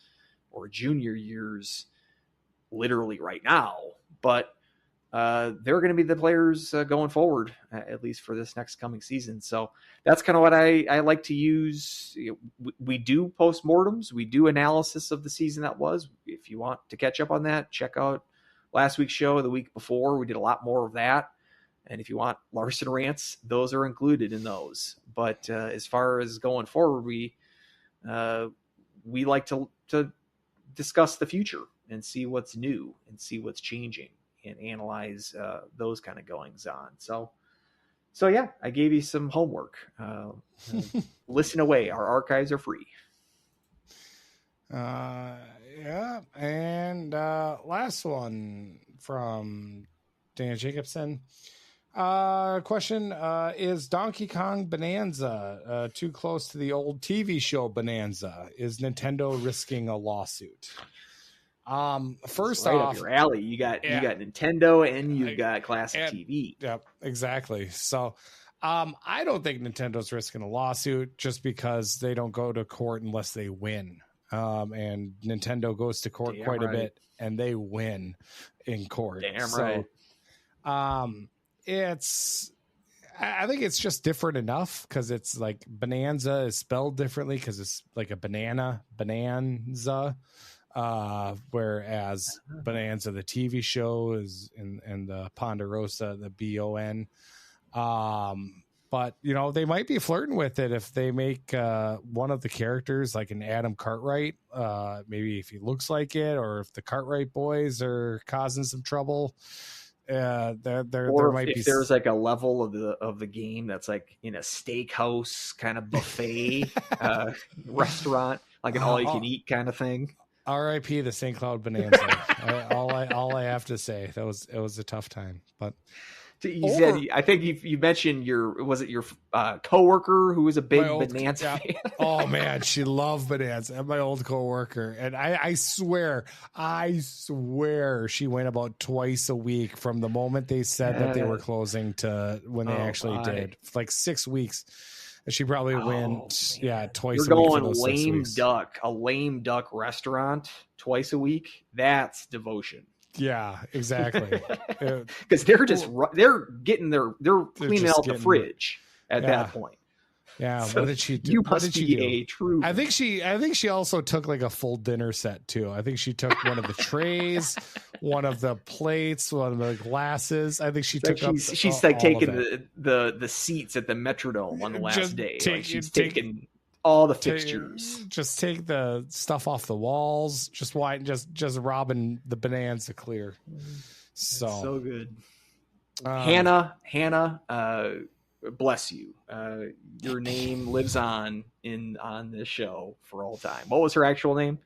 or junior years literally right now, but they're going to be the players going forward, at least for this next coming season. So that's kind of what I like to use. We do postmortems. We do analysis of the season that was. If you want to catch up on that, check out last week's show, the week before. We did a lot more of that. And if you want Larson rants, those are included in those. But as far as going forward, we like to discuss the future and see what's new and see what's changing and analyze those kind of goings on. So yeah, I gave you some homework. Listen away. Our archives are free. Yeah. And last one from Dan Jacobson. Question, is Donkey Kong Bonanza too close to the old TV show Bonanza? Is Nintendo risking a lawsuit? First right off, up your alley. You got Nintendo and you've got classic TV. Yep, exactly. So I don't think Nintendo's risking a lawsuit just because they don't go to court unless they win. And Nintendo goes to court quite a bit and they win in court. Right. I think it's just different enough because it's like Bonanza is spelled differently because it's like a bonanza. Whereas Bonanza, the TV show, is in the Ponderosa, the BON. But they might be flirting with it if they make one of the characters like an Adam Cartwright, maybe if he looks like it, or if the Cartwright boys are causing some trouble. There might be there's like a level of the game that's like in a steakhouse kind of buffet restaurant, like an all you can eat kind of thing. R.I.P. the St. Cloud Bonanza. all I have to say, it was a tough time, but You said, I think you mentioned your coworker who was a big Bonanza fan? Oh man, she loved Bonanza. My old coworker, and I swear she went about twice a week from the moment they said that they were closing to when they actually did, like 6 weeks. And she probably went twice You're a week. Going for those 6 weeks. a lame duck restaurant twice a week. That's devotion. Yeah, exactly. Because they're cleaning out the fridge at that point. Yeah. So what did she do? You must be a true. I think she also took like a full dinner set too. I think she took one of the trays, one of the plates, one of the glasses. I think she took. She's like taking the seats at the Metrodome on the last day. She's taking all the fixtures. Just take the stuff off the walls. Just robbing the Bonanza clear. So good. Hannah, bless you. Your name lives on this show for all time. What was her actual name?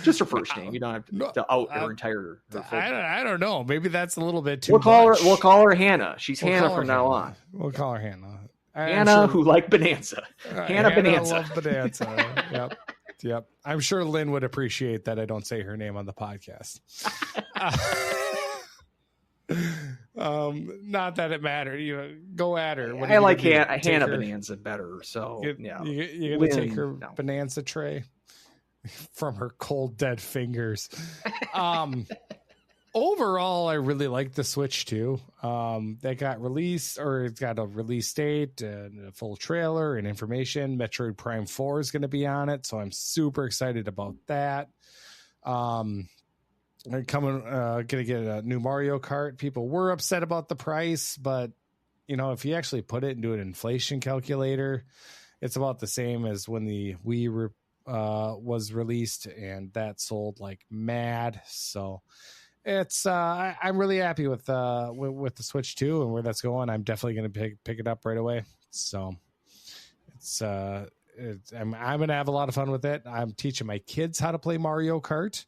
Just her first name. You don't have to out her entire. I don't know. Maybe that's a little bit too. We'll call her Hannah. She's Hannah from now on. We'll call her Hannah. Hannah, who liked Bonanza. Hannah Bonanza. Loved Bonanza. Yep. I'm sure Lynn would appreciate that I don't say her name on the podcast. Not that it mattered. Go at her. I like Hannah Bonanza better. So you're gonna take her Bonanza tray from her cold dead fingers. Overall, I really like the Switch too. They got released, or it's got a release date and a full trailer and information. Metroid Prime 4 is going to be on it, so I'm super excited about that. I'm gonna get a new Mario Kart. People were upset about the price, but if you actually put it into an inflation calculator, it's about the same as when the Wii was released, and that sold like mad. So it's I'm really happy with the Switch 2 and where that's going. I'm definitely going to pick it up right away. So I'm going to have a lot of fun with it. I'm teaching my kids how to play Mario Kart.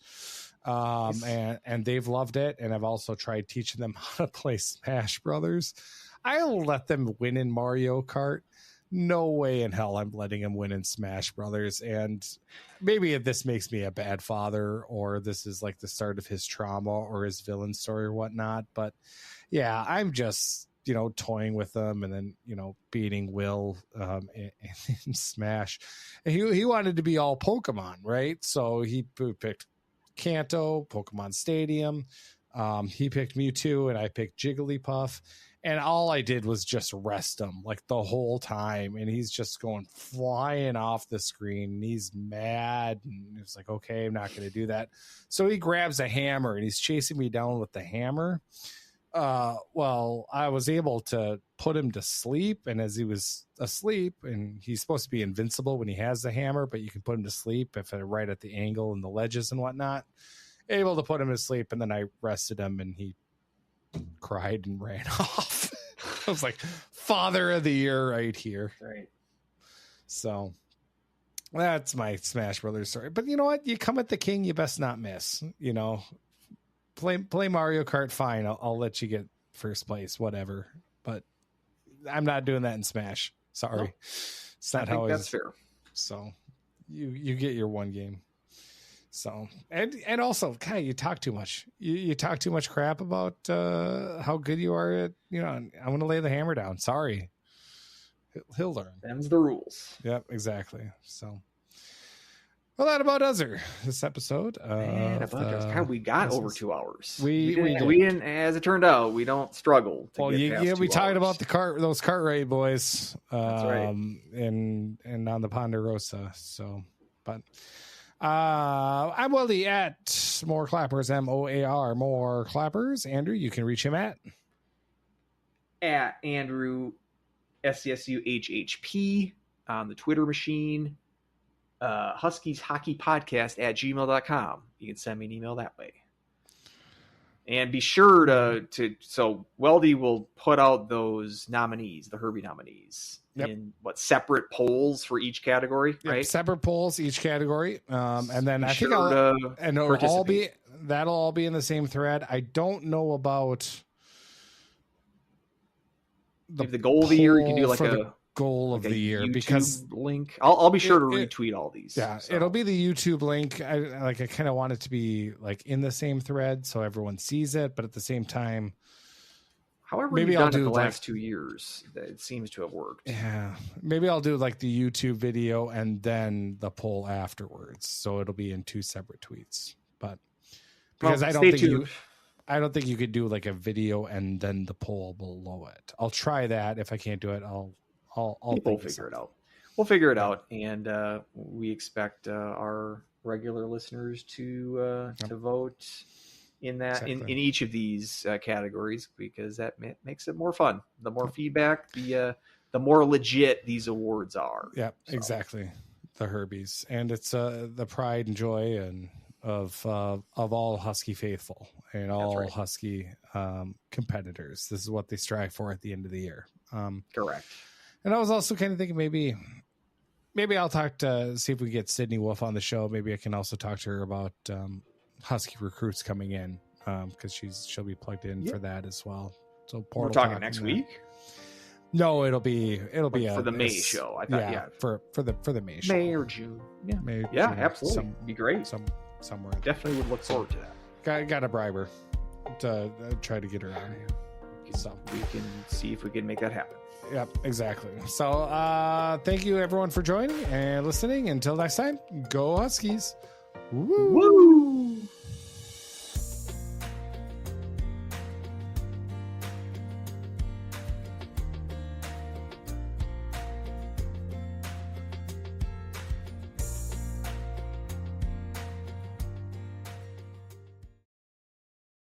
And they've loved it. And I've also tried teaching them how to play Smash Brothers. I'll let them win in Mario Kart. No way in hell I'm letting him win in Smash Brothers. And maybe this makes me a bad father, or this is like the start of his trauma or his villain story or whatnot. But yeah, I'm just, toying with them and then, beating Will in Smash. And he wanted to be all Pokemon, right? So he picked Kanto, Pokemon Stadium. He picked Mewtwo and I picked Jigglypuff. And all I did was just rest him like the whole time. And he's just going flying off the screen. And he's mad. And it's like, okay, I'm not going to do that. So he grabs a hammer and he's chasing me down with the hammer. Well, I was able to put him to sleep. And as he was asleep, and he's supposed to be invincible when he has the hammer, but you can put him to sleep if right at the angle and the ledges and whatnot. Able to put him to sleep. And then I rested him and he cried and ran off. I was like, Father of the Year right here. Right. So that's my Smash Brothers story. But you know what? You come at the king, you best not miss. Play Mario Kart, fine. I'll let you get first place, whatever. But I'm not doing that in Smash. Sorry. No, it's not how that's fair. So you get your one game. So and also, God, you talk too much. You talk too much crap about how good you are at. I'm going to lay the hammer down. Sorry, he'll learn. Them's the rules. Yep, exactly. So, well, that about does her this episode. We got over 2 hours. We didn't. As it turned out, we don't struggle. We talked about those Cartwright boys. That's right. And on the Ponderosa. So, but. I'm Weldie at More Clappers, MOAR, More Clappers. Andrew, you can reach him at Andrew SCSUHHP on the Twitter machine. Huskies Hockey Podcast at gmail.com. You can send me an email that way. And be sure so Weldie will put out those nominees, the Herbie nominees. Yep. In separate polls for each category, right? Yep, separate polls each category, and then I think that'll all be in the same thread. I don't know about maybe the goal of the year. You can do like the goal of the year YouTube because link. I'll be sure to retweet all these. Yeah, so. It'll be the YouTube link. I kind of want it to be like in the same thread so everyone sees it, but at the same time, however, maybe you've I'll done do it the last 2 years. It seems to have worked. Yeah, maybe I'll do like the YouTube video and then the poll afterwards, so it'll be in 2 separate tweets. But because I don't think you could do like a video and then the poll below it. I'll try that. If I can't do it, I'll figure it out. We'll figure it out, and we expect our regular listeners to vote in that in each of these categories, because that makes it more fun. The more feedback, the more legit these awards are. Yeah, exactly. The Herbies, and it's the pride and joy and of all Husky faithful and all Husky competitors. This is what they strive for at the end of the year. Correct. And I was also kind of thinking maybe I'll see if we get Sydney Wolf on the show. Maybe I can also talk to her about Husky recruits coming in, because she'll be plugged in for that as well. So we're talking next week. No, it'll be for the May show. I thought, for the May show. May or June. Yeah, May, yeah, June, absolutely. Be great. Somewhere. Definitely would look forward to that. Got to bribe her to try to get her on. So we can see if we can make that happen. Yep, exactly. So thank you everyone for joining and listening. Until next time, go Huskies. Woo!